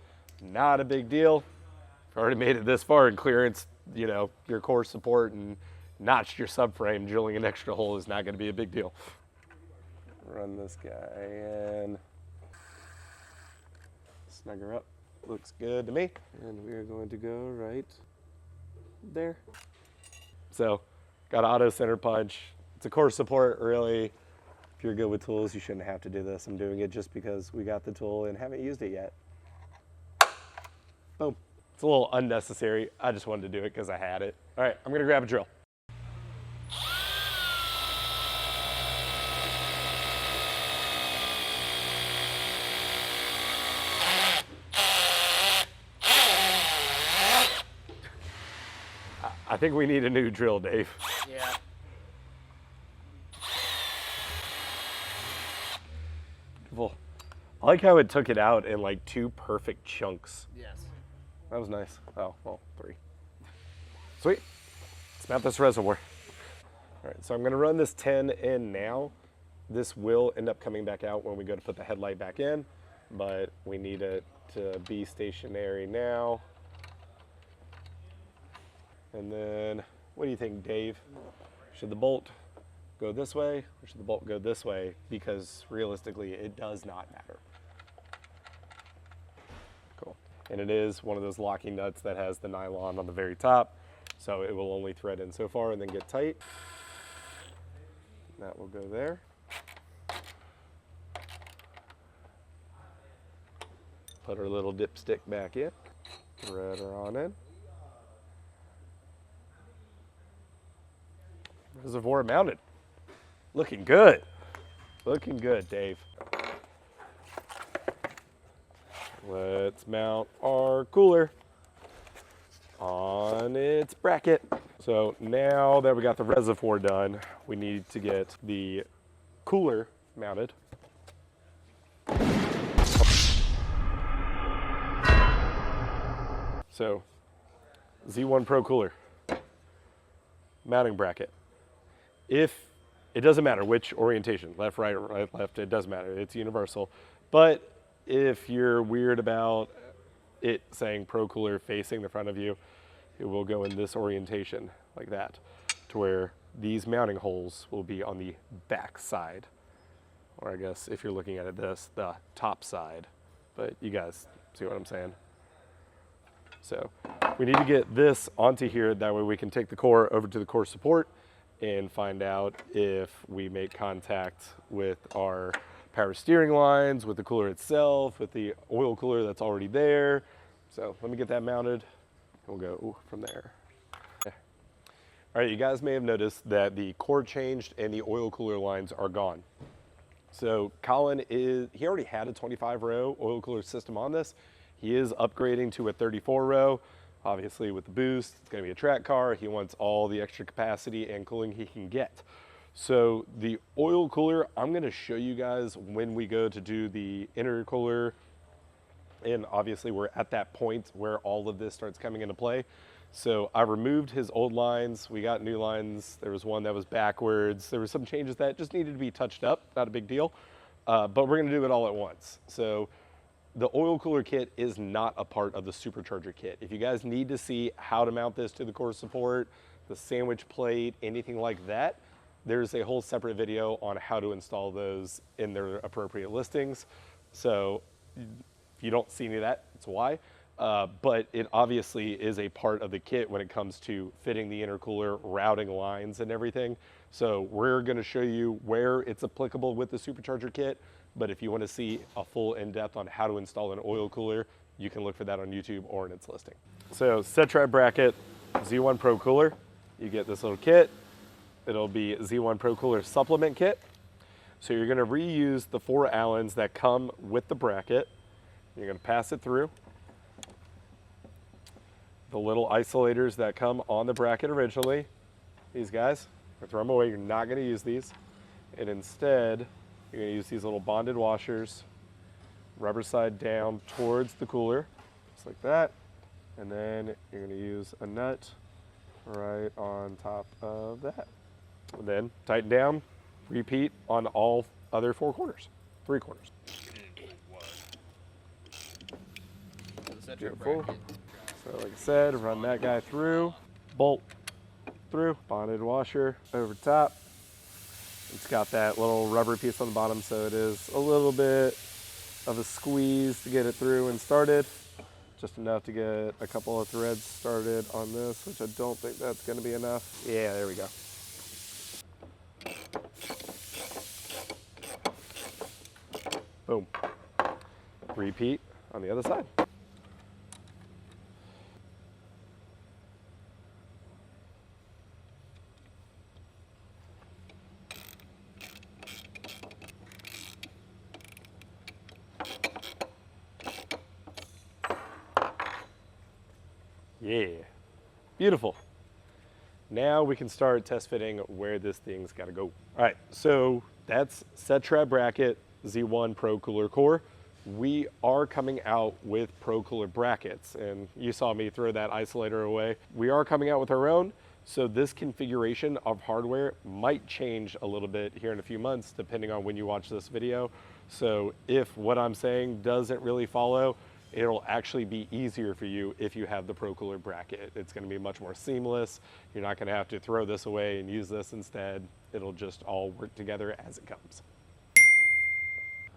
Not a big deal. I've already made it this far in clearance, you know, your core support and notched your subframe. Drilling an extra hole is not going to be a big deal. Run this guy in. Snug her up. Looks good to me. And we are going to go right there. So, got auto center punch. It's a core support, really. If you're good with tools, you shouldn't have to do this. I'm doing it just because we got the tool and haven't used it yet. Boom. It's a little unnecessary. I just wanted to do it because I had it. All right, I'm going to grab a drill. I think we need a new drill, Dave. Yeah. Well, I like how it took it out in like 2 perfect chunks. Yes. That was nice. Oh, well, 3. Sweet. Let's mount this reservoir. All right, so I'm going to run this 10 in now. This will end up coming back out when we go to put the headlight back in, but we need it to be stationary now. And then, what do you think, Dave? Should the bolt go this way, or should the bolt go this way? Because realistically, it does not matter. Cool. And it is one of those locking nuts that has the nylon on the very top, so it will only thread in so far and then get tight. That will go there. Put our little dipstick back in, thread her on in. Reservoir mounted. Looking good. Looking good, Dave. Let's mount our cooler on its bracket. So now that we got the reservoir done, we need to get the cooler mounted. So Z1 Pro cooler, mounting bracket. If it doesn't matter which orientation, left, right, left, it doesn't matter. It's universal. But if you're weird about it saying Pro Cooler facing the front of you, it will go in this orientation like that, to where these mounting holes will be on the back side. Or I guess if you're looking at it this, the top side. But you guys see what I'm saying? So we need to get this onto here. That way we can take the core over to the core support and find out if we make contact with our power steering lines, with the cooler itself, with the oil cooler that's already there. So let me get that mounted, and we'll go from there. Okay. All right, you guys may have noticed that the core changed and the oil cooler lines are gone. So Colin he already had a 25 row oil cooler system on this. He is upgrading to a 34 row. Obviously with the boost, it's gonna be a track car. He wants all the extra capacity and cooling he can get. So the oil cooler, I'm gonna show you guys when we go to do the intercooler. And obviously we're at that point where all of this starts coming into play. So I removed his old lines. We got new lines. There was one that was backwards. There were some changes that just needed to be touched up, not a big deal. But we're gonna do it all at once. So the oil cooler kit is not a part of the Supercharger kit. If you guys need to see how to mount this to the core support, the sandwich plate, anything like that, there's a whole separate video on how to install those in their appropriate listings. So if you don't see any of that, it's why. But it obviously is a part of the kit when it comes to fitting the intercooler, routing lines and everything. So we're gonna show you where it's applicable with the Supercharger kit, but if you wanna see a full in-depth on how to install an oil cooler, you can look for that on YouTube or in its listing. So Z35 bracket, Z1 Pro Cooler, you get this little kit. It'll be Z1 Pro Cooler supplement kit. So you're gonna reuse the 4 Allens that come with the bracket. You're gonna pass it through. The little isolators that come on the bracket originally, these guys, or throw them away, you're not gonna use these. And instead, you're gonna use these little bonded washers, rubber side down towards the cooler, just like that. And then you're gonna use a nut right on top of that. And then tighten down, repeat on all other 4 corners, 3 corners. Beautiful. So like I said, run that guy through, bolt through, bonded washer over top. It's got that little rubber piece on the bottom, so it is a little bit of a squeeze to get it through and started. Just enough to get a couple of threads started on this, which I don't think that's gonna be enough. Yeah, there we go. Boom. Repeat on the other side. Yeah, beautiful. Now we can start test fitting where this thing's gotta go. All right, so that's Z35 bracket, Z1 Pro Cooler Core. We are coming out with Pro Cooler brackets, and you saw me throw that isolator away. We are coming out with our own, so this configuration of hardware might change a little bit here in a few months, depending on when you watch this video. So if what I'm saying doesn't really follow, it'll actually be easier for you if you have the Pro Cooler bracket. It's gonna be much more seamless. You're not gonna have to throw this away and use this instead. It'll just all work together as it comes.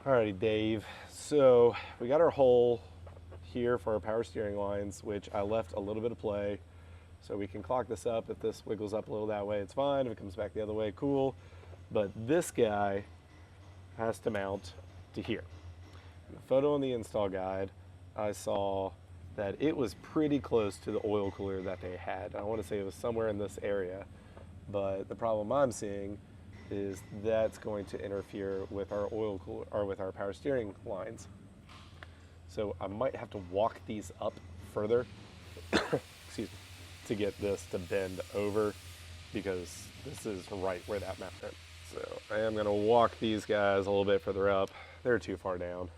Alrighty, Dave. So we got our hole here for our power steering lines, which I left a little bit of play. So we can clock this up. If this wiggles up a little that way, it's fine. If it comes back the other way, cool. But this guy has to mount to here. In the photo on the install guide, I saw that it was pretty close to the oil cooler that they had. I want to say it was somewhere in this area, but the problem I'm seeing is that's going to interfere with our oil cooler or with our power steering lines. So I might have to walk these up further, excuse me, to get this to bend over, because this is right where that mounted. So I am going to walk these guys a little bit further up. They're too far down.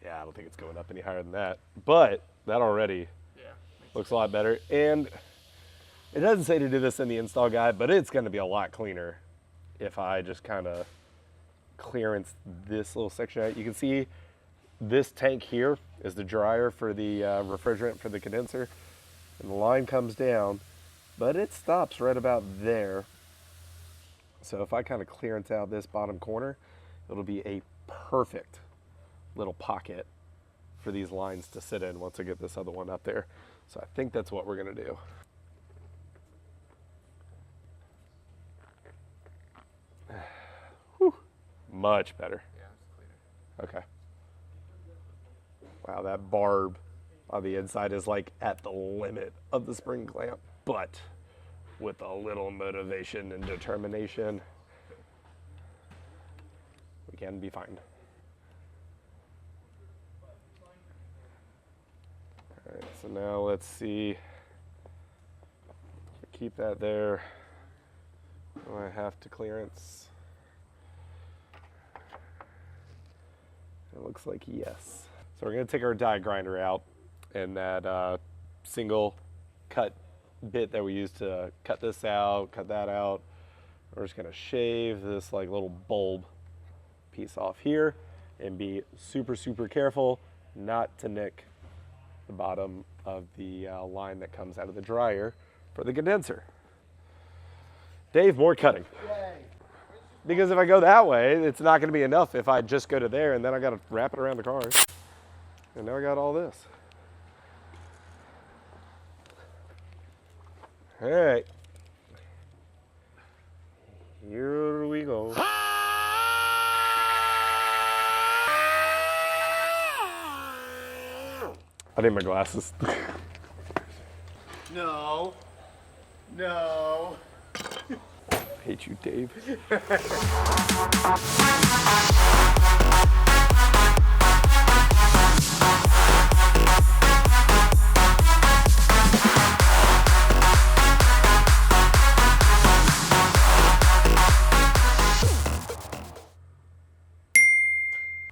Yeah, I don't think it's going up any higher than that, but that already looks a lot better. And it doesn't say to do this in the install guide, but it's going to be a lot cleaner if I just kind of clearance this little section out. You can see this tank here is the dryer for the refrigerant for the condenser, and the line comes down, but it stops right about there. So if I kind of clearance out this bottom corner, it'll be a perfect little pocket for these lines to sit in once I get this other one up there. So I think that's what we're gonna do. Whew. Much better. Yeah, it's cleaner. Okay. Wow, that barb on the inside is like at the limit of the spring clamp, but with a little motivation and determination, we can be fine. All right, so now let's see. Keep that there. Do I have to clearance? It looks like yes. So we're gonna take our die grinder out, and that single cut bit that we used to cut this out, cut that out. We're just gonna shave this like little bulb piece off here and be super, super careful not to nick the bottom of the line that comes out of the dryer for the condenser. Dave, more cutting. Because if I go that way, it's not going to be enough if I just go to there, and then I got to wrap it around the car. And now I got all this. All right. Here we go. I need my glasses. No. No. I hate you, Dave.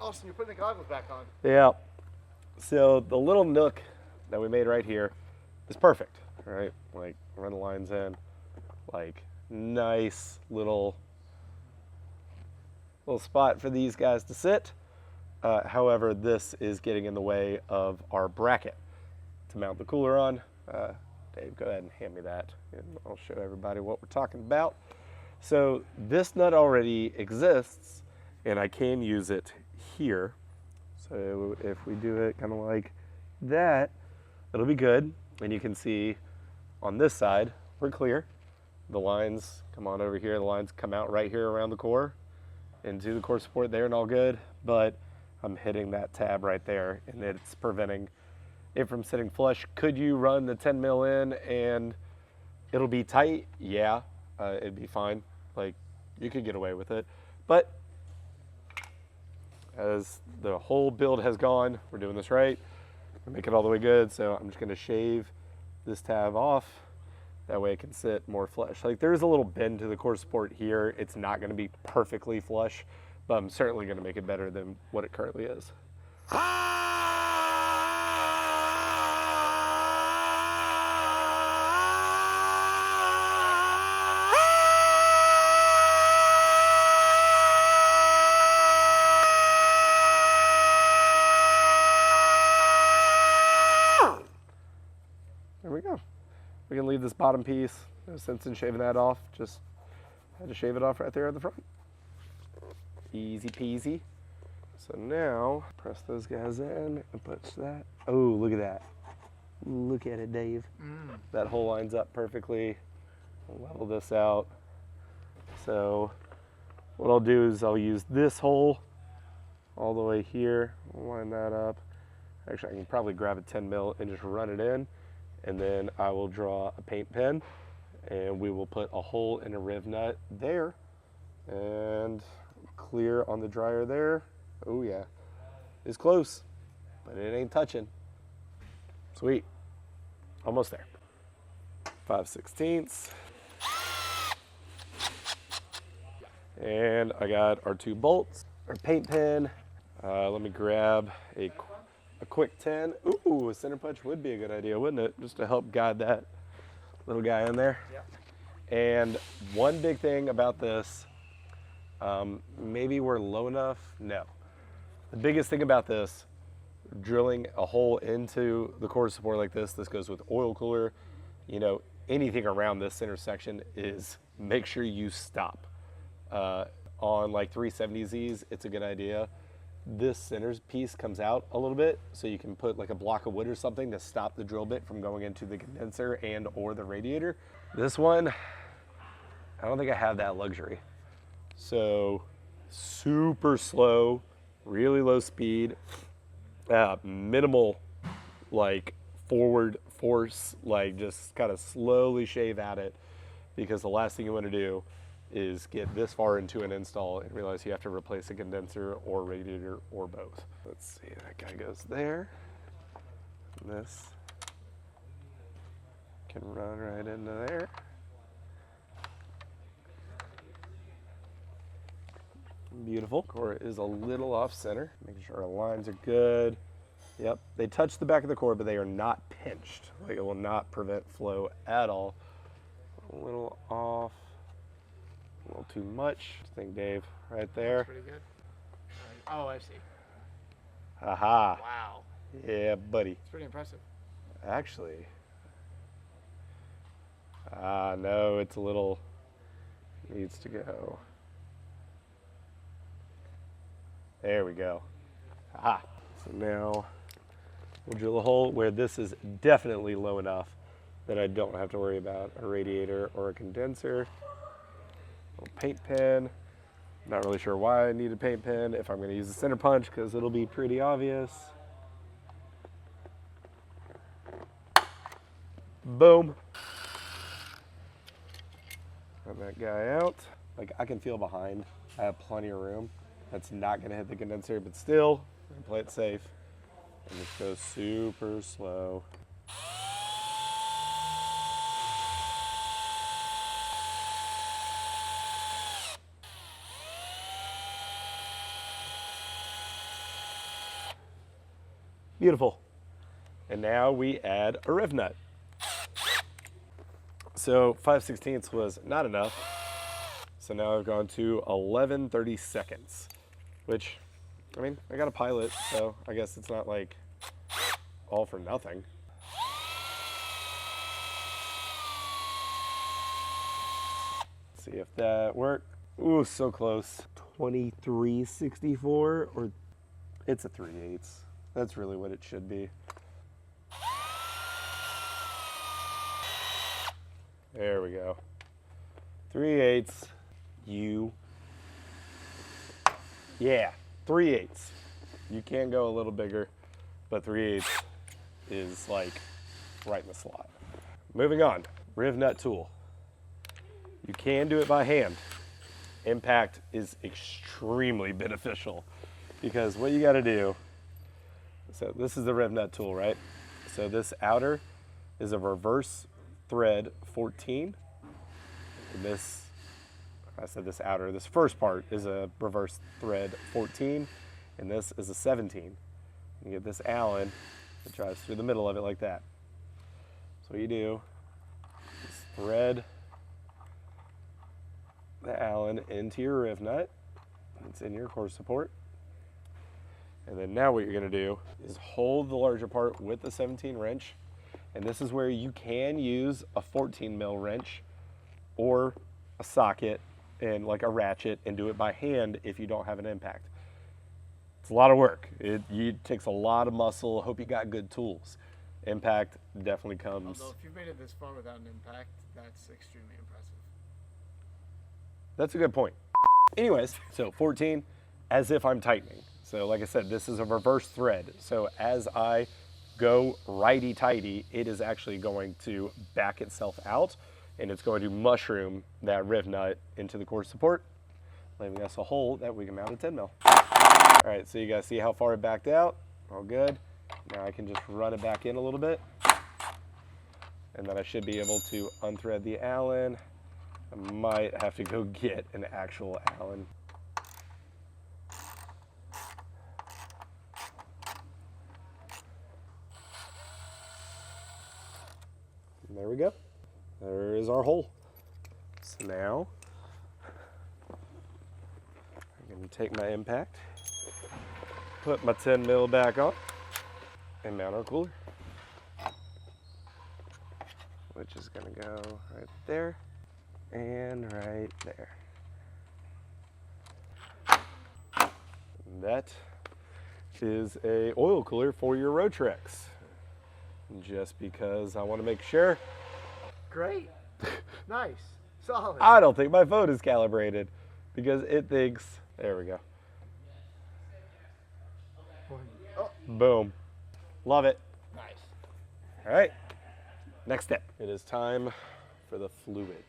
Austin, you're putting the goggles back on. Yeah. So the little nook that we made right here is perfect, right? Like, run the lines in, like, nice little spot for these guys to sit. However, this is getting in the way of our bracket to mount the cooler on. Dave, go ahead and hand me that, and I'll show everybody what we're talking about. So this nut already exists, and I can use it here. So if we do it kind of like that, it'll be good. And you can see on this side, we're clear. The lines come on over here. The lines come out right here around the core into the core support there and all good. But I'm hitting that tab right there, and it's preventing it from sitting flush. Could you run the 10 mil in and it'll be tight? Yeah, it'd be fine. Like, you could get away with it. But as the whole build has gone, we're doing this right. We make it all the way good, so I'm just gonna shave this tab off. That way it can sit more flush. Like, there's a little bend to the core support here. It's not gonna be perfectly flush, but I'm certainly gonna make it better than what it currently is. There we go. We can leave this bottom piece. No sense in shaving that off. Just had to shave it off right there at the front. Easy peasy. So now, press those guys in and put that. Oh, look at that. Look at it, Dave. That hole lines up perfectly. I'll level this out. So what I'll do is I'll use this hole all the way here. I'll line that up. Actually, I can probably grab a 10 mil and just run it in. And then I will draw a paint pen, and we will put a hole in a riv nut there, and clear on the dryer there. Oh yeah, it's close, but it ain't touching. Sweet, almost there. 5/16. And I got our 2 bolts, our paint pen. Let me grab a quick 10. Ooh, a center punch would be a good idea, wouldn't it? Just to help guide that little guy in there. Yeah. And one big thing about this, maybe we're low enough. No. The biggest thing about this, drilling a hole into the core support like this goes with oil cooler, you know, anything around this intersection, is make sure you stop. On like 370Zs, it's a good idea. This center piece comes out a little bit, so you can put like a block of wood or something to stop the drill bit from going into the condenser and or the radiator. This one, I don't think I have that luxury. So super slow, really low speed, minimal like forward force, like just kind of slowly shave at it, because the last thing you want to do is get this far into an install and realize you have to replace a condenser or radiator or both. Let's see, that guy goes there. And this can run right into there. Beautiful. Core is a little off center, making sure our lines are good. Yep, they touch the back of the core, but they are not pinched. Like, it will not prevent flow at all. A little off. A little too much. I think, Dave, right there. That's pretty good. Oh, I see. Aha. Wow. Yeah, buddy. It's pretty impressive. Actually, Ah, no, it's a little, needs to go. There we go. Aha. So now we'll drill a hole where this is definitely low enough that I don't have to worry about a radiator or a condenser. A little paint pen. Not really sure why I need a paint pen if I'm going to use a center punch, because it'll be pretty obvious. Boom. Got that guy out. Like, I can feel behind. I have plenty of room. That's not going to hit the condenser, but still, I'm going to play it safe. And just go super slow. Beautiful. And now we add a riv nut. So 5/16 was not enough. So now I've gone to 11/32, which, I mean, I got a pilot, so I guess it's not like all for nothing. Let's see if that worked. Ooh, so close. 23/64, or it's a 3/8. That's really what it should be. There we go. 3/8. Yeah, 3/8. You can go a little bigger, but 3/8 is like right in the slot. Moving on, riv nut tool. You can do it by hand. Impact is extremely beneficial because what you got to do, so this is the riv nut tool, right? So this outer is a reverse thread 14. And this, I said this outer, this first part is a reverse thread 14, and this is a 17. You get this Allen that drives through the middle of it like that. So what you do is thread the Allen into your riv nut. It's in your core support. And then now what you're going to do is hold the larger part with the 17 wrench. And this is where you can use a 14 mil wrench or a socket and like a ratchet and do it by hand if you don't have an impact. It's a lot of work. It takes a lot of muscle. Hope you got good tools. Impact definitely comes. Although if you've made it this far without an impact, that's extremely impressive. That's a good point. Anyways, so 14, as if I'm tightening. So like I said, this is a reverse thread. So as I go righty-tighty, it is actually going to back itself out, and it's going to mushroom that riv nut into the core support, leaving us a hole that we can mount a 10 mil. All right, so you guys see how far it backed out? All good. Now I can just run it back in a little bit, and then I should be able to unthread the Allen. I might have to go get an actual Allen. And there we go. There is our hole. So now I'm going to take my impact, put my 10 mil back on, and mount our cooler, which is going to go right there and right there. And that is a oil cooler for your Rotrex. Just because I want to make sure. Great. Nice. Solid. I don't think my phone is calibrated because it thinks, there we go. Oh. Boom. Love it. Nice. All right. Next step. It is time for the fluid.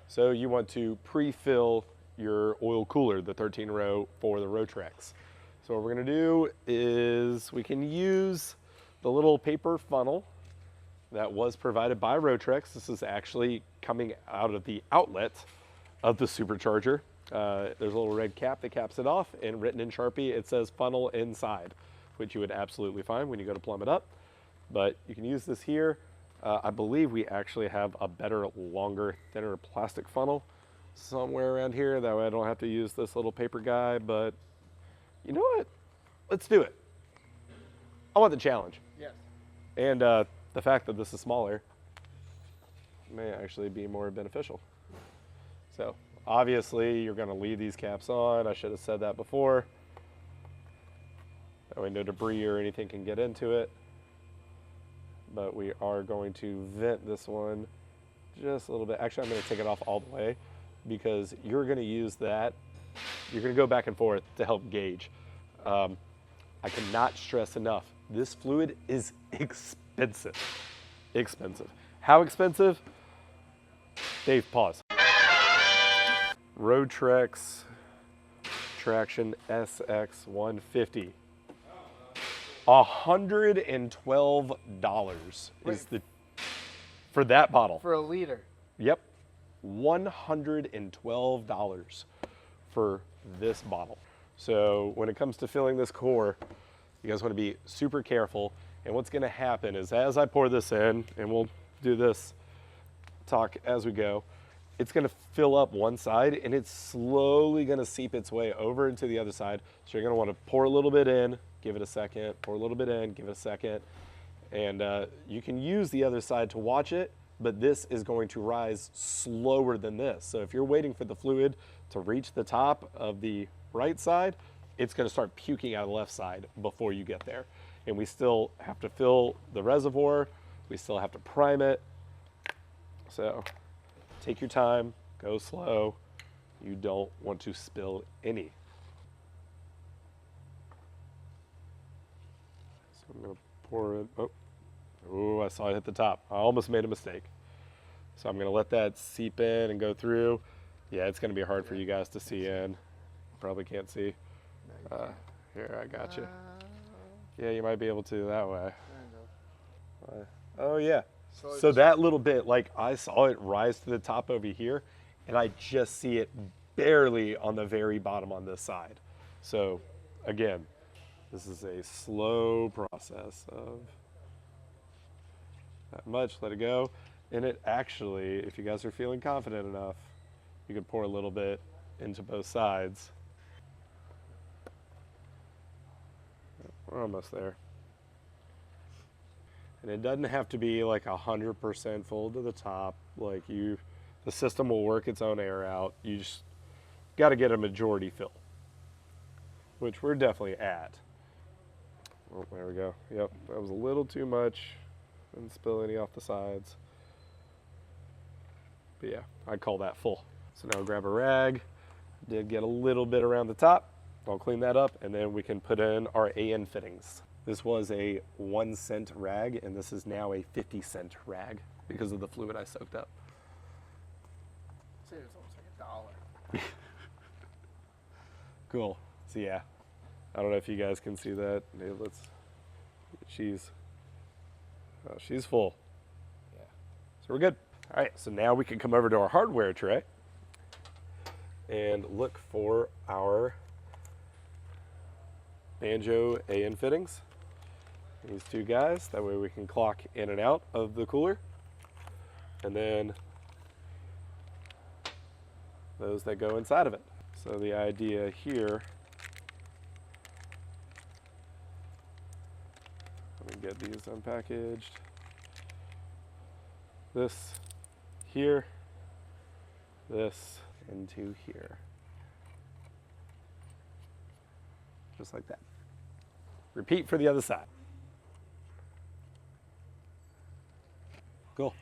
So you want to pre-fill your oil cooler, the 13 row for the Rotrex. So what we're going to do is we can use the little paper funnel that was provided by Rotrex. This is actually coming out of the outlet of the Supercharger. There's a little red cap that caps it off, and written in Sharpie it says funnel inside, which you would absolutely find when you go to plumb it up. But you can use this here. I believe we actually have a better, longer, thinner plastic funnel somewhere around here. That way I don't have to use this little paper guy, but you know what? Let's do it. I want the challenge. Yes. And the fact that this is smaller may actually be more beneficial. So obviously you're going to leave these caps on. I should have said that before. That way no debris or anything can get into it. But we are going to vent this one just a little bit. Actually, I'm going to take it off all the way because you're going to use that. You're going to go back and forth to help gauge. I cannot stress enough, this fluid is expensive. Expensive. How expensive? Dave, pause. Roadtrex Traction SX150. $112 is the for that bottle. For a liter. Yep. $112 for this bottle. So when it comes to filling this core, you guys want to be super careful. And what's going to happen is as I pour this in, and we'll do this talk as we go, it's going to fill up one side and it's slowly going to seep its way over into the other side. So you're going to want to pour a little bit in, give it a second, pour a little bit in, give it a second. And you can use the other side to watch it, but this is going to rise slower than this. So if you're waiting for the fluid to reach the top of the right side, it's going to start puking out of the left side before you get there. And we still have to fill the reservoir. We still have to prime it. So take your time, go slow. You don't want to spill any. So I'm going to pour it. Oh, I saw it hit the top. I almost made a mistake. So I'm going to let that seep in and go through. Yeah, it's going to be hard for you guys to see in. Probably can't see. Here, I got you. Yeah, you might be able to that way. Oh, yeah. So that little bit, like I saw it rise to the top over here, and I just see it barely on the very bottom on this side. So again, this is a slow process of that much, let it go. And it actually, if you guys are feeling confident enough, you can pour a little bit into both sides. We're almost there. And it doesn't have to be like 100% full to the top. Like the system will work its own air out. You just got to get a majority fill, which we're definitely at. Oh, there we go. Yep, that was a little too much. Didn't spill any off the sides. But yeah, I'd call that full. So now grab a rag. Did get a little bit around the top. I'll clean that up, and then we can put in our AN fittings. This was a 1 cent rag, and this is now a 50-cent rag because of the fluid I soaked up. It was almost like $1. Cool. So yeah, I don't know if you guys can see that. Maybe she's full. Yeah. So we're good. All right, so now we can come over to our hardware tray and look for our banjo AN fittings. These two guys, that way we can clock in and out of the cooler. And then those that go inside of it. So the idea here, let me get these unpackaged. This here, this into here. Just like that. Repeat for the other side. Cool.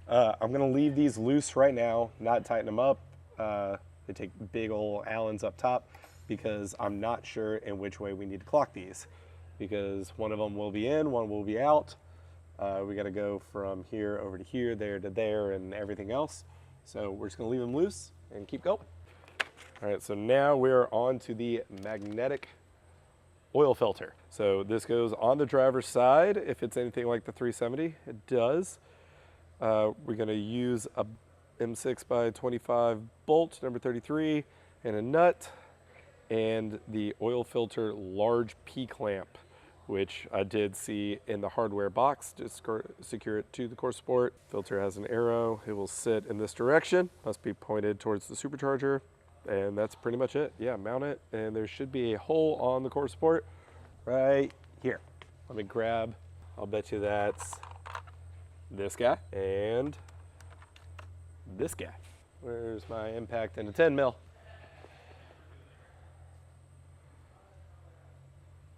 I'm gonna leave these loose right now, not tighten them up. They take big old Allens up top because I'm not sure in which way we need to clock these, because one of them will be in, one will be out. We gotta go from here over to here, there to there, and everything else. So we're just gonna leave them loose and keep going. All right, so now we're on to the magnetic oil filter. So this goes on the driver's side. If it's anything like the 370, it does. We're gonna use a M6 by 25 bolt, number 33, and a nut, and the oil filter large P-clamp, which I did see in the hardware box. Just secure it to the core support. Filter has an arrow. It will sit in this direction. Must be pointed towards the supercharger. And that's pretty much it. Yeah, mount it, and there should be a hole on the core support right here. Let me grab, I'll bet you that's this guy, and this guy. Where's my impact into 10 mil?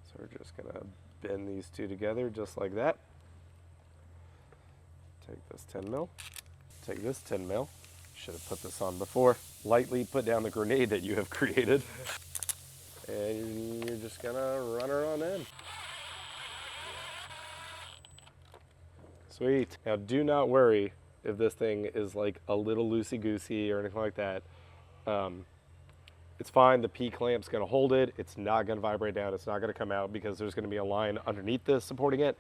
So we're just gonna bend these two together just like that. Take this 10 mil, take this 10 mil. Should have put this on before. Lightly put down the grenade that you have created. And you're just gonna run her on in. Sweet. Now do not worry if this thing is like a little loosey-goosey or anything like that. It's fine, the P-clamp's gonna hold it. It's not gonna vibrate down, it's not gonna come out because there's gonna be a line underneath this supporting it,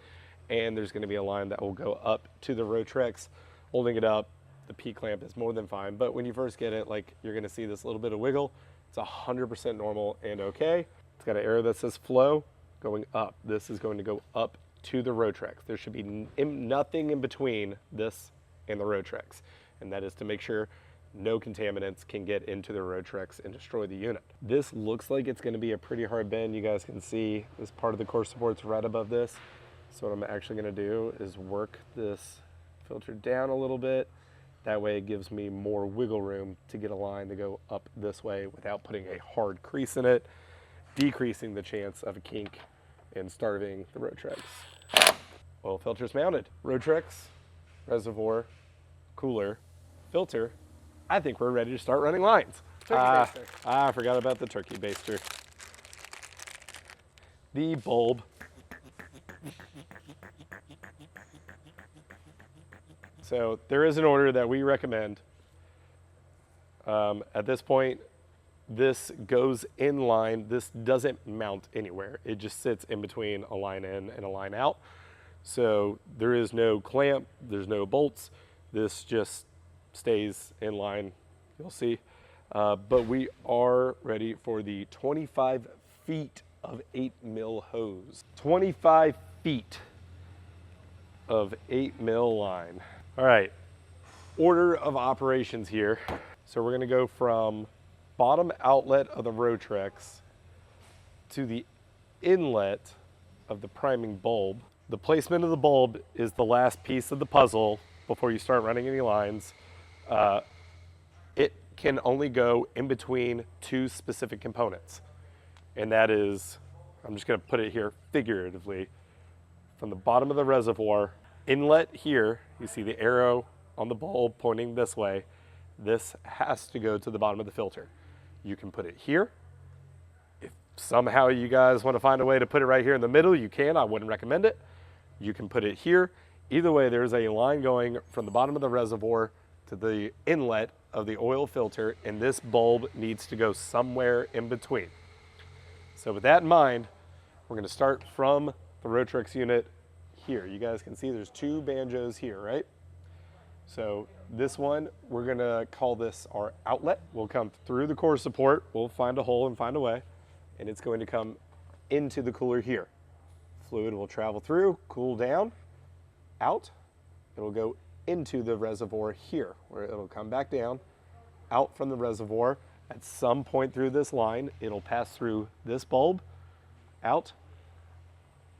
and there's gonna be a line that will go up to the Rotrex, holding it up. The P-clamp is more than fine, but when you first get it, like, you're gonna see this little bit of wiggle. It's 100% normal and okay. It's got an arrow that says flow going up. This is going to go up to the Rotrex. There should be nothing in between this and the Rotrex, and that is to make sure no contaminants can get into the Rotrex and destroy the unit. This looks like it's gonna be a pretty hard bend. You guys can see this part of the core support's right above this. So what I'm actually gonna do is work this filter down a little bit. That way it gives me more wiggle room to get a line to go up this way without putting a hard crease in it, decreasing the chance of a kink and starving the Rotrex. Oil filter's mounted. Rotrex, reservoir, cooler, filter. I think we're ready to start running lines. Turkey baster. I forgot about the turkey baster. The bulb. So there is an order that we recommend. At this point, this goes in line. This doesn't mount anywhere. It just sits in between a line in and a line out. So there is no clamp, there's no bolts. This just stays in line, you'll see. But we are ready for the 25 feet of 8 mil hose. 25 feet of 8 mil line. All right, order of operations here. So we're gonna go from bottom outlet of the Rotrex to the inlet of the priming bulb. The placement of the bulb is the last piece of the puzzle before you start running any lines. It can only go in between two specific components. And that is, I'm just gonna put it here figuratively, from the bottom of the reservoir, inlet here, you see the arrow on the bulb pointing this way. This has to go to the bottom of the filter. You can put it here. If somehow you guys want to find a way to put it right here in the middle, you can. I wouldn't recommend it. You can put it here. Either way, there's a line going from the bottom of the reservoir to the inlet of the oil filter, and this bulb needs to go somewhere in between. So with that in mind, we're going to start from the Rotrex unit here. You guys can see there's two banjos here, right? So this one, we're gonna call this our outlet. We'll come through the core support, we'll find a hole and find a way, and it's going to come into the cooler here. Fluid will travel through, cool down, out. It'll go into the reservoir here, where it'll come back down, out from the reservoir. At some point through this line, it'll pass through this bulb, out,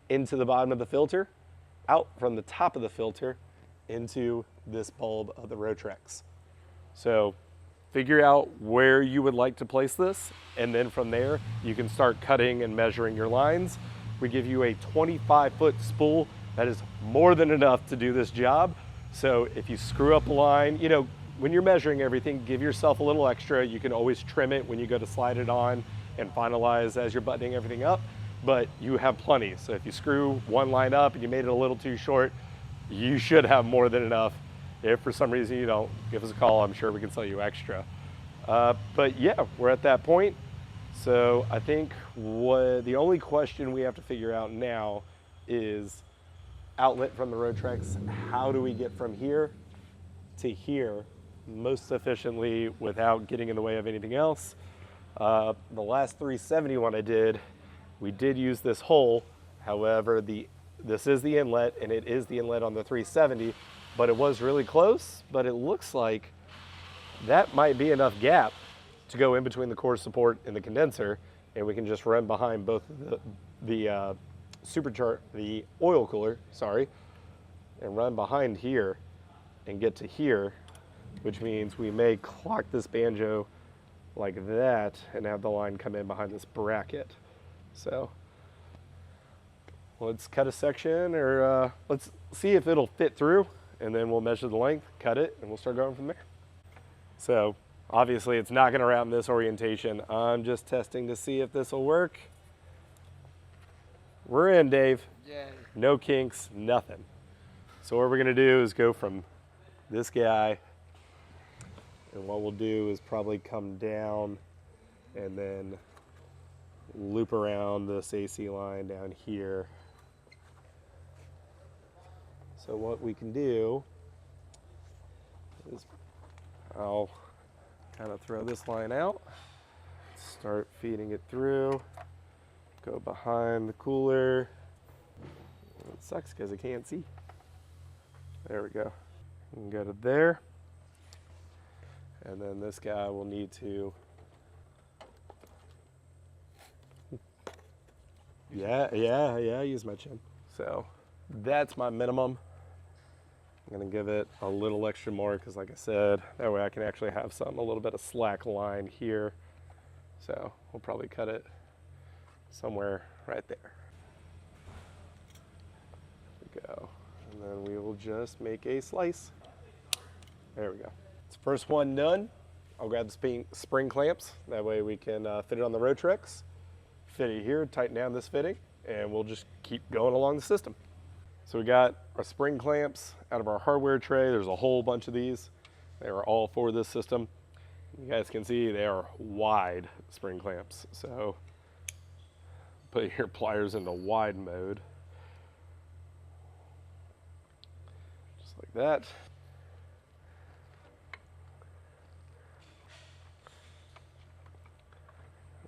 into the bottom of the filter, out from the top of the filter, into this bulb of the Rotrex. So figure out where you would like to place this, and then from there, you can start cutting and measuring your lines. We give you a 25-foot spool. That is more than enough to do this job. So if you screw up a line, you know, when you're measuring everything, give yourself a little extra. You can always trim it when you go to slide it on and finalize as you're buttoning everything up, but you have plenty. So if you screw one line up and you made it a little too short, you should have more than enough. If for some reason you don't, give us a call. I'm sure we can sell you extra. But yeah, we're at that point. So I think the only question we have to figure out now is outlet from the Rotrex. How do we get from here to here most efficiently without getting in the way of anything else? The last 370 one I did, we did use this hole. However, this is the inlet, and it is the inlet on the 370, but it was really close. But it looks like that might be enough gap to go in between the core support and the condenser, and we can just run behind both the oil cooler, sorry, and run behind here and get to here which means we may clock this banjo like that and have the line come in behind this bracket. So let's cut a section, or let's see if it'll fit through, and then we'll measure the length, cut it, and we'll start going from there. So obviously it's not gonna route in this orientation. I'm just testing to see if this will work. We're in, Dave. Yay. No kinks, nothing. So what we're gonna do is go from this guy, and what we'll do is probably come down and then loop around this AC line down here. So what we can do is I'll kind of throw this line out, start feeding it through, go behind the cooler. It sucks because I can't see. There we go. We can go to there. And then this guy will need to, use my chin. So that's my minimum. I'm gonna give it a little extra more because, like I said, that way I can actually have a little bit of slack line here. So we'll probably cut it somewhere right there. There we go. And then we will just make a slice. There we go. It's first one done. I'll grab the spring clamps. That way we can fit it on the Rotrex, fit it here, tighten down this fitting, and we'll just keep going along the system. So we got our spring clamps out of our hardware tray. There's a whole bunch of these. They are all for this system. You guys can see they are wide spring clamps. So put your pliers into wide mode. Just like that.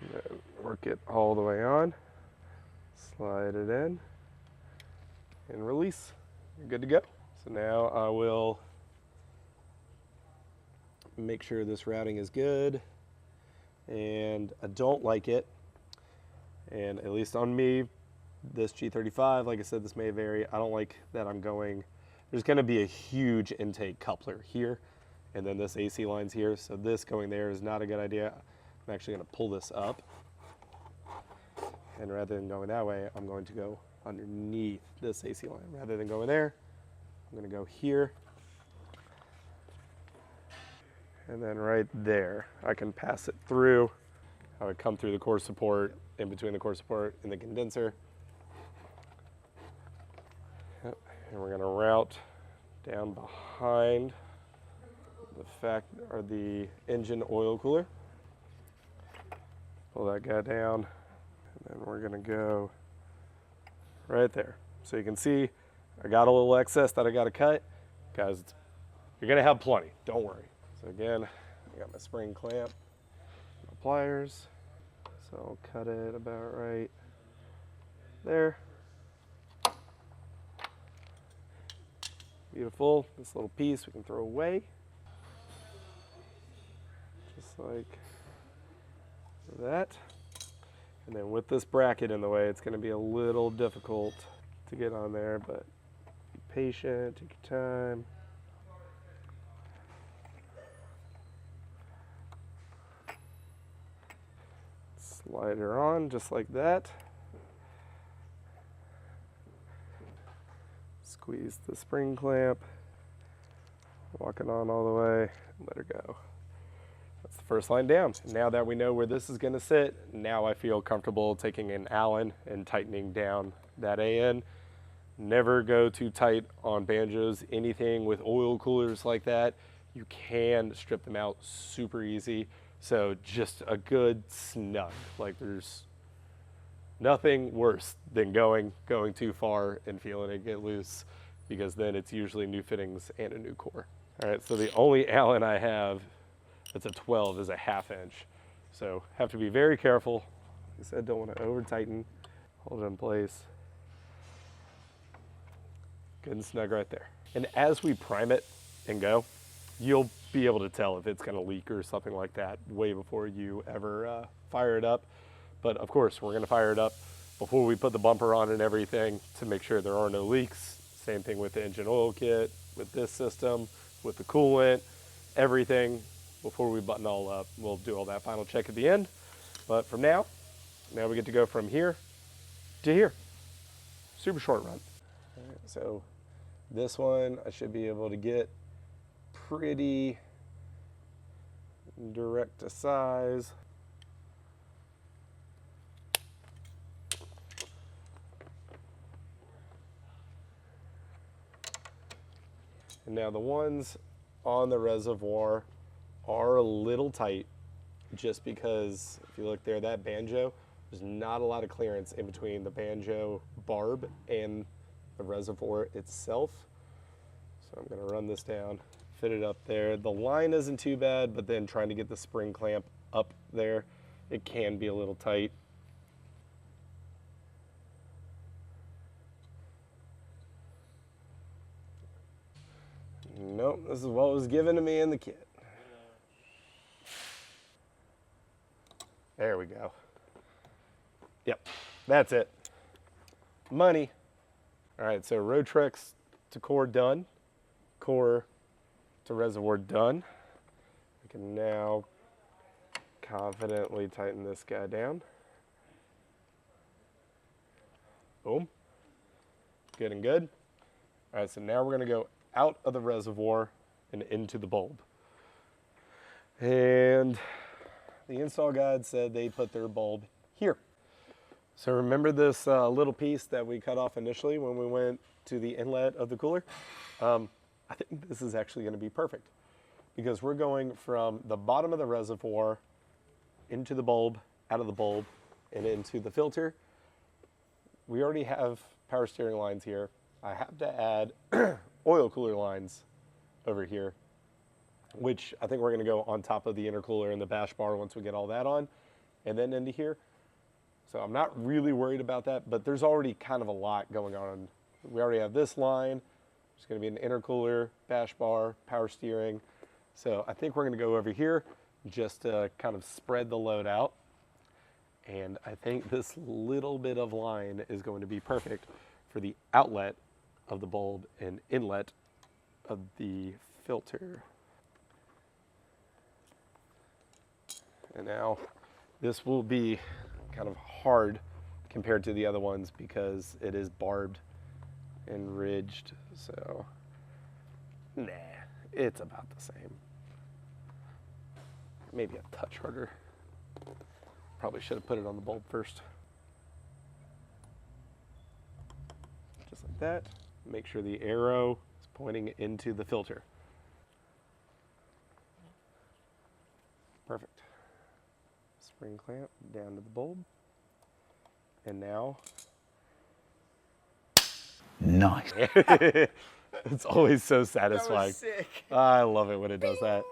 And then work it all the way on. Slide it in and release. You're good to go. So now I will make sure this routing is good, and I don't like it, and at least on me, this G35, like I said, this may vary. I don't like that there's going to be a huge intake coupler here, and then this AC line's here, so this going there is not a good idea. I'm actually going to pull this up, and rather than going that way, I'm going to go underneath this AC line. Rather than going there, I'm going to go here, and then right there, I can pass it through. I would come through the core support, in between the core support and the condenser. Yep. And we're gonna route down behind the engine oil cooler. Pull that guy down, and then we're gonna go right there. So you can see, I got a little excess that I gotta cut. Guys, you're gonna have plenty, don't worry. So again, I got my spring clamp, my pliers, so I'll cut it about right there. Beautiful. This little piece we can throw away, just like that. And then with this bracket in the way, it's going to be a little difficult to get on there, but be patient, take your time. Slide her on just like that. Squeeze the spring clamp, walk it on all the way, and let her go. That's the first line down. Now that we know where this is going to sit, now I feel comfortable taking an Allen and tightening down that AN. Never go too tight on banjos. Anything with oil coolers like that, you can strip them out super easy. So just a good snug. Like, there's nothing worse than going too far and feeling it get loose, because then it's usually new fittings and a new core. All right, so the only Allen I have that's a 12 is a 1/2 inch. So have to be very careful. Like I said, don't want to over tighten. Hold it in place. Good and snug right there. And as we prime it and go, you'll be able to tell if it's going to leak or something like that way before you ever fire it up. But of course, we're going to fire it up before we put the bumper on and everything to make sure there are no leaks. Same thing with the engine oil kit, with this system, with the coolant. everything before we button all up. We'll do all that final check at the end. But from now we get to go from here to here. Super short run. All right, so this one I should be able to get pretty direct to size. And now the ones on the reservoir are a little tight, just because if you look there, that banjo, there's not a lot of clearance in between the banjo barb and the reservoir itself. So I'm gonna run this down, fit it up there. The line isn't too bad, but then trying to get the spring clamp up there, it can be a little tight. Nope, this is what was given to me in the kit. There we go. Yep, that's it. Money. All right, so road tricks to core done. Core to reservoir done. I can now confidently tighten this guy down. Boom. Good and good. All right, so now we're gonna go out of the reservoir and into the bulb. And the install guide said they put their bulb here. So remember this little piece that we cut off initially when we went to the inlet of the cooler? I think this is actually gonna be perfect, because we're going from the bottom of the reservoir into the bulb, out of the bulb, and into the filter. We already have power steering lines here. I have to add oil cooler lines over here, which I think we're gonna go on top of the intercooler and the bash bar once we get all that on, and then into here. So I'm not really worried about that, but there's already kind of a lot going on. We already have this line. There's gonna be an intercooler, bash bar, power steering. So I think we're gonna go over here just to kind of spread the load out. And I think this little bit of line is going to be perfect for the outlet of the bulb and inlet of the filter. And now this will be kind of hard compared to the other ones because it is barbed and ridged. So, nah, it's about the same. Maybe a touch harder. Probably should have put it on the bulb first. Just like that. Make sure the arrow is pointing into the filter. Perfect. Spring clamp down to the bulb. And now. Nice. It's always so satisfying. That was sick. I love it when it does that.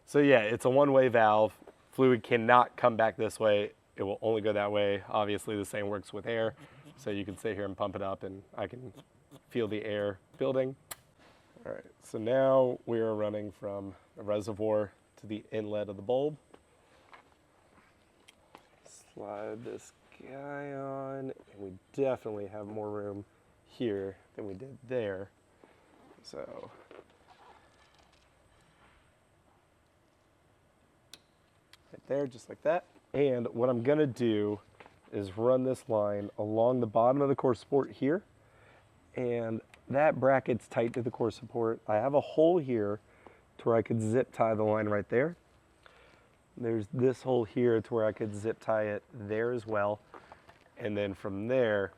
So yeah, it's a one-way valve. Fluid cannot come back this way. It will only go that way. Obviously the same works with air. So you can sit here and pump it up and I can feel the air building. All right, so now we are running from the reservoir to the inlet of the bulb. Slide this guy on, and we definitely have more room here than we did there. So right there, just like that. And what I'm gonna do is run this line along the bottom of the core support here, and that bracket's tight to the core support. I have a hole here to where I could zip tie the line right there. There's this hole here to where I could zip tie it there as well. And then from there,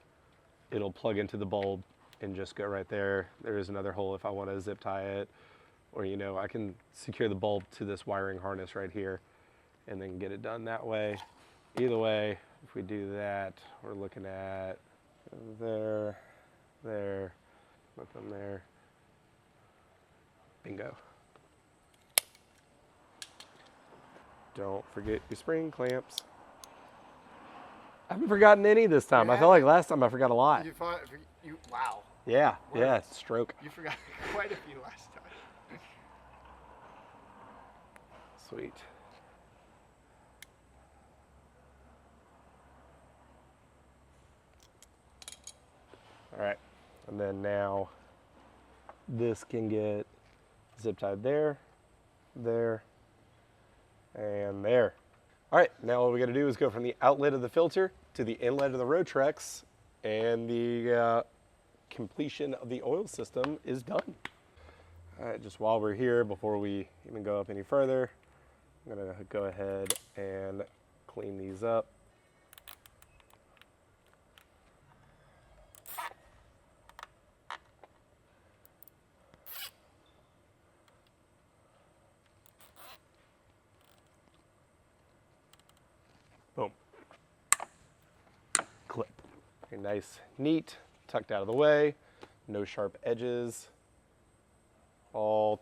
it'll plug into the bulb and just go right there. There is another hole if I want to zip tie it, or you know, I can secure the bulb to this wiring harness right here and then get it done that way. Either way, if we do that, we're looking at there, there, put them there. Bingo. Don't forget your spring clamps. I haven't forgotten any this time. I feel like last time I forgot a lot. Wow. Yeah, yeah, stroke. You forgot quite a few last time. Sweet. All right, and then now this can get zip tied there, there, and there. All right, now all we gotta do is go from the outlet of the filter to the inlet of the Rotrex, and the completion of the oil system is done. All right, just while we're here, before we even go up any further, I'm gonna go ahead and clean these up. Boom. Clip. Okay, nice, neat, tucked out of the way, no sharp edges, all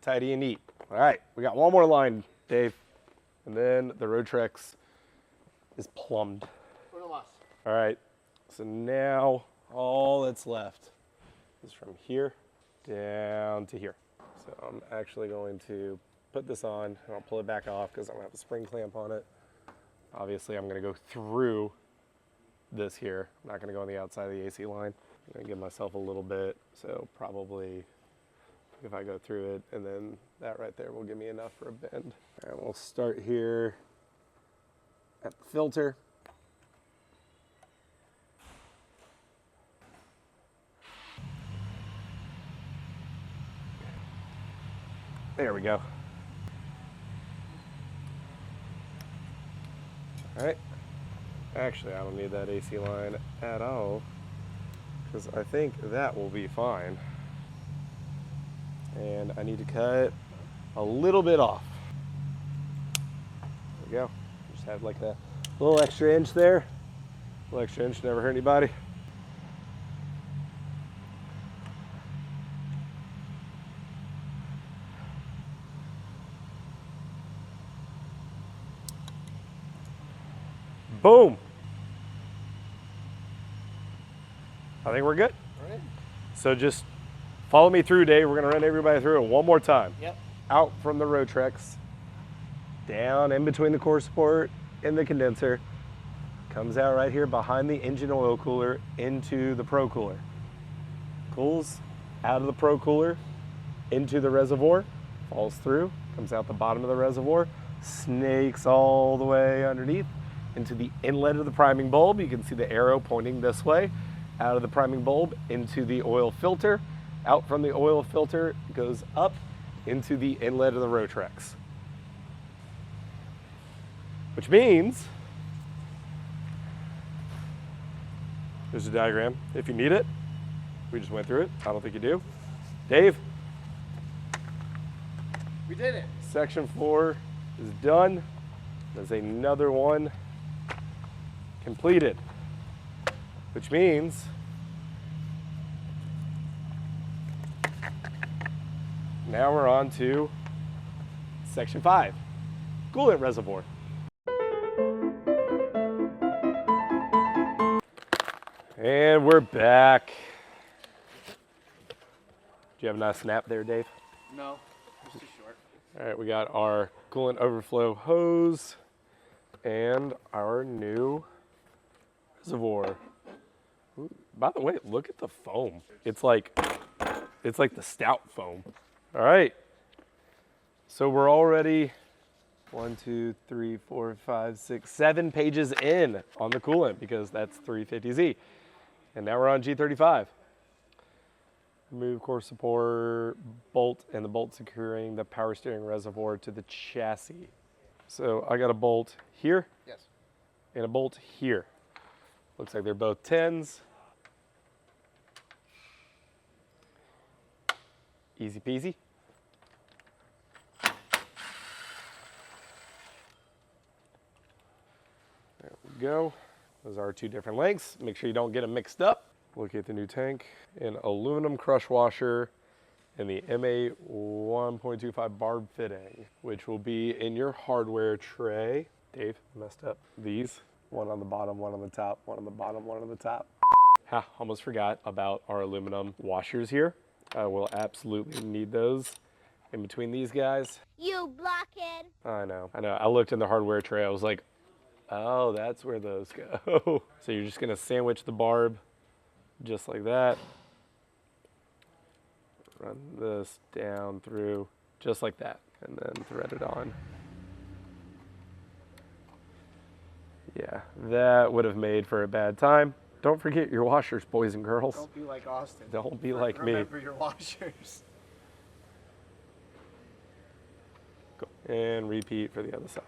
tidy and neat. All right, we got one more line, Dave, and then the Rotrex is plumbed. All right, so now all that's left is from here down to here. So I'm actually going to put this on, and I'll pull it back off because I'm gonna have a spring clamp on it. Obviously, I'm gonna go through this here. I'm not gonna go on the outside of the AC line. I'm gonna give myself a little bit, so probably if I go through it, and then that right there will give me enough for a bend. All right, we'll start here at the filter. There we go. All right. Actually, I don't need that AC line at all, because I think that will be fine. And I need to cut a little bit off. There we go. Just have like a little extra inch there. A little extra inch never hurt anybody. Boom. I think we're good. All right. So just follow me through, Dave. We're gonna run everybody through it one more time. Yep. Out from the Rotrex, down in between the core support and the condenser, comes out right here behind the engine oil cooler into the Pro Cooler. Cools out of the Pro Cooler into the reservoir, falls through, comes out the bottom of the reservoir, snakes all the way underneath into the inlet of the priming bulb. You can see the arrow pointing this way. Out of the priming bulb into the oil filter. Out from the oil filter, goes up into the inlet of the Rotrex. Which means, there's a diagram if you need it. We just went through it. I don't think you do. Dave? We did it. Section 4 is done. There's another one completed, which means now we're on to section 5, coolant reservoir. And we're back. Do you have a nice snap there, Dave? No, it's too short. All right, we got our coolant overflow hose and our new reservoir. Ooh, by the way, look at the foam. It's like the stout foam. All right. So we're already 1, 2, 3, 4, 5, 6, 7 pages in on the coolant because that's 350Z. And now we're on G35. Remove core support bolt and the bolt securing the power steering reservoir to the chassis. So I got a bolt here. Yes. And a bolt here. Looks like they're both 10s. Easy peasy. There we go. Those are 2 different lengths. Make sure you don't get them mixed up. Locate the new tank. An aluminum crush washer and the MA 1.25 barb fitting, which will be in your hardware tray. Dave, messed up. These, one on the bottom, one on the top, one on the bottom, one on the top. Ha, almost forgot about our aluminum washers here. We'll absolutely need those in between these guys. You blockhead. I know. I looked in the hardware tray. I was like, oh, that's where those go. So you're just gonna sandwich the barb just like that. Run this down through just like that. and then thread it on. Yeah, that would have made for a bad time. Don't forget your washers, boys and girls. Don't be like Austin. Don't be like me. Remember your washers. Go. And repeat for the other side.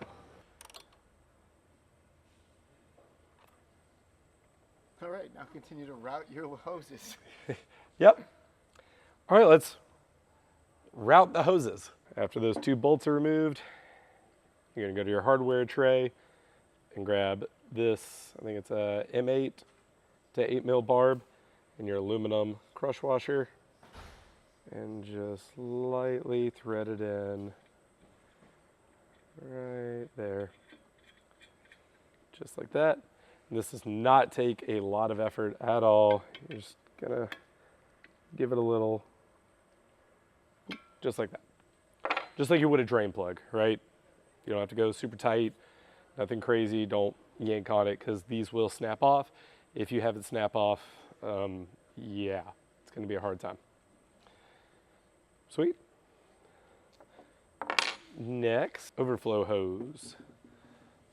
All right, now continue to route your hoses. Yep. All right, let's route the hoses. After those 2 bolts are removed, you're gonna go to your hardware tray and grab this, I think it's a M8 to 8 mil barb, and your aluminum crush washer, and just lightly thread it in right there, just like that. And this does not take a lot of effort at all. You're just gonna give it a little, just like that. Just like you would a drain plug, right? You don't have to go super tight, nothing crazy. Don't yank on it because these will snap off. If you have it snap off, yeah, it's gonna be a hard time. Sweet. Next, overflow hose.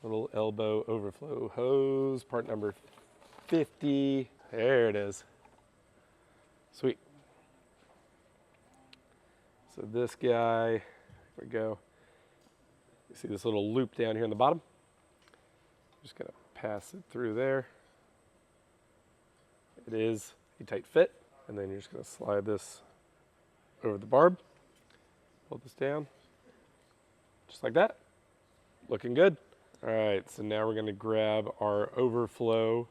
Little elbow overflow hose, part number 50. There it is. Sweet. So this guy, here we go. You see this little loop down here in the bottom? Just gonna pass it through there. It is a tight fit, and then you're just gonna slide this over the barb, pull this down, just like that. Looking good. All right, so now we're gonna grab our overflow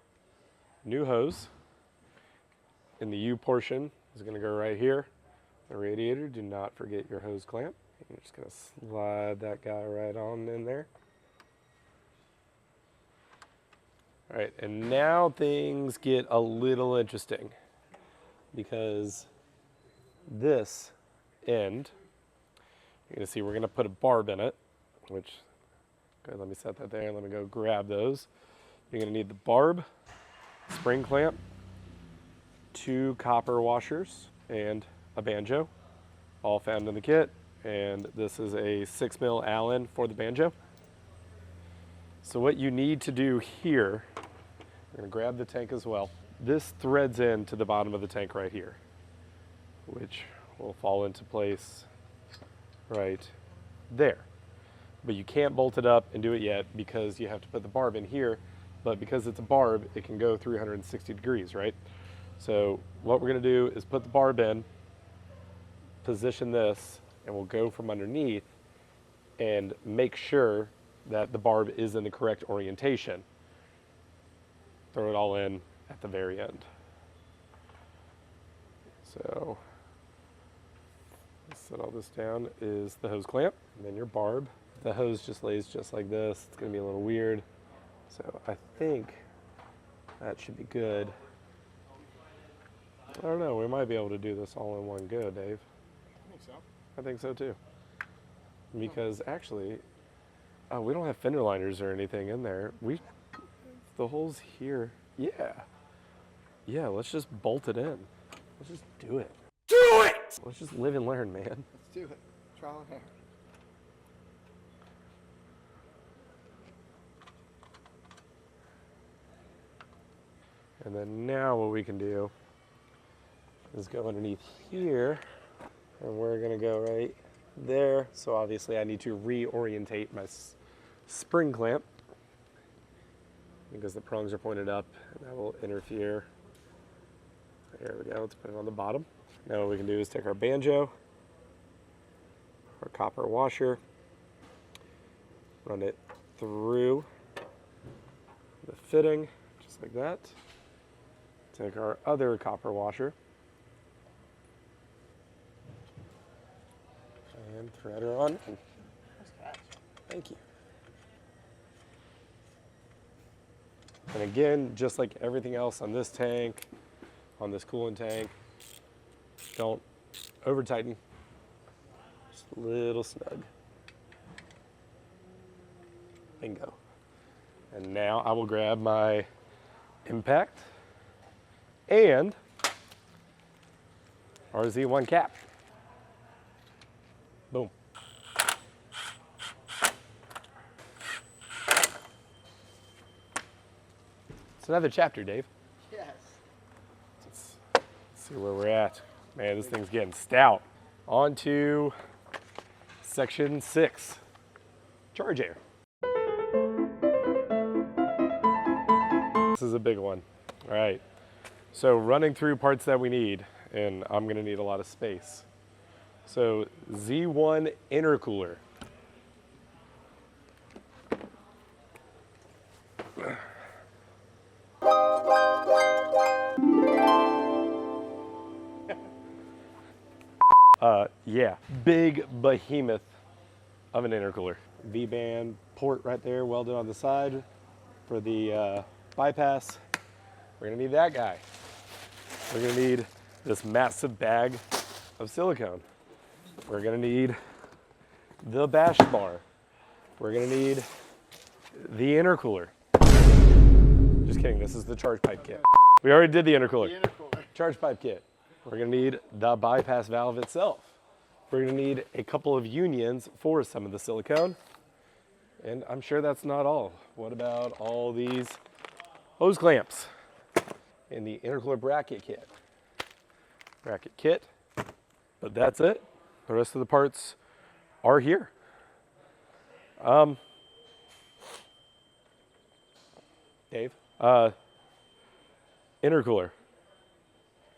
new hose. In the U portion is gonna go right here. The radiator, do not forget your hose clamp. You're just gonna slide that guy right on in there. All right, and now things get a little interesting because this end, you're gonna see we're gonna put a barb in it, which, okay, let me set that there, let me go grab those. You're gonna need the barb, spring clamp, 2 copper washers, and a banjo, all found in the kit. And this is a 6 mil Allen for the banjo. So what you need to do here, we're gonna grab the tank as well. This threads into the bottom of the tank right here, which will fall into place right there. But you can't bolt it up and do it yet because you have to put the barb in here, but because it's a barb, it can go 360 degrees, right? So what we're gonna do is put the barb in, position this, and we'll go from underneath and make sure that the barb is in the correct orientation. Throw it all in at the very end. So, set all this down is the hose clamp, and then your barb. The hose just lays just like this. It's gonna be a little weird. So I think that should be good. I don't know, we might be able to do this all in one go, Dave. I think so. I think so too. Because actually, we don't have fender liners or anything in there. The hole's here. Yeah. Yeah, let's just bolt it in. Let's just do it. Do it! Let's just live and learn, man. Let's do it. Trial and error. And then now what we can do is go underneath here, and we're gonna go right there. So obviously I need to reorientate my spring clamp because the prongs are pointed up and that will interfere. There we go, let's put it on the bottom. Now what we can do is take our banjo, our copper washer, run it through the fitting, just like that. Take our other copper washer and thread her on. Thank you. And again, just like everything else on this tank, on this coolant tank, don't over tighten, just a little snug. Bingo. And now I will grab my impact and our Z1 cap. Boom. It's another chapter, Dave. Yes. Let's see where we're at. Man, this thing's getting stout. On to section 6, charge air. This is a big one. All right, so running through parts that we need, and I'm gonna need a lot of space. So Z1 intercooler. Yeah, big behemoth of an intercooler. V-band port right there, welded on the side for the bypass. We're gonna need that guy. We're gonna need this massive bag of silicone. We're gonna need the bash bar. We're gonna need the intercooler. Just kidding, this is the charge pipe kit. We already did the intercooler. Charge pipe kit. We're gonna need the bypass valve itself. We're gonna need a couple of unions for some of the silicone. And I'm sure that's not all. What about all these hose clamps and the intercooler bracket kit? Bracket kit, but that's it. The rest of the parts are here. Dave, intercooler,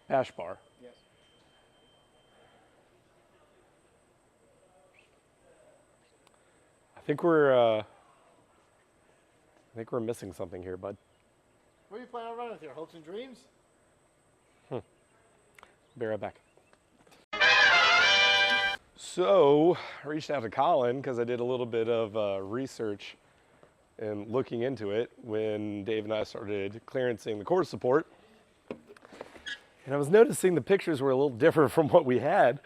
bash bar. Yes. I think we're missing something here, bud. What are you planning on running with here? Hopes and dreams? Be right back. So, I reached out to Colin because I did a little bit of research and looking into it when Dave and I started clearancing the core support. And I was noticing the pictures were a little different from what we had.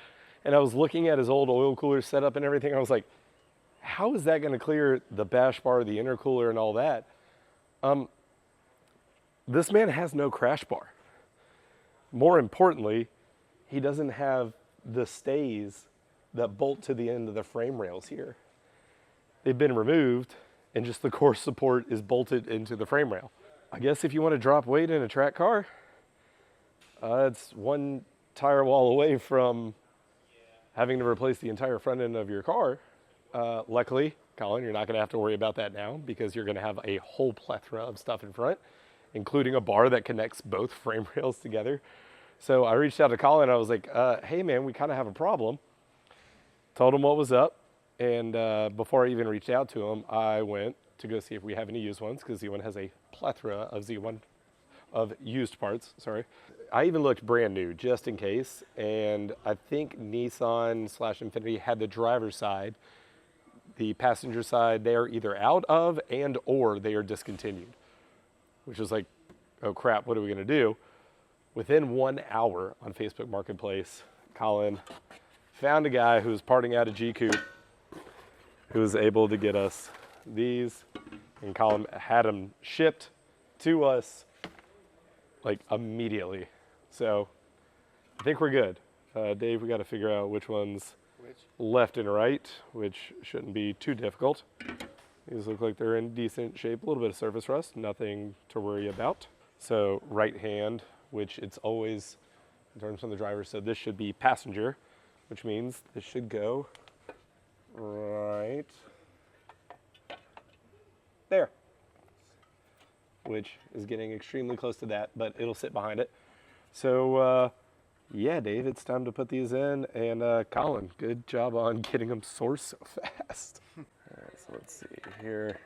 And I was looking at his old oil cooler setup and everything. I was like, how is that going to clear the bash bar, the intercooler, and all that? This man has no crash bar. More importantly, he doesn't have the stays that bolt to the end of the frame rails here. They've been removed, and just the core support is bolted into the frame rail. I guess if you want to drop weight in a track car, it's one tire wall away from having to replace the entire front end of your car. Luckily, Colin, you're not going to have to worry about that now because you're going to have a whole plethora of stuff in front, including a bar that connects both frame rails together. So I reached out to Colin. I was like, hey, man, we kind of have a problem. Told him what was up. And before I even reached out to him, I went to go see if we have any used ones because Z1 has a plethora of used parts. Sorry. I even looked brand new just in case. And I think Nissan/Infiniti had the driver's side. The passenger side, they are either out of and or they are discontinued, which is like, oh crap, what are we gonna do? Within 1 hour on Facebook Marketplace, Colin found a guy who was parting out a G Coupe who was able to get us these, and Colin had them shipped to us like immediately. So I think we're good. Dave, we got to figure out which ones left and right, which shouldn't be too difficult. These look like they're in decent shape, a little bit of surface rust, nothing to worry about. So right hand, which it's always, in terms from the driver, so this should be passenger, which means this should go right there, which is getting extremely close to that, but it'll sit behind it. So yeah, Dave, it's time to put these in, and Colin, good job on getting them sourced so fast. All right, so let's see here.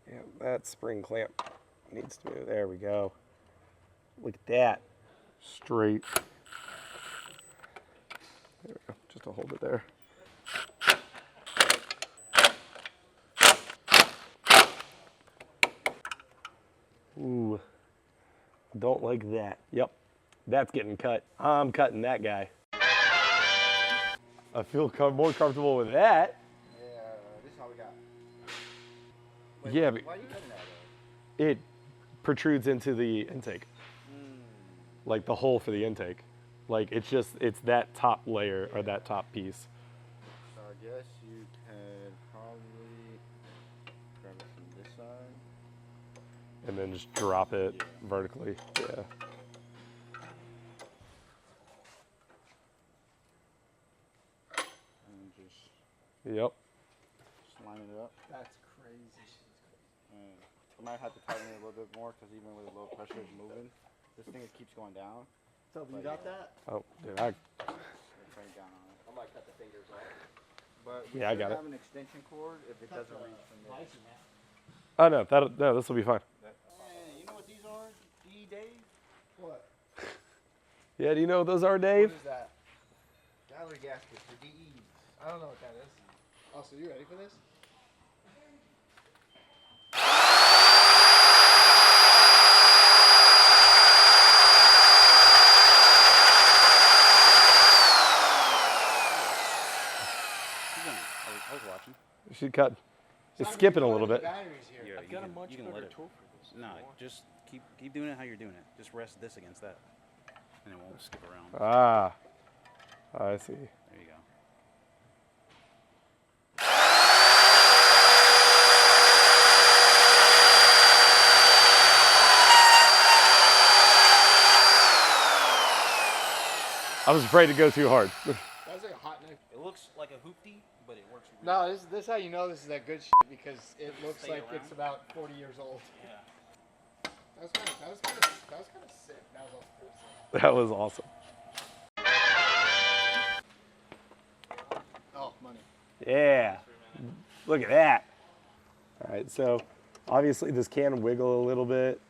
Yeah, that spring clamp needs to move. There we go. Look at that. Straight. There we go, just to hold it there. Ooh, don't like that. Yep, that's getting cut. I'm cutting that guy. I feel more comfortable with that. Yeah, this is how we got. Wait, Yeah, why are you cutting that though? It protrudes into the intake. Like the hole for the intake. Like it's that top layer or that top piece. So I guess you can probably grab it from this side. and then just drop it vertically. Yeah. And just Yep. line it up. That's crazy. And I might have to tighten it a little bit more because even with a low pressure it's moving. This thing keeps going down. So you got that? Oh, dude, I Right down on it. I might cut the fingers off. But we Yeah, I should got it. have an extension cord if it doesn't reach from there. Oh no, this will be fine. Man, you know what these are? Dave? What? Yeah, do you know what those are, Dave? What is that? Gallery gaskets for DEs. I don't know what that is. Oh, so you ready for this? I was watching. You should cut. It's skipping a little bit. Batteries here. Yeah, I've got a much you can better let it. tool for this. No, just keep doing it how you're doing it. Just rest this against that, and it won't skip around. Ah, I see. There you go. I was afraid to go too hard. That's like a hot knife. It looks like a hoopty, but it works. No, this is how you know this is that good shit because it looks Stay like around. it's about 40 years old. Yeah. That was kind of sick. That was also pretty sick. That was awesome. Oh, money. Yeah, look at that. All right, so obviously this can wiggle a little bit.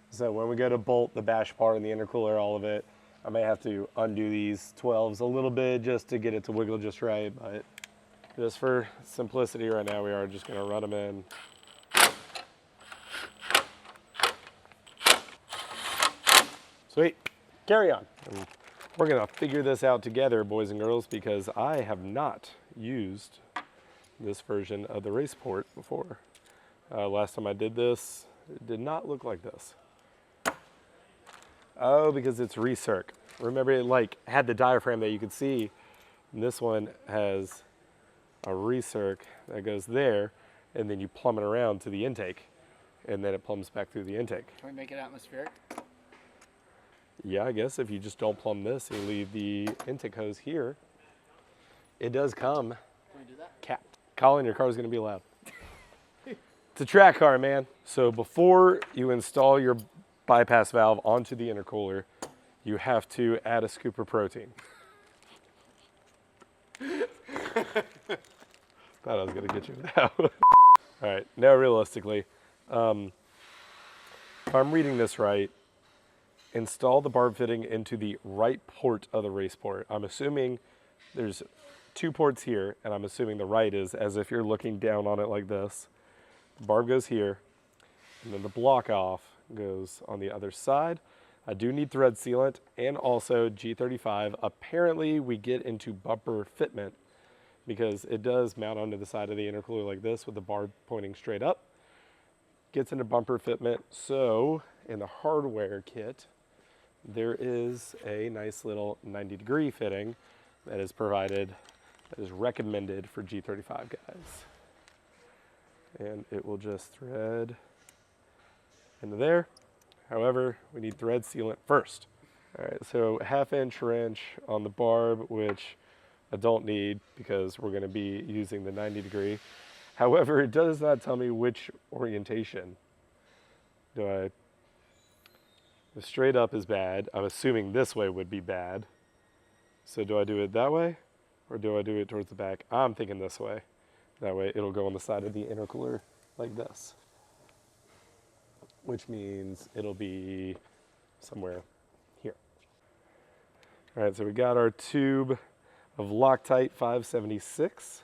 So when we go to bolt the bash part and the intercooler, all of it, I may have to undo these 12s a little bit just to get it to wiggle just right, but just for simplicity right now, we are just gonna run them in. Sweet, carry on. And we're gonna figure this out together, boys and girls, because I have not used this version of the race port before. Last time I did this, it did not look like this. Oh, because it's recirc. Remember, it like had the diaphragm that you could see. And this one has a recirc that goes there, and then you plumb it around to the intake, and then it plumbs back through the intake. Can we make it atmospheric? Yeah, I guess if you just don't plumb this, you leave the intake hose here. It does come. Can we do that? Capped. Colin, your car's gonna be loud. It's a track car, man. So before you install your bypass valve onto the intercooler, you have to add a scoop of protein. Thought I was gonna get you now. All right, now realistically, if I'm reading this right, install the barb fitting into the right port of the race port. I'm assuming there's 2 ports here, and I'm assuming the right is as if you're looking down on it like this. The barb goes here, and then the block off goes on the other side. I do need thread sealant and also G35. Apparently we get into bumper fitment because it does mount onto the side of the intercooler like this with the barb pointing straight up. Gets into bumper fitment. So in the hardware kit, there is a nice little 90-degree fitting that is provided, that is recommended for G35 guys. And it will just thread into there. However, we need thread sealant first. All right, so 1/2 inch wrench on the barb, which I don't need because we're gonna be using the 90-degree. However, it does not tell me which orientation. The straight up is bad. I'm assuming this way would be bad. So do I do it that way or do I do it towards the back? I'm thinking this way. That way it'll go on the side of the intercooler like this, which means it'll be somewhere here. All right, so we got our tube of Loctite 576,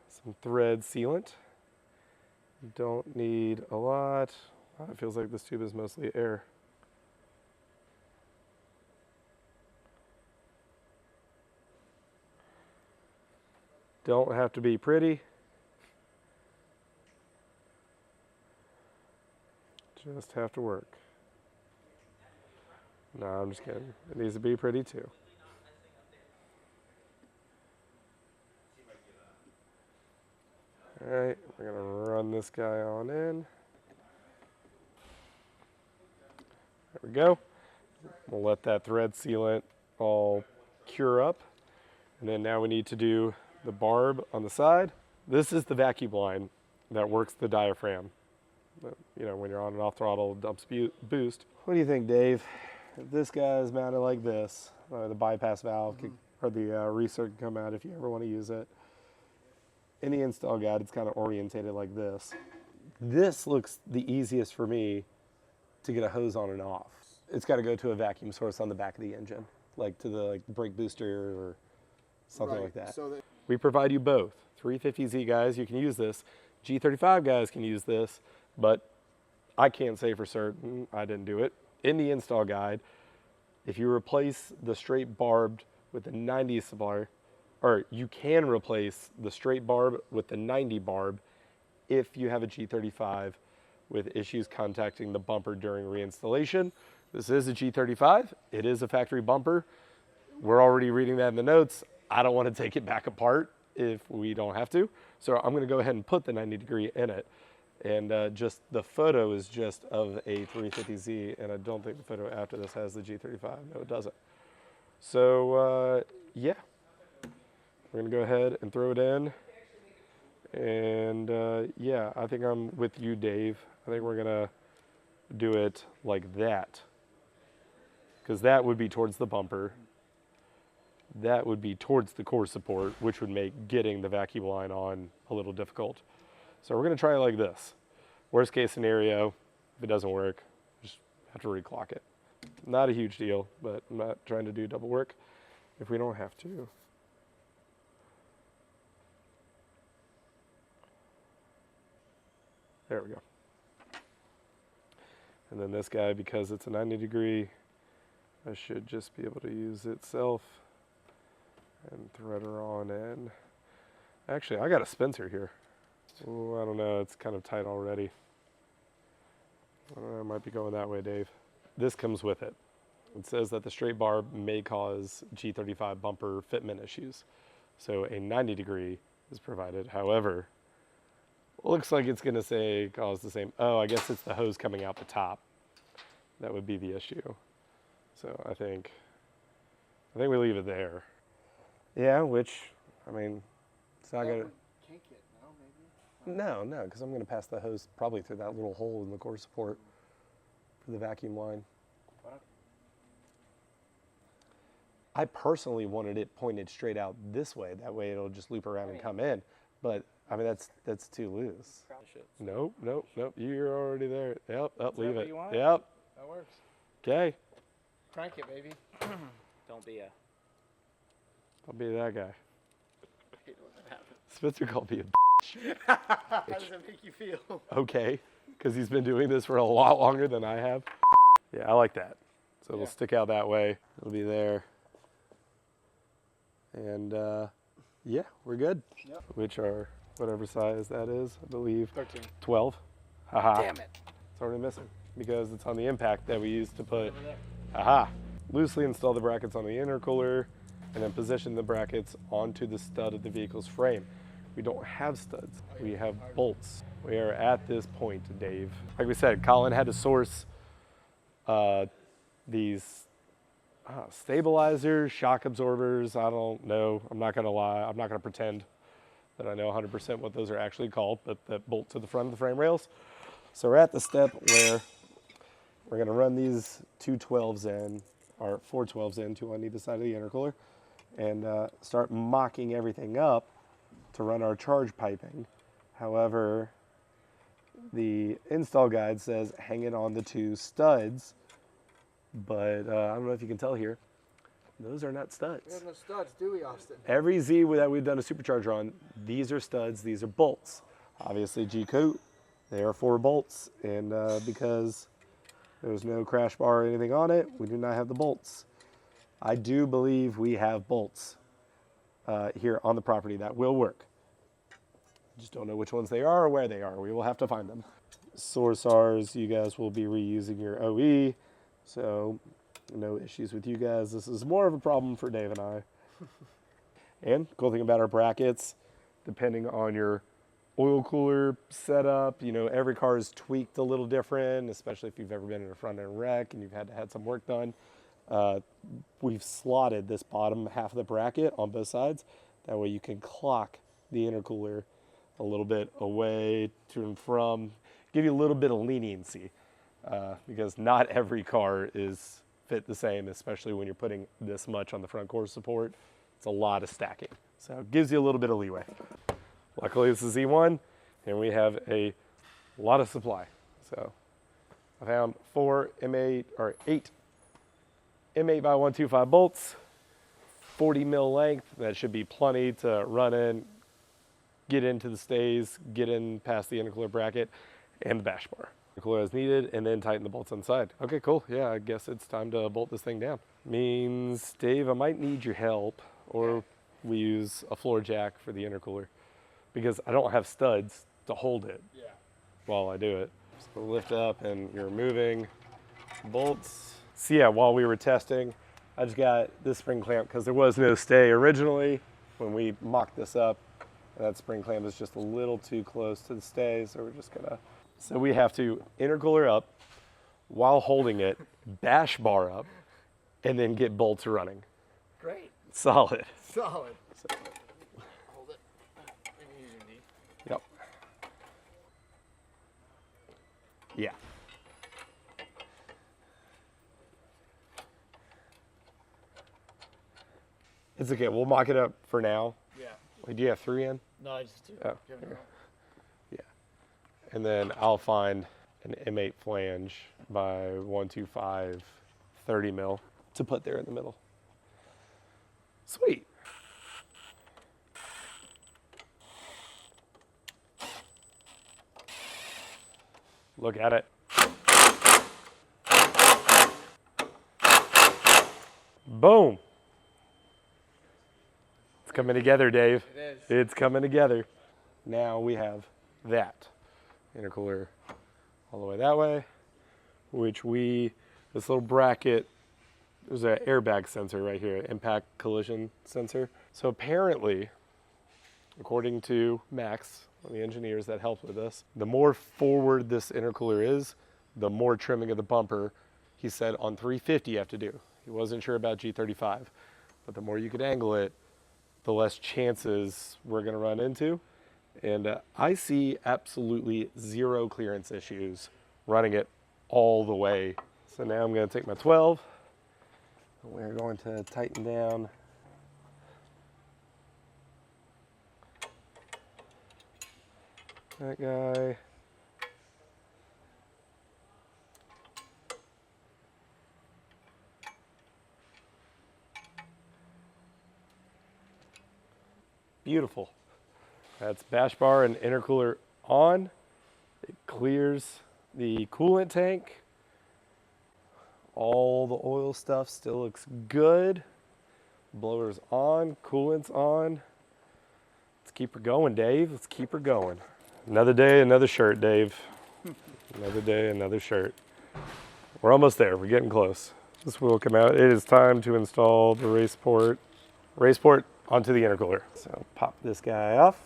some thread sealant. Don't need a lot. It feels like this tube is mostly air. Don't have to be pretty. Just have to work. No, I'm just kidding. It needs to be pretty too. All right, we're gonna run this guy on in. we go. We'll let that thread sealant all cure up. And then now we need to do the barb on the side. This is the vacuum line that works the diaphragm. You know, when you're on and off throttle, dumps boost. What do you think, Dave? If this guy is mounted like this, the bypass valve or the recirc can come out if you ever want to use it. In the install guide, it's kind of orientated like this. This looks the easiest for me to get a hose on and off. It's got to go to a vacuum source on the back of the engine, like to the brake booster or something like that. So we provide you both. 350Z guys, you can use this. G35 guys can use this, but I can't say for certain. I didn't do it. In the install guide, if you replace the straight barbed with the 90 supply, or you can replace the straight barb with the 90 barb if you have a G35 with issues contacting the bumper during reinstallation. This is a G35. It is a factory bumper. We're already reading that in the notes. I don't want to take it back apart if we don't have to. So I'm going to go ahead and put the 90 degree in it. And just the photo is just of a 350Z, and I don't think the photo after this has the G35. No, it doesn't. So yeah, we're going to go ahead and throw it in. And yeah, I think I'm with you, Dave. I think we're going to do it like that, because that would be towards the bumper. That would be towards the core support, which would make getting the vacuum line on a little difficult. So we're going to try it like this. Worst case scenario, if it doesn't work, just have to reclock it. Not a huge deal, but I'm not trying to do double work if we don't have to. There we go. And then this guy, because it's a 90 degree, I should just be able to use itself and thread her on in. Actually, I got a Spencer here. Oh, I don't know, it's kind of tight already. I might be going that way, Dave. This comes with it. It says that the straight barb may cause G35 bumper fitment issues. So a 90 degree is provided. However, looks like it's gonna say cause the same. Oh, I guess it's the hose coming out the top. That would be the issue. So I think we leave it there. Yeah, which, I mean, it's not gonna. No, because I'm going to pass the hose probably through that little hole in the core support for the vacuum line. I personally wanted it pointed straight out this way. That way it'll just loop around and come in. But, I mean, that's too loose. Nope. You're already there. Yep, leave it. Yep. That works. Okay. Crank it, baby. Don't be that guy. Spencer called me a How does it make you feel? Okay, because he's been doing this for a lot longer than I have. Yeah, I like that. So it'll stick out that way. It'll be there. And yeah, we're good. Yep. Which are whatever size that is, I believe. 13. 12. Haha. Damn it. It's already missing because it's on the impact that we used to put. Haha. Loosely install the brackets on the intercooler and then position the brackets onto the stud of the vehicle's frame. We don't have studs, we have bolts. We are at this point, Dave. Like we said, Colin had to source these stabilizers, shock absorbers. I don't know, I'm not gonna lie. I'm not gonna pretend that I know 100% what those are actually called, but that bolt to the front of the frame rails. So we're at the step where we're gonna run these two 12s in, or 4 12s in, 2 on either side of the intercooler, and start mocking everything up to run our charge piping. However, the install guide says hang it on the 2 studs, but I don't know if you can tell here, those are not studs. We have no studs, do we, Austin? Every Z that we've done a supercharger on, these are studs, these are bolts. Obviously G-Coat, they are 4 bolts, and because there's no crash bar or anything on it, we do not have the bolts. I do believe we have bolts here on the property that will work. Just don't know which ones they are or where they are. We will have to find them. Source Rs, you guys will be reusing your OE, so no issues with you guys. This is more of a problem for Dave and I. And cool thing about our brackets, depending on your oil cooler setup. You know, every car is tweaked a little different, especially if you've ever been in a front end wreck and you've had to have some work done. We've slotted this bottom half of the bracket on both sides. That way you can clock the intercooler a little bit away to and from, give you a little bit of leniency, because not every car is fit the same, especially when you're putting this much on the front core support. It's a lot of stacking, so it gives you a little bit of leeway. Luckily it's a Z1 and we have a lot of supply. So I found 8 M8 by 125 bolts, 40 mil length. That should be plenty to run in, get into the stays, get in past the intercooler bracket and the bash bar. Intercooler as needed, and then tighten the bolts inside. Okay, cool. Yeah, I guess it's time to bolt this thing down. Means, Dave, I might need your help, or we use a floor jack for the intercooler because I don't have studs to hold it while I do it. So lift up and you're removing bolts. So yeah, while we were testing, I just got this spring clamp because there was no stay originally when we mocked this up. That spring clamp is just a little too close to the stay, so we're just gonna. So we have to intercooler up while holding it, bash bar up, and then get bolts running. Great. Solid. Solid. So, Hold it. Easy. yep. Yeah. It's okay. We'll mock it up for now. Yeah. Wait, do you have 3 in? No, I just do. Oh, Give it a go. yeah. And then I'll find an M8 flange by 125 30 mil to put there in the middle. Sweet. Look at it. Boom. It's coming together, Dave. It is. It's coming together. Now we have that intercooler all the way that way, which this little bracket, there's an airbag sensor right here, impact collision sensor. So apparently, according to Max, one of the engineers that helped with this, the more forward this intercooler is, the more trimming of the bumper, he said on 350 you have to do. He wasn't sure about G35, but the more you could angle it, the less chances we're gonna run into. And I see absolutely zero clearance issues running it all the way. So now I'm gonna take my 12, and we're going to tighten down that guy. Beautiful. That's bash bar and intercooler on. It clears the coolant tank. All the oil stuff still looks good. Blower's on, coolant's on. Let's keep her going, Dave. Let's keep her going. Another day, another shirt, Dave. Another day, another shirt. We're almost there. We're getting close. This will come out. It is time to install the race port onto the intercooler. So pop this guy off.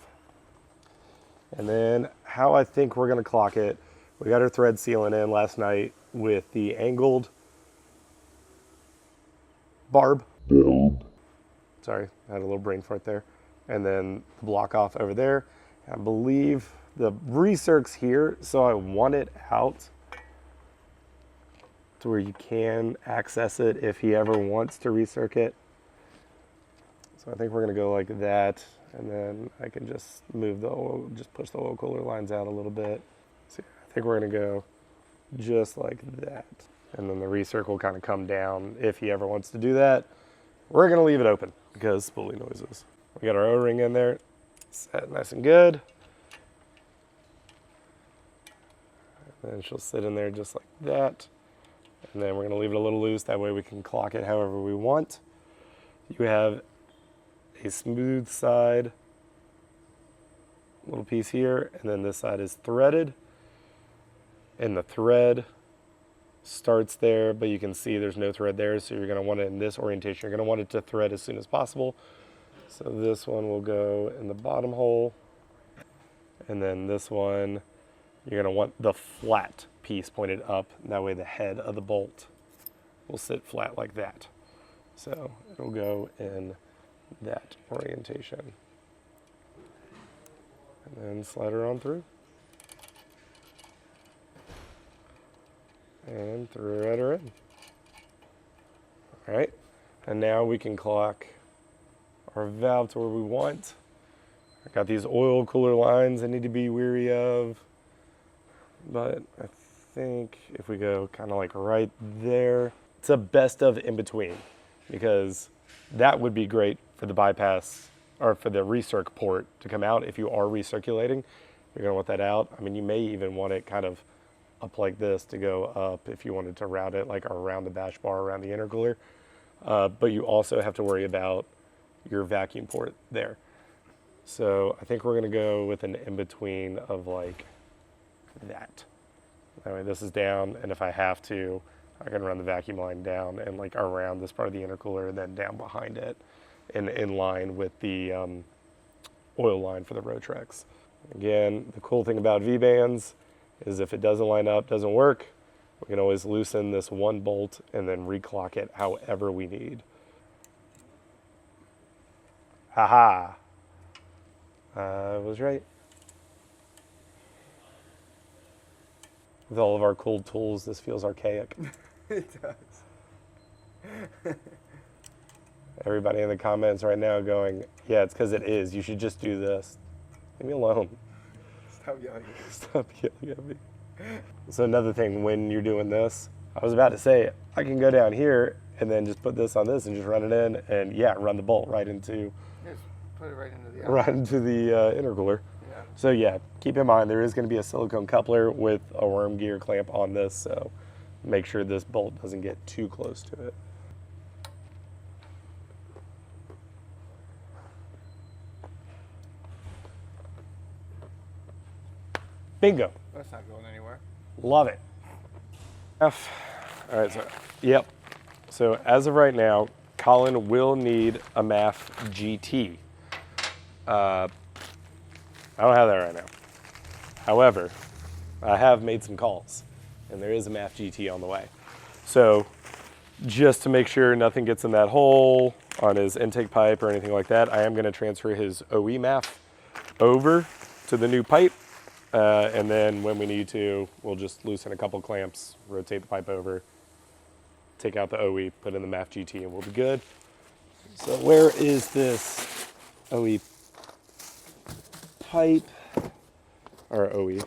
And then how I think we're gonna clock it, we got our thread sealant in last night with the angled barb. Sorry, I had a little brain fart there. And then the block off over there. I believe the recirc's here, so I want it out to where you can access it if he ever wants to recirc it. So I think we're gonna go like that, and then I can just move the oil, just push the oil cooler lines out a little bit. So I think we're gonna go just like that. And then the recirc will kind of come down if he ever wants to do that. We're gonna leave it open because spoolie noises. We got our O-ring in there, set nice and good. And then she'll sit in there just like that. And then we're gonna leave it a little loose, that way we can clock it however we want. You have a smooth side, little piece here, and then this side is threaded. And the thread starts there, but you can see there's no thread there, so you're gonna want it in this orientation. You're gonna want it to thread as soon as possible. So this one will go in the bottom hole, And then this one, you're gonna want the flat piece pointed up. That way the head of the bolt will sit flat like that. So it'll go in that orientation. And then slide her on through. And thread her in. All right, and now we can clock our valve to where we want. I got these oil cooler lines I need to be weary of, but I think if we go kind of like right there, it's a best of in between, because that would be great for the bypass or for the recirc port to come out. If you are recirculating, you're gonna want that out. I mean, you may even want it kind of up like this to go up if you wanted to route it like around the bash bar, around the intercooler. But you also have to worry about your vacuum port there. So I think we're gonna go with an in-between of like that. That way this is down, and if I have to, I can run the vacuum line down and like around this part of the intercooler and then down behind it and in line with the oil line for the Rotrex. Again, the cool thing about V-bands is if it doesn't line up, doesn't work, we can always loosen this one bolt and then reclock it however we need. Haha, I was right. With all of our cool tools, this feels archaic. It does. Everybody in the comments right now going, yeah, it's because it is. You should just do this. Leave me alone. Stop yelling. Stop yelling at me. So another thing, when you're doing this, I was about to say, I can go down here and then just put this on this and just run it in and yeah, run the bolt right into, Just put it right into the intercooler. Yeah. So yeah, keep in mind there is going to be a silicone coupler with a worm gear clamp on this, so make sure this bolt doesn't get too close to it. Bingo. That's not going anywhere. Love it. All right, so, yep. So as of right now, Colin will need a MAF GT. I don't have that right now. However, I have made some calls, and there is a MAF GT on the way. So just to make sure nothing gets in that hole on his intake pipe or anything like that, I am gonna transfer his OE MAF over to the new pipe. And then when we need to, we'll just loosen a couple clamps, rotate the pipe over, take out the OE, put in the MAF GT, and we'll be good. So where is this OE pipe, or OE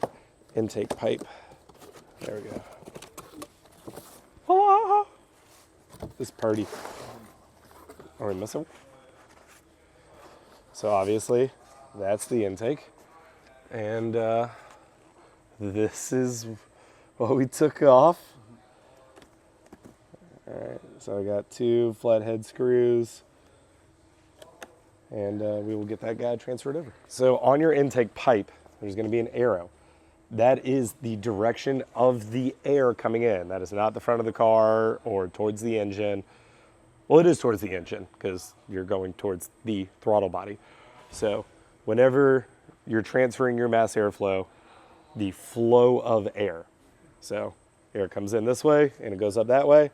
intake pipe? There we go. Ah, this party. Are we missing? So obviously, that's the intake. And this is what we took off. All right, so I got 2 flathead screws, and we will get that guy transferred over. So on your intake pipe, there's gonna be an arrow. That is the direction of the air coming in. That is not the front of the car or towards the engine. Well, it is towards the engine because you're going towards the throttle body. So whenever you're transferring your mass airflow, the flow of air. So air comes in this way and it goes up that way.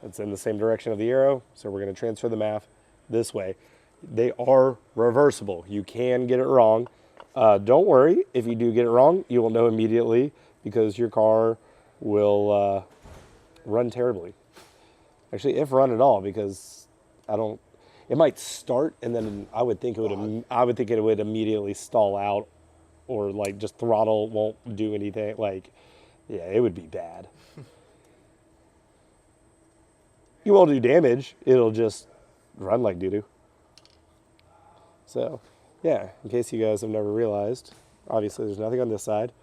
It's in the same direction of the arrow. So we're gonna transfer the MAF this way. They are reversible. You can get it wrong. Don't worry, if you do get it wrong, you will know immediately because your car will run terribly. Actually, if run at all, because it might start and then I would think it would immediately stall out, or like just throttle won't do anything. Like, yeah, it would be bad. You won't do damage, it'll just run like doo-doo. So, yeah, in case you guys have never realized, obviously there's nothing on this side,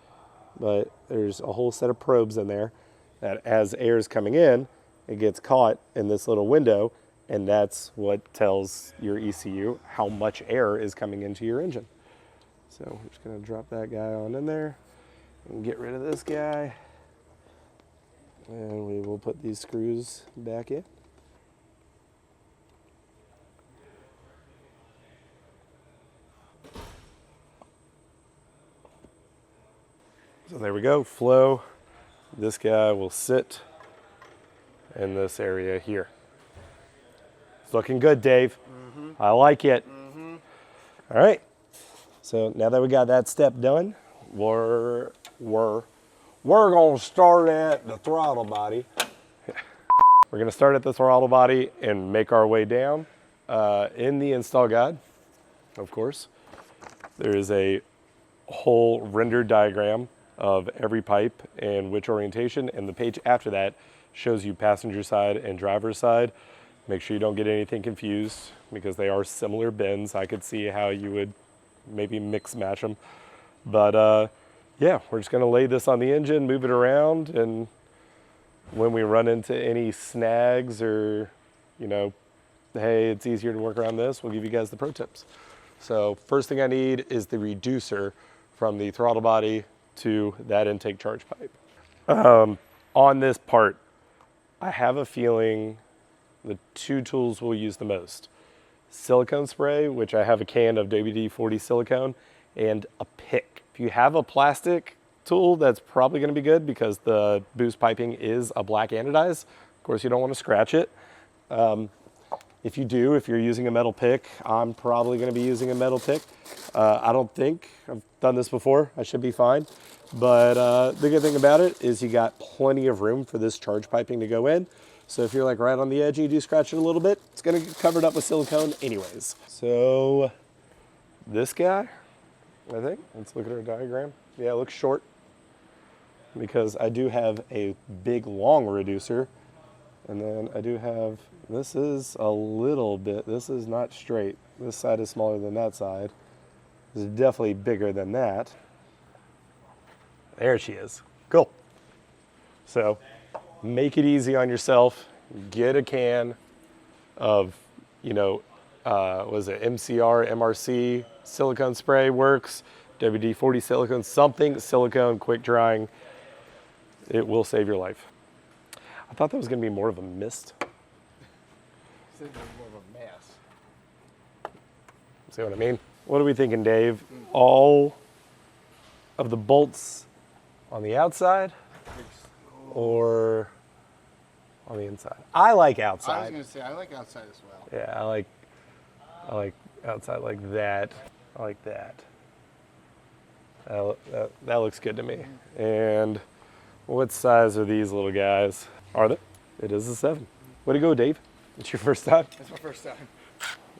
but there's a whole set of probes in there that as air is coming in, it gets caught in this little window, and that's what tells your ECU how much air is coming into your engine. So we're just gonna drop that guy on in there and get rid of this guy. And we will put these screws back in. So there we go, flow. This guy will sit in this area here. It's looking good, Dave. I like it. All right. So now that we got that step done, we're gonna start at the throttle body. We're gonna start at the throttle body and make our way down. In the install guide, of course, there is a whole rendered diagram of every pipe and which orientation, and the page after that shows you passenger side and driver's side. Make sure you don't get anything confused because they are similar bends. I could see how you would maybe mix match them. But yeah, we're just gonna lay this on the engine, move it around, and when we run into any snags or, you know, hey, it's easier to work around this, we'll give you guys the pro tips. So first thing I need is the reducer from the throttle body to that intake charge pipe. On this part, I have a feeling the two tools we'll use the most. Silicone spray, which I have a can of WD-40 silicone, and a pick. If you have a plastic tool, that's probably gonna be good because the boost piping is a black anodized. Of course, you don't wanna scratch it. If you're using a metal pick, I'm probably gonna be using a metal pick. I don't think I've done this before, I should be fine. But the good thing about it is you got plenty of room for this charge piping to go in. So if you're like right on the edge and you do scratch it a little bit, it's gonna get covered up with silicone anyways. So this guy, I think, let's look at our diagram. Yeah, it looks short because I do have a big long reducer. And then I do have, this is a little bit, this is not straight. This side is smaller than that side. This is definitely bigger than that. There she is. Cool. So make it easy on yourself. Get a can of, you know, was it MCR, MRC, silicone spray works, WD-40 silicone, something silicone, quick drying. It will save your life. I thought that was going to be more of a mist. This is more of a mess. See what I mean? What are we thinking, Dave? All of the bolts on the outside or on the inside? I like outside. I was gonna say I like outside as well. Yeah, I like outside like that. I like that. That looks good to me. And what size are these little guys? Are they? It is a 7. Way to go, Dave. It's your first time. That's my first time.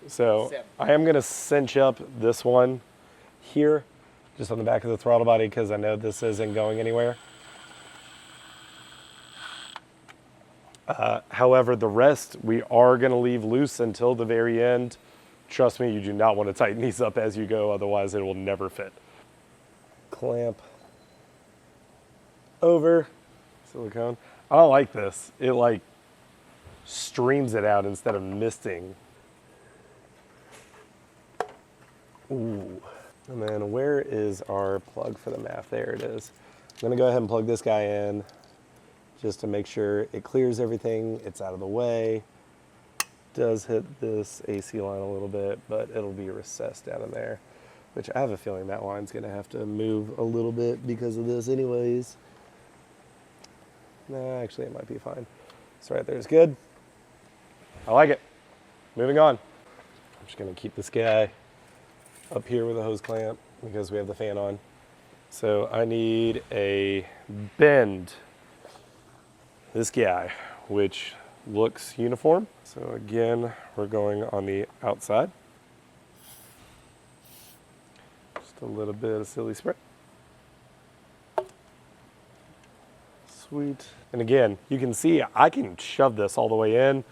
So 7. I am gonna cinch up this one here, just on the back of the throttle body, because I know this isn't going anywhere. However, the rest we are gonna leave loose until the very end. Trust me, you do not want to tighten these up as you go, otherwise it will never fit. Clamp over silicone. I don't like this. It like streams it out instead of misting. Ooh. And then where is our plug for the MAF? There it is. I'm gonna go ahead and plug this guy in just to make sure it clears everything, it's out of the way. Does hit this AC line a little bit, but it'll be recessed down in there, which I have a feeling that line's gonna have to move a little bit because of this anyways. No, actually it might be fine. So right there's good. I like it. Moving on. I'm just gonna keep this guy up here with a hose clamp because we have the fan on. So I need a bend this guy, which looks uniform. So again, we're going on the outside. Just a little bit of silly spray. Sweet. And again, you can see I can shove this all the way in.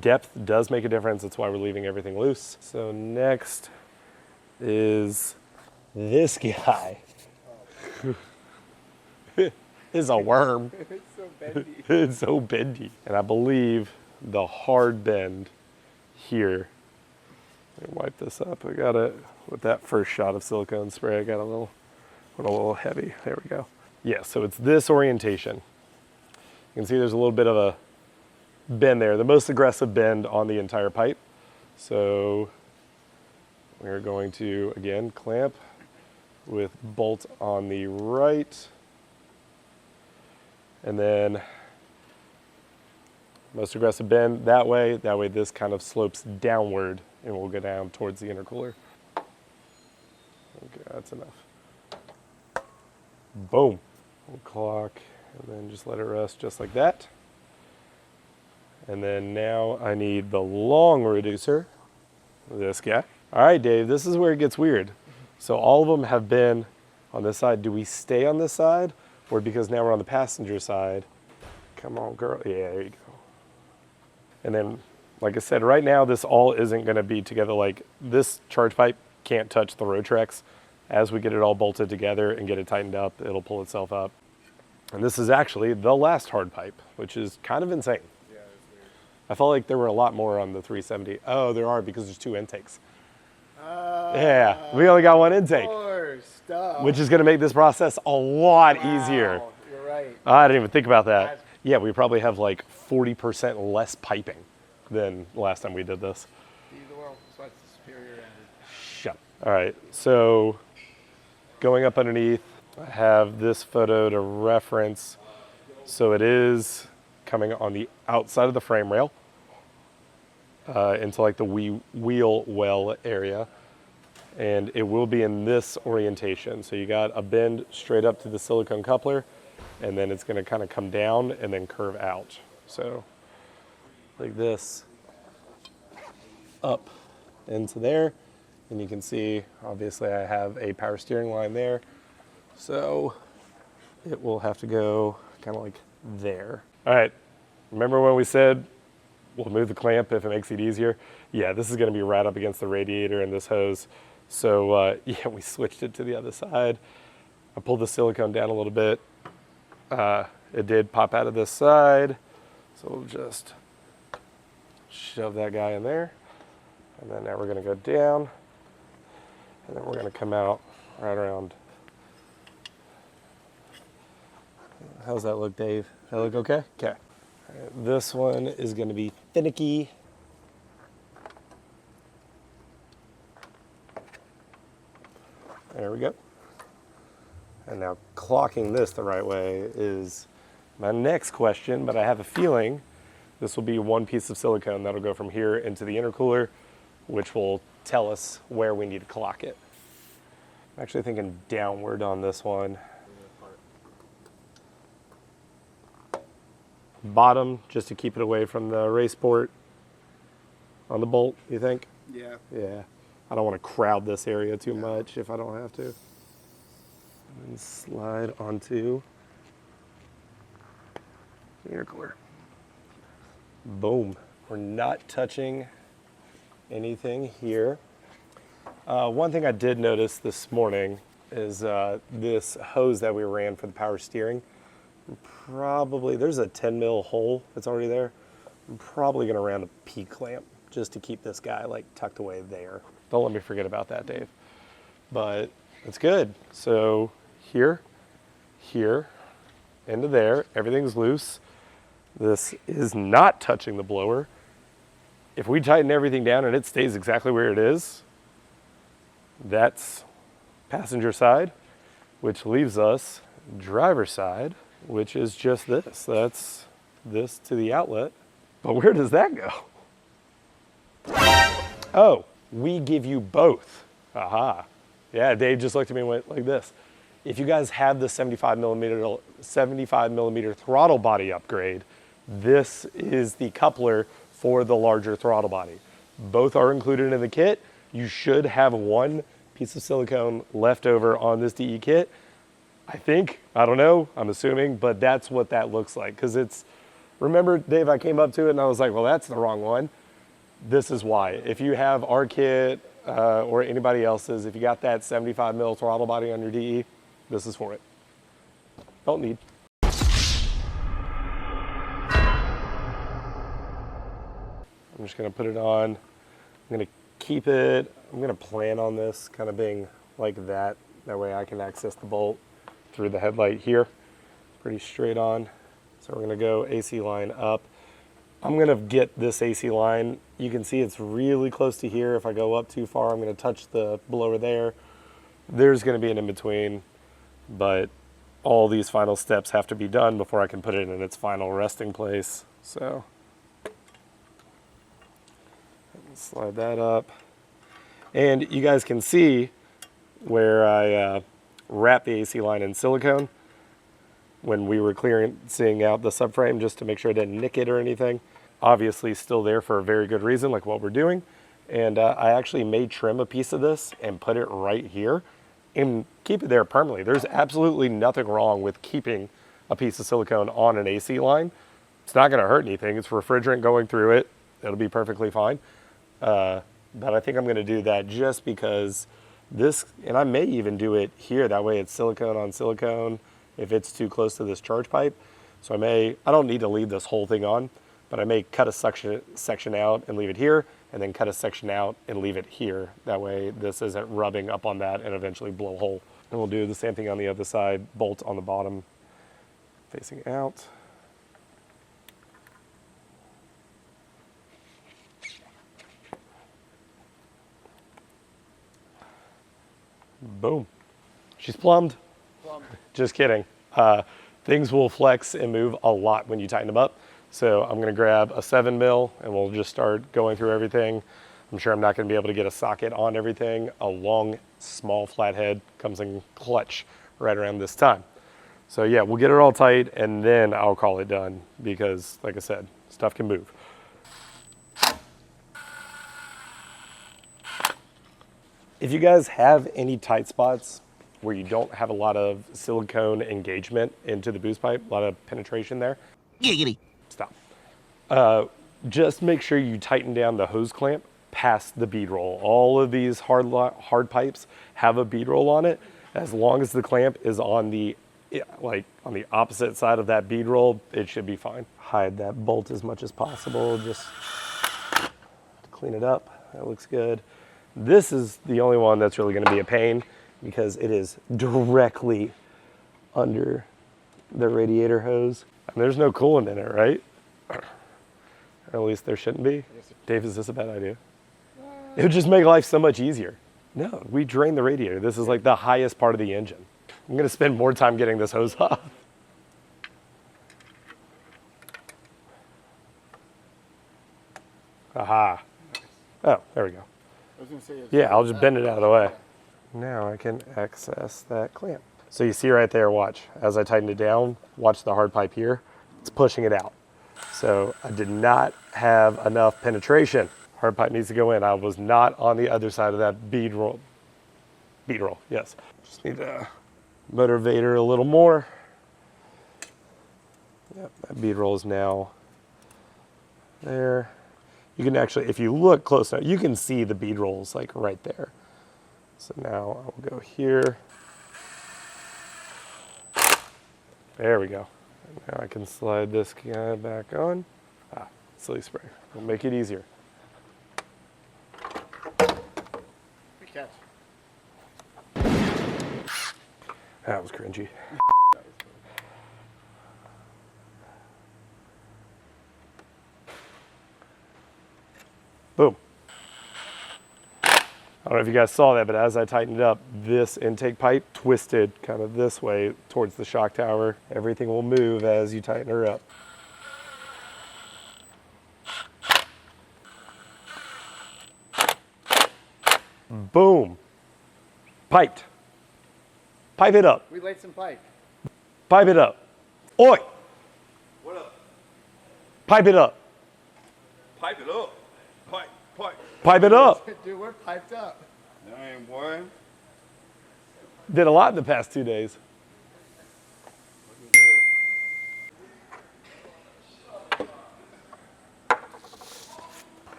Depth does make a difference. That's why we're leaving everything loose. So next is this guy. It's a worm. It's so bendy. It's so bendy. And I believe the hard bend here. Let me wipe this up. I got it with that first shot of silicone spray. I got went a little heavy. There we go. Yeah, so it's this orientation. You can see there's a little bit of a bend there, the most aggressive bend on the entire pipe. So we're going to, again, clamp with bolt on the right And then most aggressive bend that way. That way this kind of slopes downward and will go down towards the intercooler. Okay, that's enough. Boom. We'll clock and then just let it rest just like that. And then now I need the long reducer, this guy. All right, Dave, this is where it gets weird. So all of them have been on this side. Do we stay on this side? Or because now we're on the passenger side? Come on, girl. Yeah, there you go. And then, like I said, right now this all isn't gonna be together. Like this charge pipe can't touch the Rotrex. As we get it all bolted together and get it tightened up, it'll pull itself up. And this is actually the last hard pipe, which is kind of insane. Yeah, that's weird. I felt like there were a lot more on the 370. Oh, there are because there's 2 intakes. Yeah, we only got 1 intake, which is gonna make this process a lot easier. You're right. I didn't even think about that. Yeah, we probably have like 40% less piping than last time we did this. Either world, so that's the superior end. Shut. All right, so going up underneath, I have this photo to reference. So it is coming on the outside of the frame rail into like the wheel well area. And it will be in this orientation. So you got a bend straight up to the silicone coupler, and then it's gonna kind of come down and then curve out. So like this, up into there. And you can see, obviously I have a power steering line there. So it will have to go kind of like there. All right, remember when we said we'll move the clamp if it makes it easier? Yeah, this is gonna be right up against the radiator and this hose. So yeah, we switched it to the other side. I pulled the silicone down a little bit. It did pop out of this side. So we'll just shove that guy in there. And then now we're gonna go down. And then we're gonna come out right around. How's that look, Dave? That look okay? Okay. Right, this one is gonna be finicky. There we go. And now clocking this the right way is my next question, but I have a feeling this will be 1 piece of silicone that'll go from here into the intercooler, which will tell us where we need to clock it. I'm actually thinking downward on this one. Bottom, just to keep it away from the race port on the bolt, you think? Yeah. Yeah. I don't want to crowd this area too much if I don't have to. And slide onto the intercooler. Boom. We're not touching anything here. One thing I did notice this morning is this hose that we ran for the power steering. Probably, there's a 10 mil hole that's already there. I'm probably gonna run a P-clamp just to keep this guy like tucked away there. Don't let me forget about that, Dave. But it's good. So here, into there, everything's loose. This is not touching the blower. If we tighten everything down and it stays exactly where it is, that's passenger side, which leaves us driver side, which is just this. That's this to the outlet. But where does that go? Oh, we give you both. Aha. Yeah, Dave just looked at me and went like this. If you guys have the 75 millimeter throttle body upgrade, this is the coupler for the larger throttle body. Both are included in the kit. You should have 1 piece of silicone left over on this DE kit. I think, I don't know, I'm assuming, but that's what that looks like. Because it's, remember, Dave, I came up to it and I was like, well, that's the wrong one. This is why. If you have our kit or anybody else's, if you got that 75 mil throttle body on your DE, this is for it. Don't need. I'm just gonna put it on. I'm gonna keep it, I'm gonna plan on this kind of being like that. That way I can access the bolt through the headlight here, pretty straight on. So we're gonna go AC line up. I'm gonna get this AC line. You can see it's really close to here. If I go up too far, I'm gonna touch the blower there. There's gonna be an in-between, but all these final steps have to be done before I can put it in its final resting place. So slide that up. And you guys can see where I wrap the AC line in silicone when we were clearing out the subframe just to make sure I didn't nick it or anything. Obviously still there for a very good reason, like what we're doing. And I actually may trim a piece of this and put it right here and keep it there permanently. There's absolutely nothing wrong with keeping a piece of silicone on an AC line. It's not gonna hurt anything. It's refrigerant going through it. It'll be perfectly fine. But I think I'm gonna do that just because this, and I may even do it here. That way it's silicone on silicone if it's too close to this charge pipe. So I don't need to leave this whole thing on, but I may cut a section out and leave it here, and then cut a section out and leave it here. That way this isn't rubbing up on that and eventually blow a hole. And we'll do the same thing on the other side, bolt on the bottom facing out. Boom. She's plumbed. Just kidding. Things will flex and move a lot when you tighten them up. So I'm gonna grab a 7 mil and we'll just start going through everything. I'm sure I'm not gonna be able to get a socket on everything. A long, small flathead comes in clutch right around this time. So yeah, we'll get it all tight and then I'll call it done because, like I said, stuff can move. If you guys have any tight spots where you don't have a lot of silicone engagement into the boost pipe, a lot of penetration there, stop. Just make sure you tighten down the hose clamp past the bead roll. All of these hard pipes have a bead roll on it. As long as the clamp is on the opposite side of that bead roll, it should be fine. Hide that bolt as much as possible, just to clean it up. That looks good. This is the only one that's really going to be a pain because it is directly under the radiator hose. And there's no coolant in it, right? Or at least there shouldn't be. Dave, is this a bad idea? It would just make life so much easier. No, we drain the radiator. This is like the highest part of the engine. I'm going to spend more time getting this hose off. Aha. Oh, there we go. Yeah, I'll just bend it out of the way. Now I can access that clamp. So you see right there, watch, as I tighten it down, watch the hard pipe here, it's pushing it out. So I did not have enough penetration. Hard pipe needs to go in. I was not on the other side of that bead roll. Bead roll, yes. Just need to motivate her a little more. Yep, that bead roll is now there. You can actually, if you look close enough, you can see the bead rolls like right there. So now I'll go here. There we go. And now I can slide this guy back on. Silly spray. Will make it easier. Good catch. That was cringy. Boom. I don't know if you guys saw that, but as I tightened it up, this intake pipe twisted kind of this way towards the shock tower. Everything will move as you tighten her up. Boom. Piped. Pipe it up. We laid some pipe. Pipe it up. Oi! What up? Pipe it up. Pipe it up. Pipe. Pipe it up. Dude, we're piped up. Damn, boy. Did a lot in the past 2 days.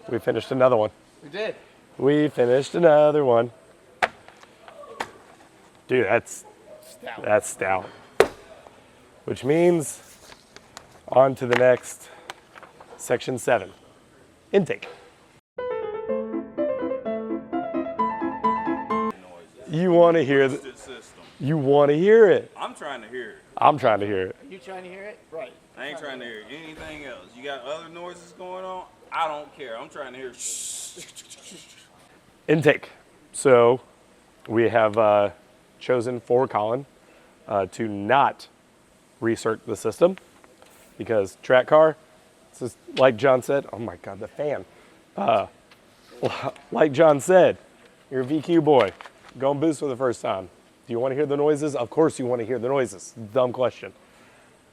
We finished another one. We did. We finished another one. Dude, that's stout. Which means on to the next section 7. Intake. You want to hear you want to hear it. I'm trying to hear it. I'm trying to hear it. Are you trying to hear it? Right. I ain't trying to hear anything else. You got other noises going on? I don't care. I'm trying to hear Intake. So we have chosen for Colin to not recirc the system, because track car, this is, like John said, oh my God, the fan. Like John said, you're a VQ boy, going boost for the first time. Do you want to hear the noises? Of course you want to hear the noises. Dumb question.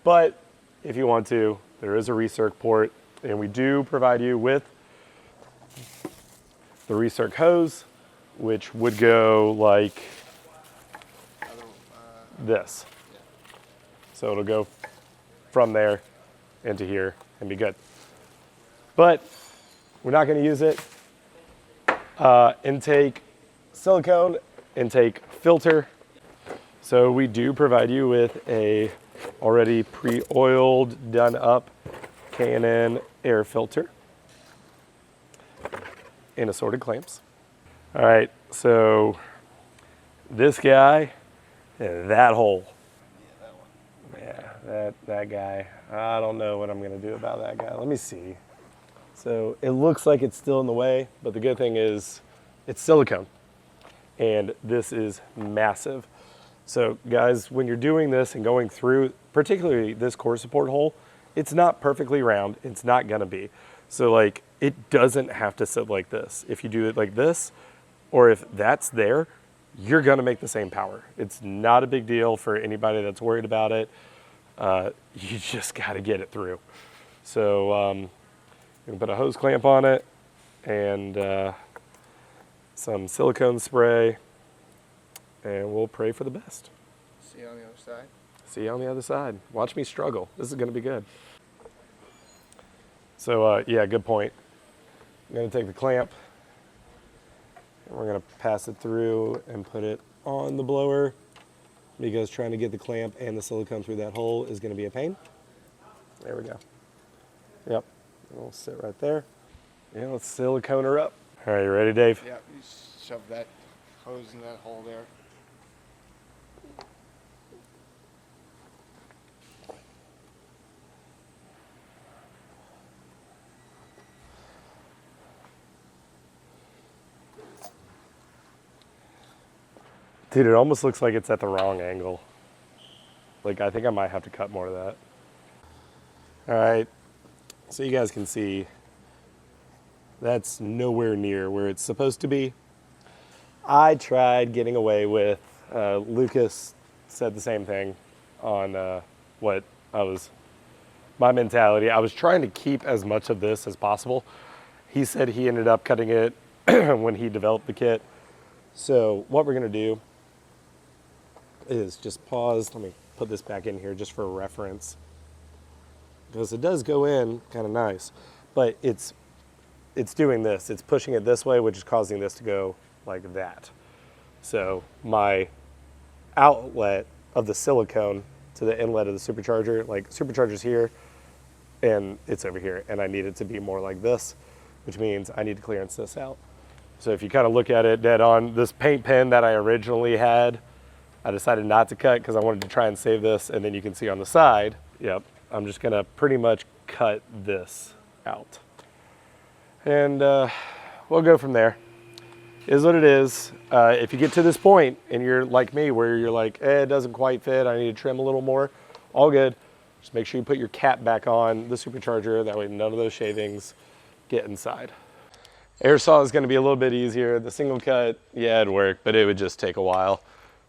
But if you want to, there is a recirc port, and we do provide you with the recirc hose, which would go like this. So it'll go from there into here and be good. But we're not going to use it. Intake silicone, intake filter. So we do provide you with a already pre-oiled, done up K&N air filter and assorted clamps. All right, so this guy and that hole. Yeah, that guy. I don't know what I'm gonna do about that guy. Let me see. So it looks like it's still in the way, but the good thing is it's silicone. And this is massive. So guys, when you're doing this and going through, particularly this core support hole, it's not perfectly round. It's not gonna be. So like, it doesn't have to sit like this. If you do it like this, or if that's there, you're gonna make the same power. It's not a big deal for anybody that's worried about it. You just gotta get it through. So you can put a hose clamp on it and some silicone spray, and we'll pray for the best. See you on the other side. See you on the other side. Watch me struggle. This is gonna be good. So yeah, good point. I'm gonna take the clamp and we're gonna pass it through and put it on the blower, because trying to get the clamp and the silicone through that hole is gonna be a pain. There we go. Yep, we'll sit right there. Yeah, let's silicone her up. All right, you ready, Dave? Yeah, you shove that hose in that hole there. Dude, it almost looks like it's at the wrong angle. Like, I think I might have to cut more of that. All right, so you guys can see that's nowhere near where it's supposed to be. I tried getting away with, Lucas said the same thing on my mentality. I was trying to keep as much of this as possible. He said he ended up cutting it when he developed the kit. So what we're gonna do is just pause. Let me put this back in here just for reference, because it does go in kind of nice, but it's doing this. It's pushing it this way, which is causing this to go like that. So my outlet of the silicone to the inlet of the supercharger, like supercharger's here and it's over here, and I need it to be more like this, which means I need to clearance this out. So if you kind of look at it dead on, this paint pen that I originally had, I decided not to cut because I wanted to try and save this, and then you can see on the side, yep, I'm just gonna pretty much cut this out. And we'll go from there. Is what it is. If you get to this point and you're like me, where you're like, it doesn't quite fit, I need to trim a little more, all good. Just make sure you put your cap back on the supercharger, that way none of those shavings get inside. Air saw is gonna be a little bit easier. The single cut, yeah, it'd work, but it would just take a while.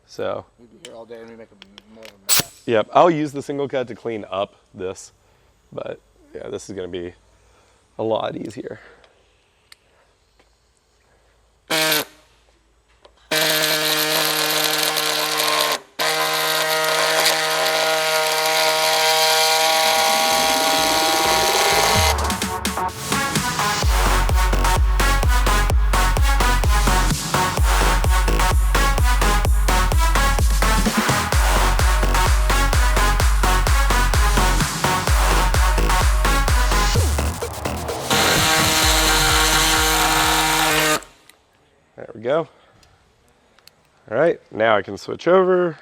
So We'd be here all day and we make more of a mess. yep, I'll use the single cut to clean up this, but yeah, this is gonna be a lot easier. There we go. All right, now I can switch over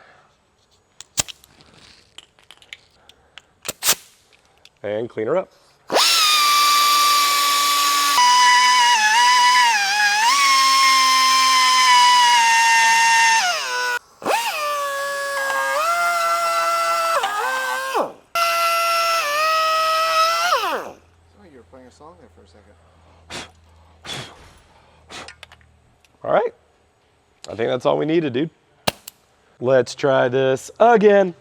and clean her up. a song there for a second. All right. I think that's all we needed, dude. Let's try this again.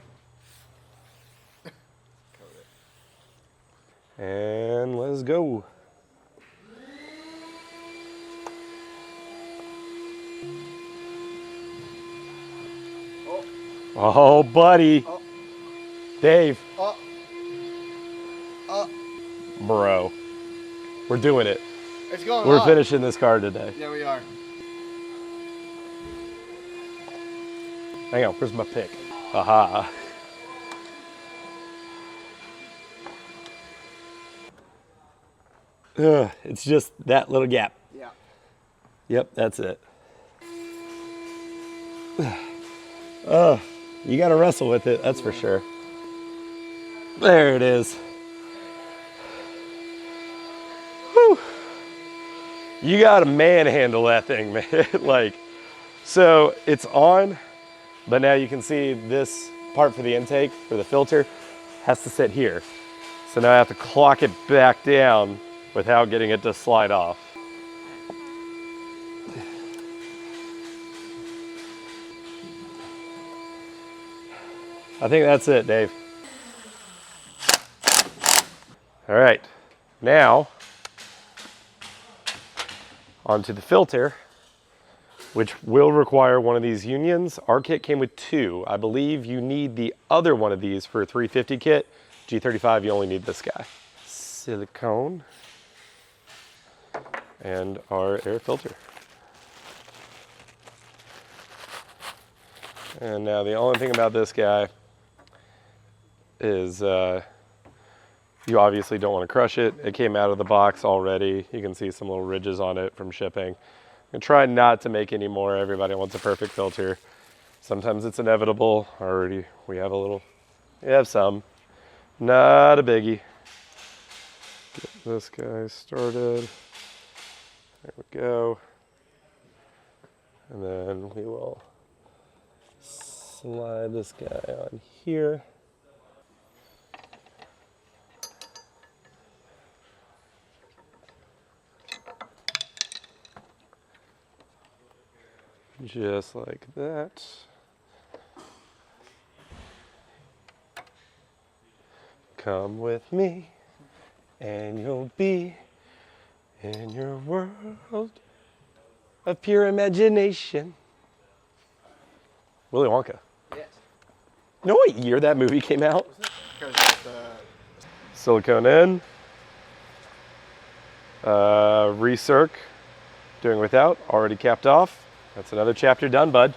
And let's go. Oh, buddy. Oh. Dave. Oh. Oh. Bro. We're doing it. It's going We're hot. finishing this car today. Yeah, we are. Hang on, where's my pick? Aha. It's just that little gap. Yeah. Yep, that's it. You gotta wrestle with it, that's for sure. There it is. Whew. You gotta manhandle that thing, man. Like, so it's on, but now you can see this part for the intake, for the filter, has to sit here. So now I have to clock it back down without getting it to slide off. I think that's it, Dave. All right, now onto the filter, which will require one of these unions. Our kit came with 2. I believe you need the other one of these for a 350 kit. G35, you only need this guy. Silicone and our air filter. And now the only thing about this guy is you obviously don't want to crush it. It came out of the box already. You can see some little ridges on it from shipping. And try not to make any more. Everybody wants a perfect filter. Sometimes it's inevitable. Already we have some. Not a biggie. Get this guy started. There we go. And then we will slide this guy on here. Just like that. Come with me and you'll be in your world of pure imagination. Willy Wonka. Yes. You know what year that movie came out? Because of the... Silicone in. Recirc. Doing without. Already capped off. That's another chapter done, bud.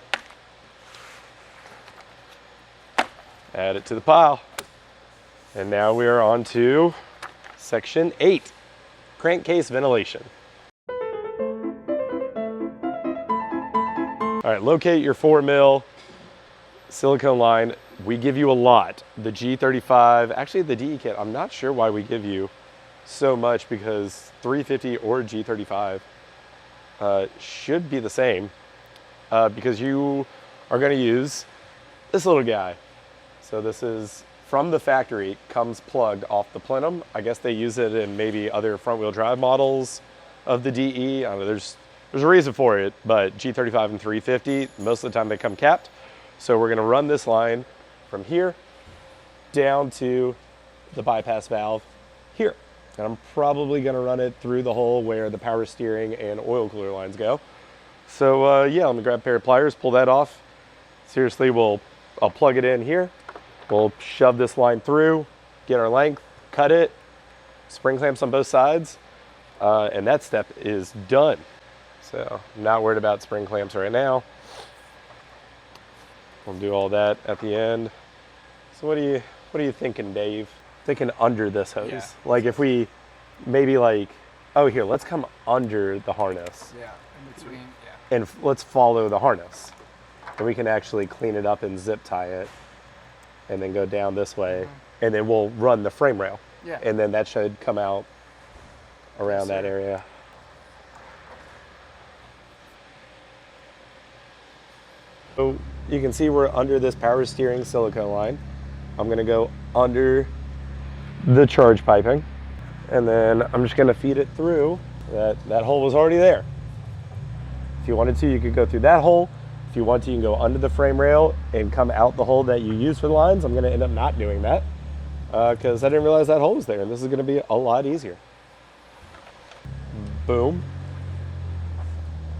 Add it to the pile. And now we are on to section 8, crankcase ventilation. All right, locate your 4 mil silicone line. We give you a lot. The G35, actually the DE kit, I'm not sure why we give you so much because 350 or G35 should be the same. Because you are going to use this little guy. So this is from the factory, comes plugged off the plenum. I guess they use it in maybe other front wheel drive models of the DE. I don't know, there's a reason for it, but G35 and 350, most of the time they come capped. So we're going to run this line from here down to the bypass valve here. And I'm probably going to run it through the hole where the power steering and oil cooler lines go. So yeah, I'm gonna grab a pair of pliers, pull that off. Seriously, I'll plug it in here. We'll shove this line through, get our length, cut it, spring clamps on both sides, and that step is done. So I'm not worried about spring clamps right now. We'll do all that at the end. So what are you thinking, Dave? Thinking under this hose. Yeah. Like if we maybe like, oh here, let's come under the harness. Yeah, in between, yeah. And let's follow the harness. And we can actually clean it up and zip tie it and then go down this way. And then we'll run the frame rail. Yeah. And then that should come out around that area. So you can see we're under this power steering silicone line. I'm gonna go under the charge piping. and then I'm just gonna feed it through. That hole was already there. If you wanted to, you could go through that hole. If you want to, you can go under the frame rail and come out the hole that you use for the lines. I'm gonna end up not doing that because I didn't realize that hole was there, and this is gonna be a lot easier. Boom.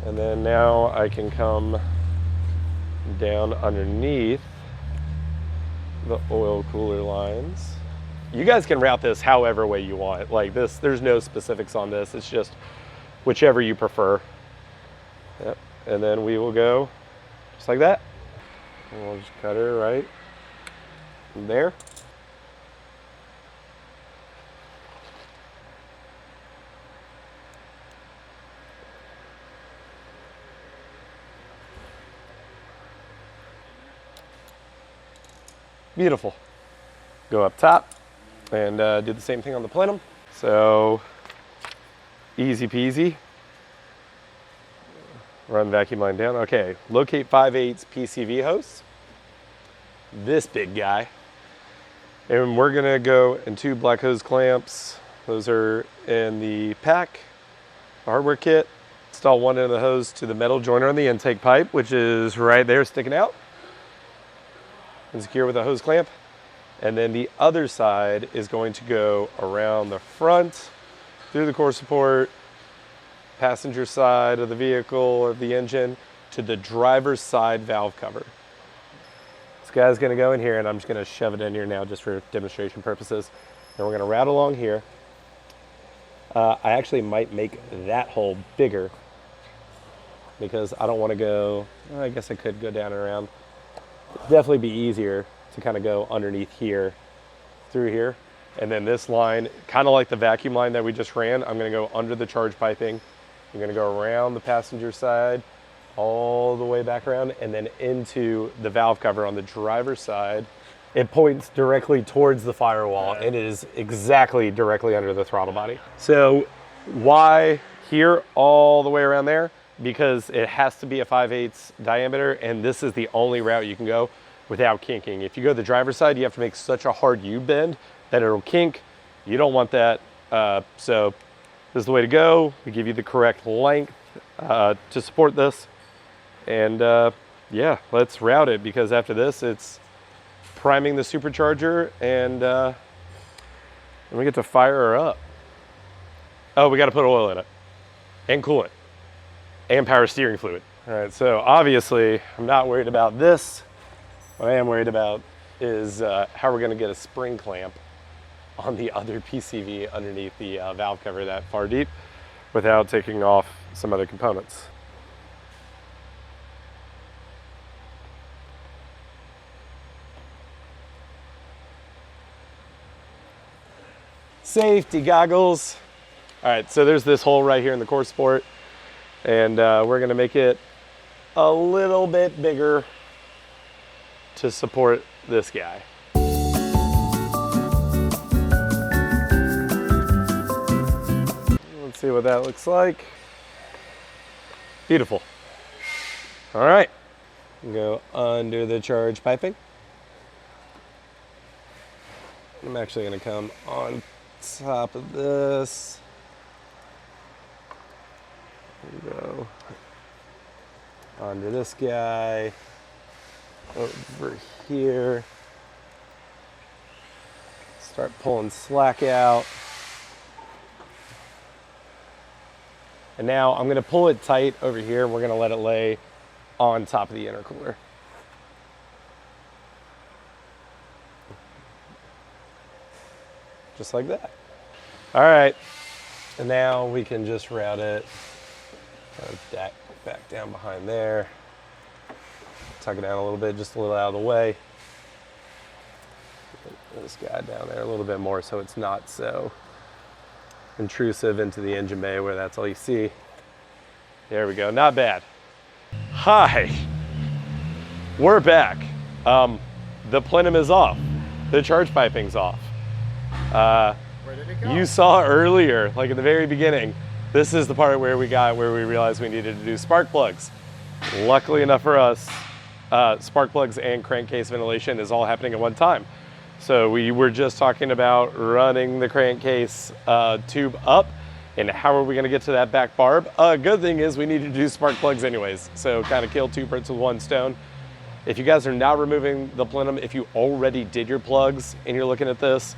And then now I can come down underneath the oil cooler lines. You guys can route this however way you want. Like this, there's no specifics on this. It's just whichever you prefer. Yep. And then we will go just like that. And we'll just cut her right there. Beautiful. Go up top and do the same thing on the plenum. So easy peasy. Run vacuum line down. Okay, locate 5/8 PCV hose. This big guy. And we're gonna go in 2 black hose clamps. Those are in the pack, the hardware kit. Install one end of the hose to the metal joiner on the intake pipe, which is right there sticking out. And secure with a hose clamp. And then the other side is going to go around the front, through the core support, passenger side of the vehicle or the engine, to the driver's side valve cover. This guy's gonna go in here, and I'm just gonna shove it in here now just for demonstration purposes. And we're gonna route along here. I actually might make that hole bigger because I don't wanna go, I guess I could go down and around. It'd definitely be easier to kind of go underneath here, through here. And then this line, kind of like the vacuum line that we just ran, I'm gonna go under the charge piping. I'm gonna go around the passenger side, all the way back around, and then into the valve cover on the driver's side. It points directly towards the firewall, and it is exactly directly under the throttle body. So why here all the way around there? Because it has to be a 5/8 diameter, and this is the only route you can go without kinking. If you go the driver's side, you have to make such a hard U-bend that it'll kink. You don't want that. So this is the way to go. We give you the correct length to support this. And yeah, let's route it, because after this, it's priming the supercharger, and we get to fire her up. Oh, we got to put oil in it, and coolant, and power steering fluid. All right, so obviously I'm not worried about this. What I am worried about is how we're gonna get a spring clamp on the other PCV underneath the valve cover that far deep without taking off some other components. Safety goggles. All right, so there's this hole right here in the core support, and we're gonna make it a little bit bigger to support this guy. Let's see what that looks like. Beautiful. All right, go under the charge piping. I'm actually gonna come on top of this. Go under this guy, over here, start pulling slack out. And now I'm gonna pull it tight over here, and we're gonna let it lay on top of the intercooler. Just like that. All right, and now we can just route it back down behind there. Tuck it down a little bit, just a little out of the way. Get this guy down there a little bit more so it's not so intrusive into the engine bay where that's all you see. There we go, not bad. Hi, we're back. The plenum is off. The charge piping's off. Where did it go? You saw earlier, like at the very beginning, this is the part where we realized we needed to do spark plugs. Luckily enough for us, spark plugs and crankcase ventilation is all happening at one time. So we were just talking about running the crankcase tube up, and how are we gonna get to that back barb? Good thing is we need to do spark plugs anyways, so kind of kill two birds with one stone. If you guys are now removing the plenum, if you already did your plugs and you're looking at this,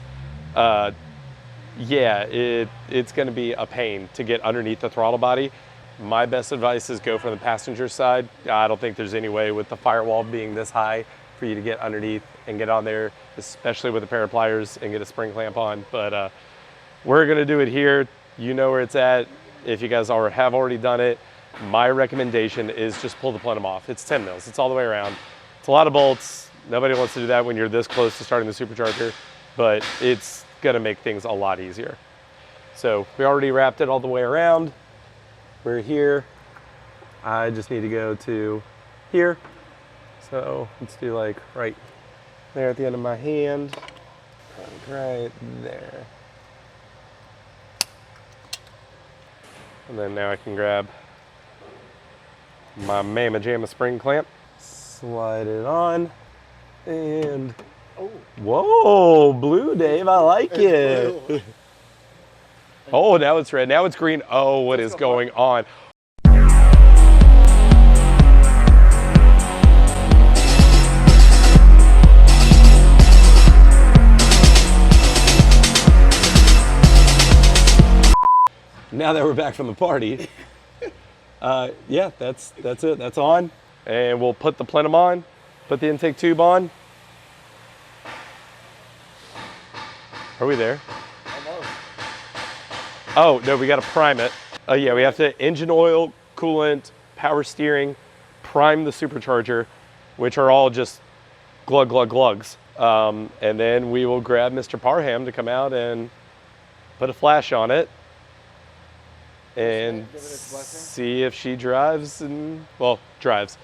yeah, it's gonna be a pain to get underneath the throttle body. My best advice is go from the passenger side. I don't think there's any way with the firewall being this high for you to get underneath and get on there, especially with a pair of pliers and get a spring clamp on. But we're gonna do it here. You know where it's at. If you guys have already done it, my recommendation is just pull the plenum off. It's 10 mils, it's all the way around. It's a lot of bolts. Nobody wants to do that when you're this close to starting the supercharger, but it's gonna make things a lot easier. So we already wrapped it all the way around. We're here. I just need to go to here. So let's do like right there at the end of my hand, and right there. And then now I can grab my Mama Jamma spring clamp, slide it on, and whoa, blue, Dave, I like it. Oh, now it's red, now it's green. Oh, what is going on? Now that we're back from the party, yeah, that's it. That's on, and we'll put the plenum on, put the intake tube on. Are we there? Oh no, we got to prime it. Yeah, we have to engine oil, coolant, power steering, prime the supercharger, which are all just glug glug glugs, and then we will grab Mr. Parham to come out and put a flash on it. And see if she drives and, well, drives.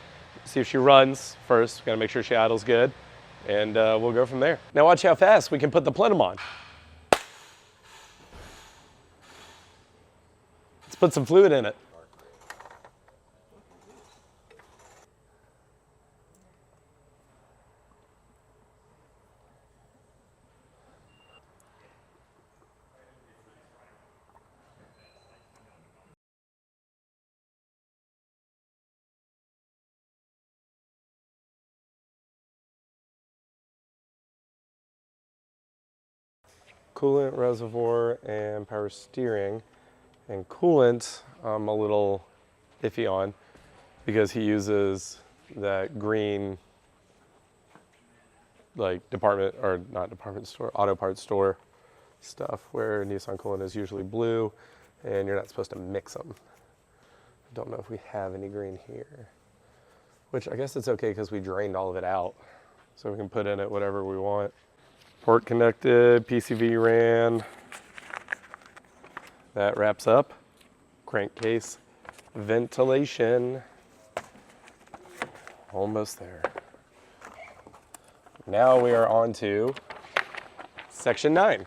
See if she runs first. Gotta make sure she idles good. And we'll go from there. Now watch how fast we can put the plenum on. Let's put some fluid in it. Coolant reservoir and power steering. And coolant, I'm a little iffy on because he uses that green, like department, or not department store, auto parts store stuff where Nissan coolant is usually blue and you're not supposed to mix them. I don't know if we have any green here, which I guess it's okay because we drained all of it out. So we can put in it whatever we want. Port connected, PCV ran. That wraps up crankcase ventilation. Almost there. Now we are on to section 9,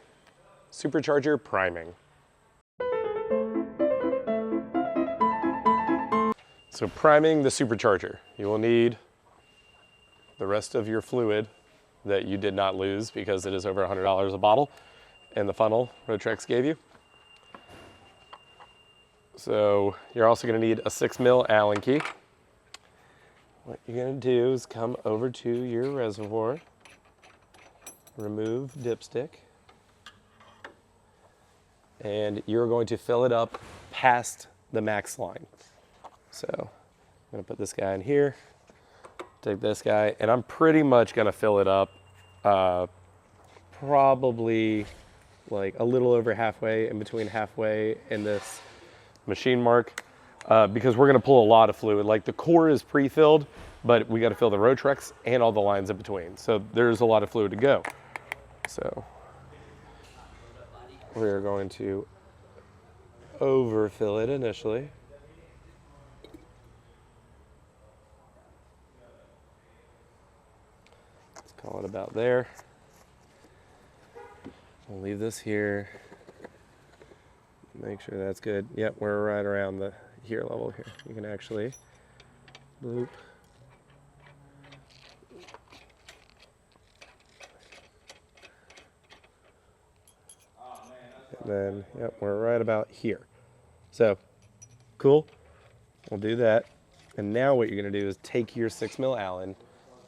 Supercharger Priming. So priming the supercharger, you will need the rest of your fluid that you did not lose because it is over $100 a bottle, and the funnel Rotrex gave you. So you're also gonna need a 6 mil Allen key. What you're gonna do is come over to your reservoir, remove dipstick, and you're going to fill it up past the max line. So I'm gonna put this guy in here, take this guy, and I'm pretty much gonna fill it up probably like a little over halfway, in between halfway and this machine mark, because we're gonna pull a lot of fluid. Like the core is pre-filled, but we gotta fill the Rotrex and all the lines in between. So there's a lot of fluid to go. So we're going to overfill it initially. Call it about there. We'll leave this here. Make sure that's good. Yep, we're right around the here level here. You can actually loop. then yep, we're right about here. So, cool. We'll do that. And now what you're going to do is take your 6mm Allen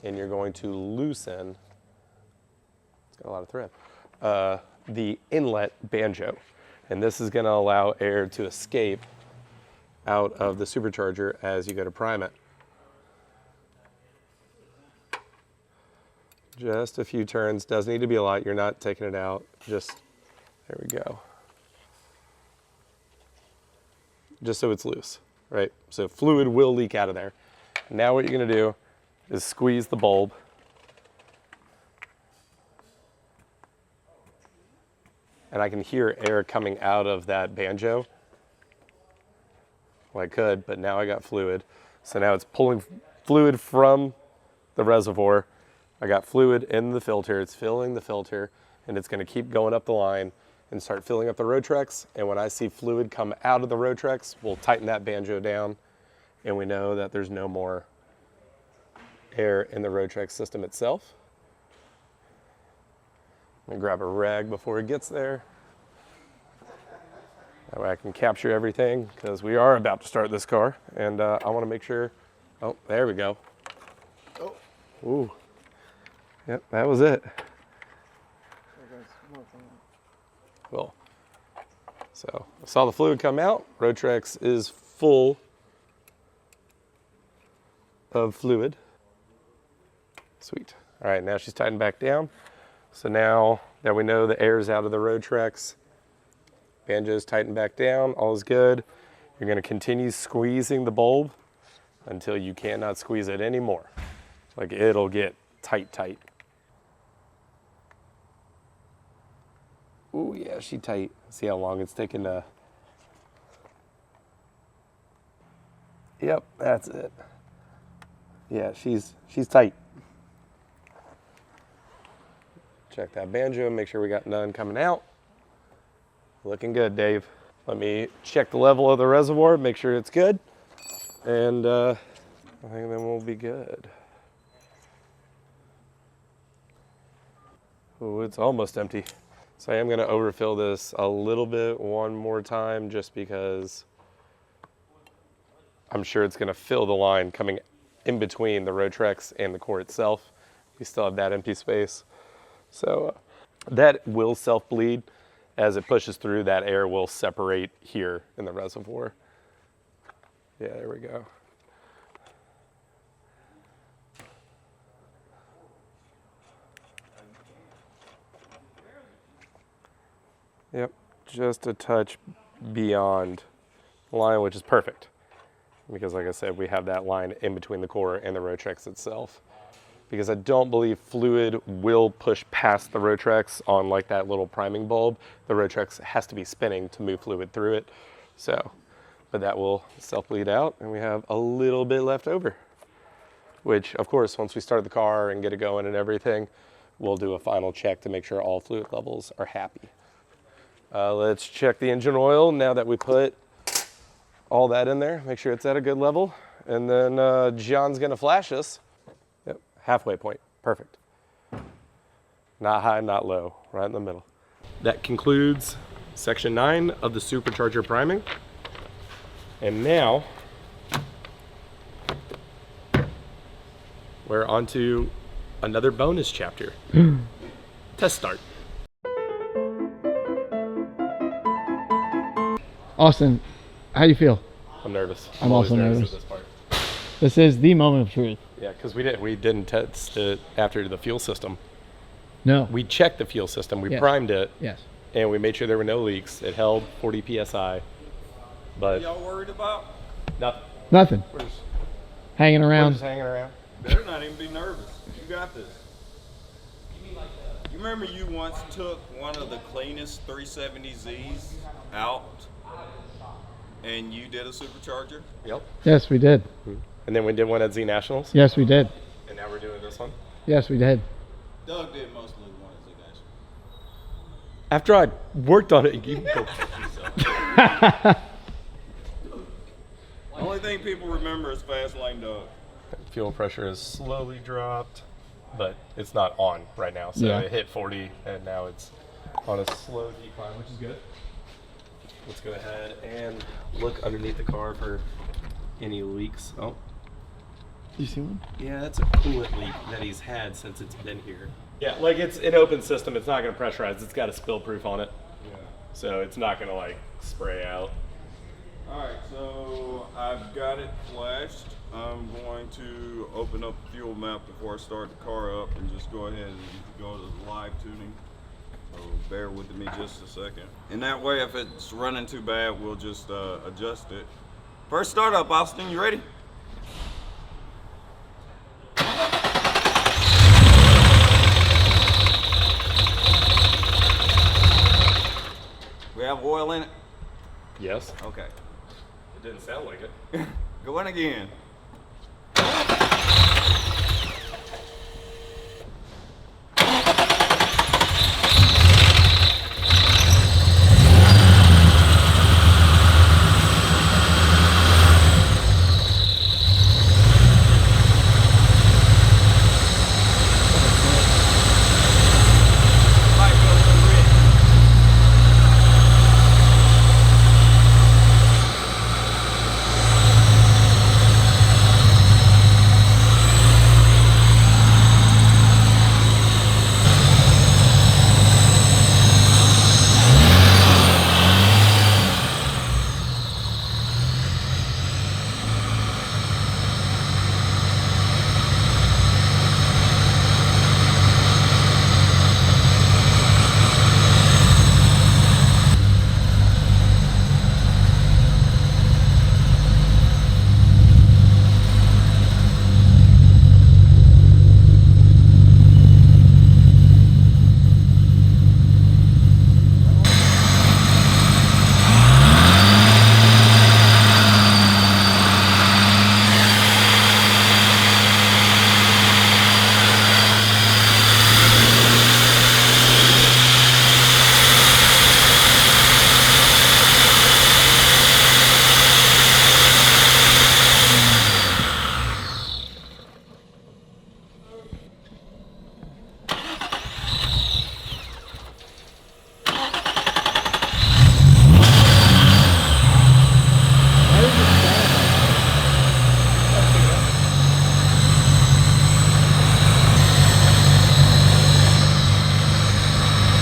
and you're going to loosen, it's got a lot of thread, the inlet banjo. And this is going to allow air to escape out of the supercharger as you go to prime it. Just a few turns, doesn't need to be a lot, you're not taking it out, just, there we go. Just so it's loose, right? So fluid will leak out of there. Now what you're gonna do is squeeze the bulb. And I can hear air coming out of that banjo. Well, I could, but now I got fluid. So now it's pulling fluid from the reservoir. I got fluid in the filter, it's filling the filter, and it's gonna keep going up the line and start filling up the Rotrex. And when I see fluid come out of the Rotrex, we'll tighten that banjo down, and we know that there's no more air in the Rotrex system itself. I'm gonna grab a rag before it gets there. That way I can capture everything, because we are about to start this car, and I wanna make sure, oh, there we go. Oh, ooh. Yep, that was it. Cool. So I saw the fluid come out. Rotrex is full of fluid. Sweet. All right, now she's tightened back down. So now that we know the air's out of the Rotrex, banjo's tightened back down, all is good. You're gonna continue squeezing the bulb until you cannot squeeze it anymore. Like it'll get tight, tight. Ooh, yeah, she tight. See how long it's taking to... Yep, that's it. Yeah, she's tight. Check that banjo, make sure we got none coming out. Looking good, Dave. Let me check the level of the reservoir, make sure it's good. And I think then we'll be good. Ooh, it's almost empty. So I am gonna overfill this a little bit one more time just because I'm sure it's gonna fill the line coming in between the Rotrex and the core itself. We still have that empty space. So that will self-bleed. As it pushes through, that air will separate here in the reservoir. Yeah, there we go. Yep, just a touch beyond the line, which is perfect. Because like I said, we have that line in between the core and the Rotrex itself. Because I don't believe fluid will push past the Rotrex on like that little priming bulb. The Rotrex has to be spinning to move fluid through it. So, but that will self-bleed out and we have a little bit left over. Which of course, once we start the car and get it going and everything, we'll do a final check to make sure all fluid levels are happy. Let's check the engine oil now that we put all that in there, make sure it's at a good level. And then John's gonna flash us. Yep, halfway point, perfect. Not high, not low, right in the middle. That concludes section 9 of the Supercharger Priming. And now, we're on to another bonus chapter. Test start. Austin, how do you feel? I'm nervous. I'm also nervous. At this part. This is the moment of truth. Yeah, because we didn't test it after the fuel system. No. We checked the fuel system. We Yes. primed it. Yes. And we made sure there were no leaks. It held 40 psi. But Y'all worried about? nothing. Nothing. We're just Hanging around. hanging around. Better not even be nervous. You got this. You remember you once took one of the cleanest 370Zs out and you did a supercharger? Yep. Yes, we did. And then we did one at Z Nationals. Yes, we did. And now we're doing this one. Yes, we did. Doug did mostly one at Z Nationals. After I worked on it, you can go fuck yourself. Only thing people remember is Fast Lane Doug. Fuel pressure has slowly dropped, but it's not on right now. So Yeah. it hit 40 and now it's on a slow decline, which is good. Let's go ahead and look underneath the car for any leaks. Oh. You see one? Yeah, that's a coolant leak that he's had since it's been here. Yeah, like it's an open system. It's not going to pressurize. It's got a spill proof on it. Yeah. So it's not going to like spray out. Alright, so I've got it flashed. I'm going to open up the fuel map before I start the car up and just go ahead and go to the live tuning. So bear with me just a second. And that way, if it's running too bad, we'll just adjust it. First startup, Austin, you ready? We have oil in it? Yes. Okay. It didn't sound like it. Go in again.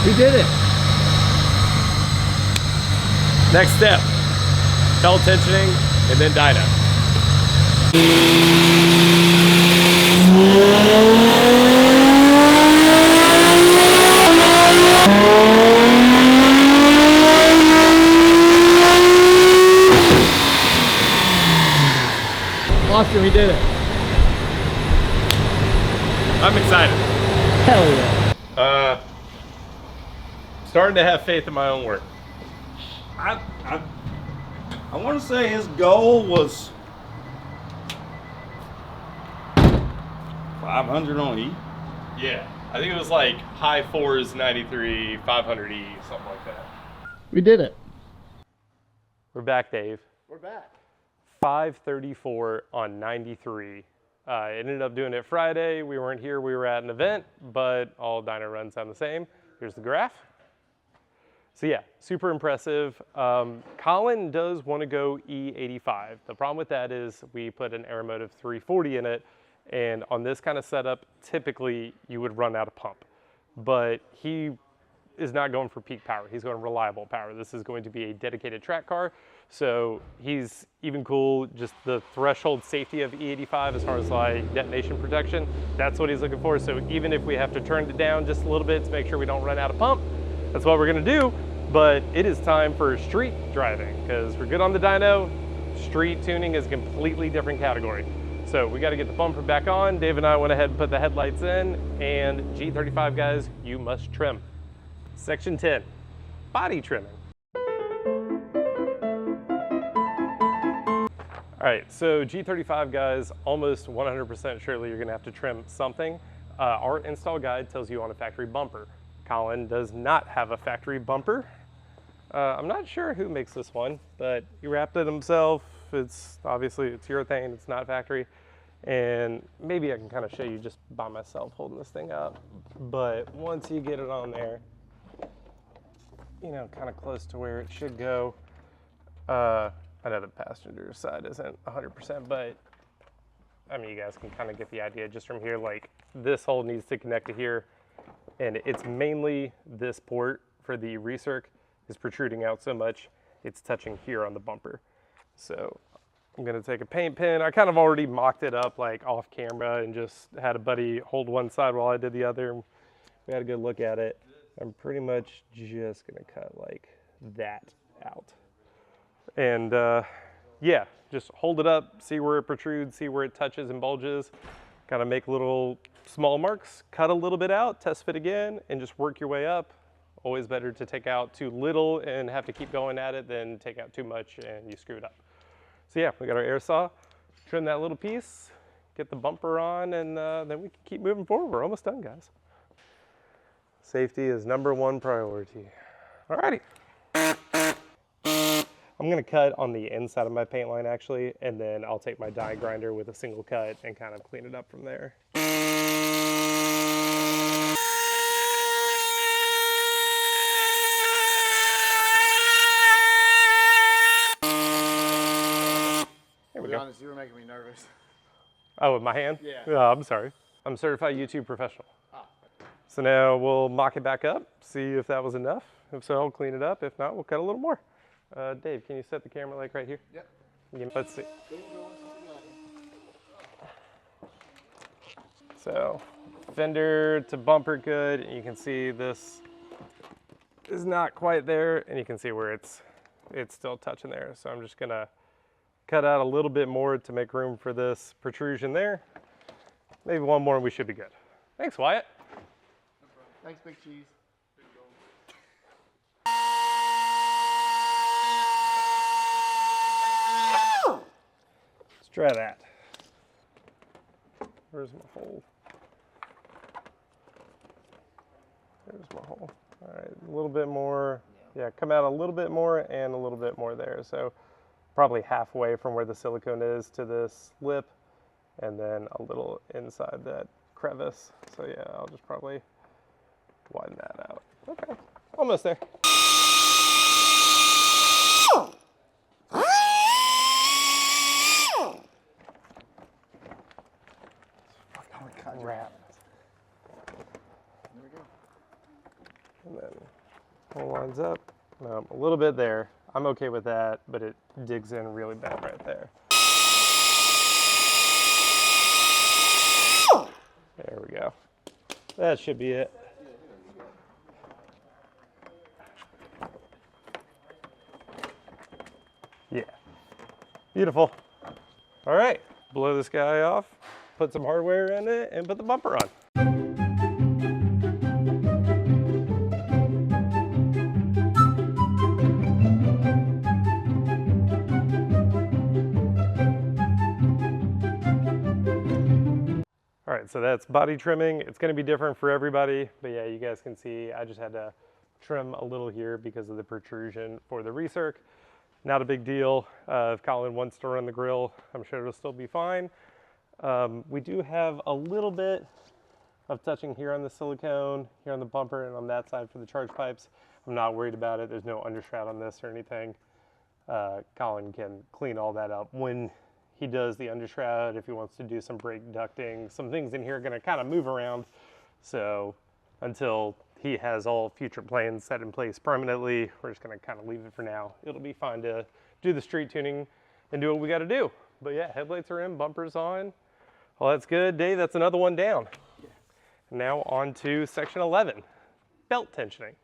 We did it. Next step, belt tensioning and then dyno. Austin, we did it. I'm excited. Hell yeah. Starting to have faith in my own work. I want to say his goal was 500 on E. Yeah, I think it was like high 4s, 93, 500E, something like that. We did it. We're back, Dave. We're back. 534 on 93. Ended up doing it Friday. We weren't here. We were at an event, but all dyno runs sound the same. Here's the graph. So yeah, super impressive. Colin does want to go E85. The problem with that is we put an Aeromotive 340 in it, and on this kind of setup, typically you would run out of pump. But he is not going for peak power. He's going reliable power. This is going to be a dedicated track car. So he's even cool, just the threshold safety of E85 as far as like detonation protection, that's what he's looking for. So even if we have to turn it down just a little bit to make sure we don't run out of pump, that's what we're gonna do. But it is time for street driving because we're good on the dyno. Street tuning is a completely different category. So we gotta get the bumper back on. Dave and I went ahead and put the headlights in, and G35 guys, you must trim. Section 10, body trimming. All right, so G35 guys, almost 100% surely you're gonna have to trim something. Our install guide tells you on a factory bumper. Colin does not have a factory bumper. I'm not sure who makes this one, but he wrapped it himself. It's obviously, it's urethane, it's not factory. And maybe I can kind of show you just by myself holding this thing up. But once you get it on there, you know, kind of close to where it should go. I know the passenger side isn't 100%, but I mean, you guys can kind of get the idea just from here. Like, this hole needs to connect to here, and it's mainly this port for the recirc is protruding out so much, it's touching here on the bumper. So I'm gonna take a paint pen. I kind of already mocked it up like off camera and just had a buddy hold one side while I did the other. We had a good look at it. I'm pretty much just gonna cut like that out. And yeah, just hold it up, see where it protrudes, see where it touches and bulges. Kind of make little small marks, cut a little bit out, test fit again, and just work your way up. Always better to take out too little and have to keep going at it than take out too much and you screw it up. So yeah, we got our air saw, trim that little piece, get the bumper on, and then we can keep moving forward. We're almost done, guys. Safety is #1 priority. Alrighty. I'm gonna cut on the inside of my paint line actually, and then I'll take my die grinder with a single cut and kind of clean it up from there. To be honest, you were making me nervous. Oh, with my hand? Yeah. Oh, I'm sorry. I'm a certified YouTube professional. Ah. So now we'll mock it back up, see if that was enough. If so, I'll clean it up. If not, we'll cut a little more. Dave, can you set the camera like right here? Yep. Let's see. So, fender to bumper good. And you can see this is not quite there, and you can see where it's still touching there. So I'm just gonna cut out a little bit more to make room for this protrusion there. Maybe one more and we should be good. Thanks, Wyatt. Thanks, Big Cheese. Let's try that. Where's my hole? There's my hole. All right, a little bit more. Yeah, come out a little bit more and a little bit more there. So probably halfway from where the silicone is to this lip, and then a little inside that crevice. So yeah, I'll just probably widen that out. Okay, almost there. Crap. There we go. And then hole lines up. A little bit there. I'm okay with that, but it digs in really bad right there. There we go. That should be it. Yeah. Beautiful. All right. Blow this guy off, put some hardware in it, and put the bumper on. All right, so that's body trimming. It's gonna be different for everybody, but yeah, you guys can see I just had to trim a little here because of the protrusion for the recirc. Not a big deal. If Colin wants to run the grill, I'm sure it'll still be fine. We do have a little bit of touching here on the silicone, here on the bumper, and on that side for the charge pipes. I'm not worried about it. There's no undershroud on this or anything. Colin can clean all that up when he does the undershroud. If he wants to do some brake ducting, some things in here are gonna kind of move around. So until he has all future plans set in place permanently, we're just gonna kind of leave it for now. It'll be fine to do the street tuning and do what we gotta do. But yeah, headlights are in, bumpers on. Well, that's good. Dave, that's another one down. Yeah. Now on to section 11, belt tensioning.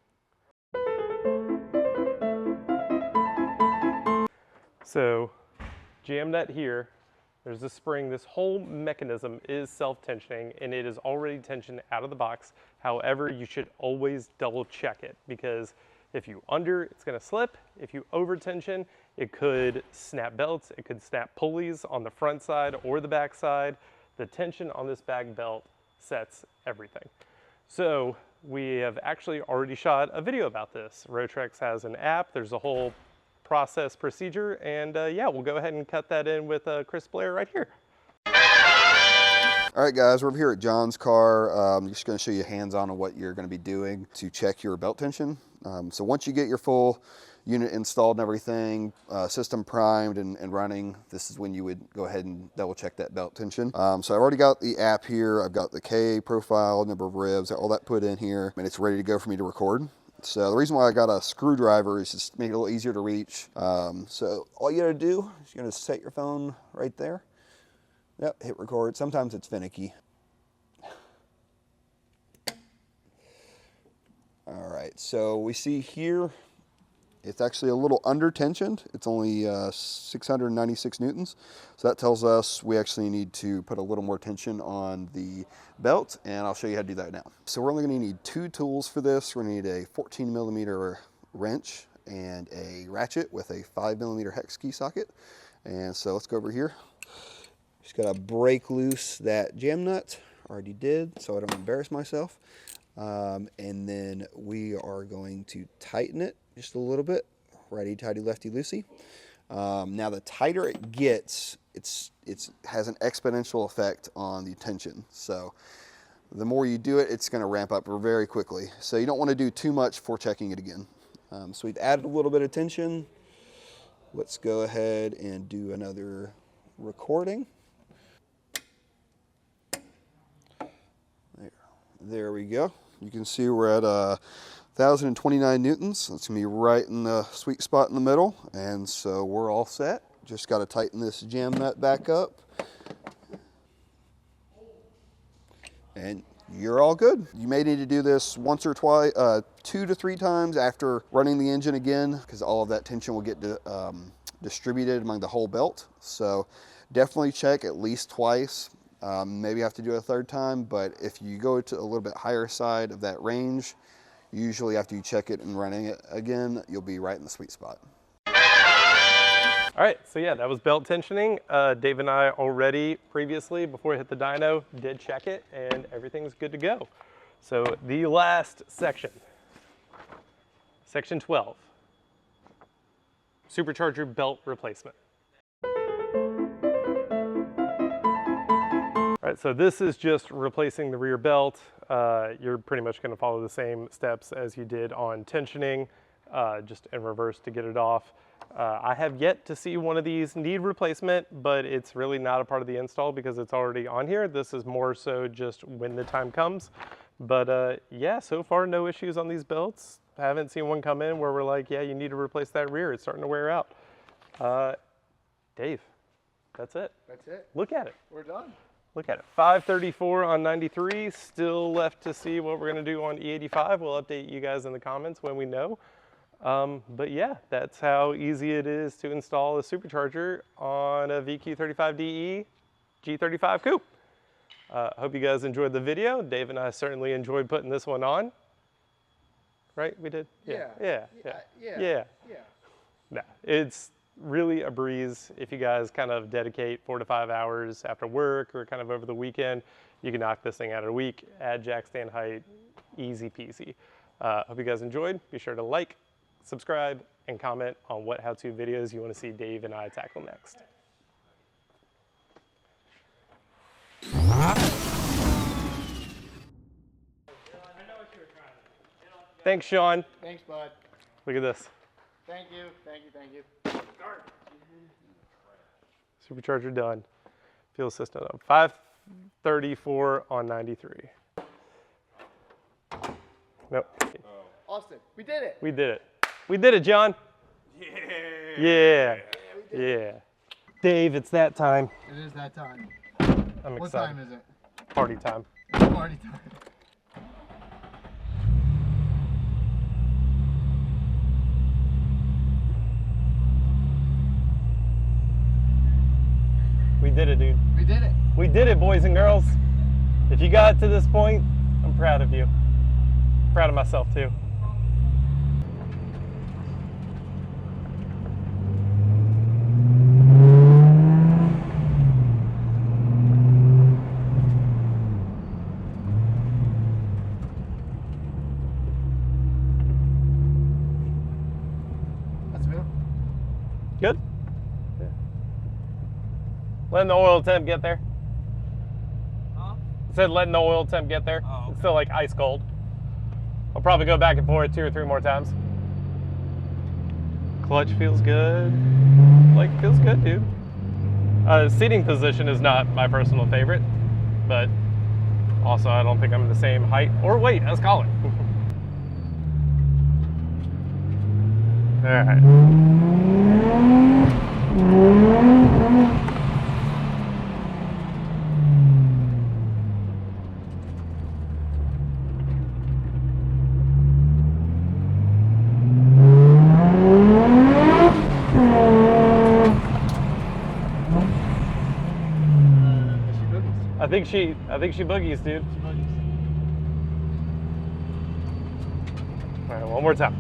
So jam that here. There's a spring. This whole mechanism is self-tensioning, and it is already tensioned out of the box. However, you should always double check it, because if you under, it's gonna slip. If you over tension, it could snap belts. It could snap pulleys on the front side or the back side. The tension on this back belt sets everything. So we have actually already shot a video about this. Rotrex has an app. There's a whole process procedure, and yeah, we'll go ahead and cut that in with Chris Blair right here. All right, guys, we're over here at John's car. I'm just going to show you hands-on on what you're going to be doing to check your belt tension. So once you get your full unit installed and everything, system primed and running, this is when you would go ahead and double check that belt tension. So I've already got the app here. I've got the K profile, number of ribs, all that put in here, and it's ready to go for me to record. So the reason why I got a screwdriver is just to make it a little easier to reach. So all you gotta do is you're gonna set your phone right there. Yep, hit record. Sometimes it's finicky. All right, so we see here, it's actually a little under tensioned. It's only 696 newtons. So that tells us we actually need to put a little more tension on the belt, and I'll show you how to do that now. So we're only gonna need 2 tools for this. We're gonna need a 14 millimeter wrench and a ratchet with a 5 millimeter hex key socket. And so let's go over here. Just gotta break loose that jam nut. Already did, so I don't embarrass myself. And then we are going to tighten it just a little bit. Righty tighty, lefty loosey. Now the tighter it gets, it has an exponential effect on the tension. So the more you do it, it's going to ramp up very quickly. So you don't want to do too much before checking it again. So we've added a little bit of tension. Let's go ahead and do another recording. There we go. You can see we're at 1,029 newtons. That's gonna be right in the sweet spot in the middle. And so we're all set. Just gotta tighten this jam nut back up. And you're all good. You may need to do this once or twice, 2 to 3 times after running the engine again, because all of that tension will get distributed among the whole belt. So definitely check at least twice. Maybe have to do it a 3rd time, but if you go to a little bit higher side of that range, usually after you check it and running it again, you'll be right in the sweet spot. All right, so yeah, that was belt tensioning. Dave and I already previously, before I hit the dyno, did check it and everything's good to go. So the last section, section 12, supercharger belt replacement. All right, so this is just replacing the rear belt. You're pretty much going to follow the same steps as you did on tensioning, just in reverse to get it off. I have yet to see one of these need replacement, but it's really not a part of the install because it's already on here. This is more so just when the time comes. But yeah, so far no issues on these belts. I haven't seen one come in where we're like, yeah, you need to replace that rear. It's starting to wear out. Dave, that's it. That's it. Look at it. We're done. Look at it, 534 on 93, still left to see what we're gonna do on E85. We'll update you guys in the comments when we know. But yeah, that's how easy it is to install a supercharger on a VQ35DE G35 coupe. Hope you guys enjoyed the video. Dave and I certainly enjoyed putting this one on. Right, we did? Yeah. Nah, it's really a breeze. If you guys kind of dedicate 4 to 5 hours after work or kind of over the weekend, you can knock this thing out in a week, add jack stand height, easy peasy. Hope you guys enjoyed. Be sure to like, subscribe, and comment on what how-to videos you want to see Dave and I tackle next. Thanks, Sean. Thanks, bud. Look at this. Thank you, thank you, thank you. Supercharger done. Fuel system up. 534 on 93. Nope. Austin, we did it. We did it. We did it, John. Yeah. Yeah. Dave, it's that time. It is that time. I'm excited. What time is it? Party time. Party time. We did it, dude. We did it. We did it, boys and girls. If you got to this point, I'm proud of you. Proud of myself, too. That's good. Good? Yeah. Letting the oil temp get there. Huh? said letting the oil temp get there. Oh, okay. It's still like ice cold. I'll probably go back and forth 2 or 3 more times. Clutch feels good. Like, feels good, dude. Seating position is not my personal favorite, but also I don't think I'm the same height or weight as Colin. All right. I think she boogies, dude. All right, one more time.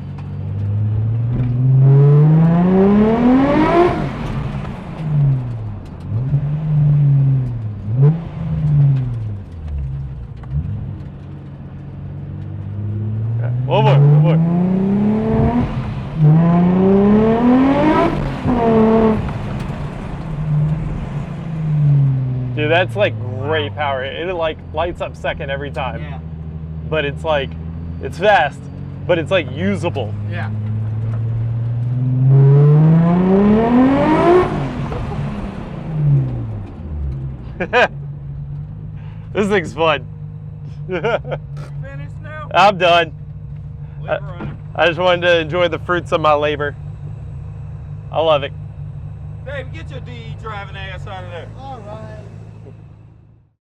Okay, one more. Dude, that's like great power. It like lights up second every time. Yeah. But it's like, it's fast, but it's like usable. Yeah. This thing's fun. Finished now? I'm done. Leave it running. I just wanted to enjoy the fruits of my labor. I love it. Dave, get your DE driving ass out of there. All right.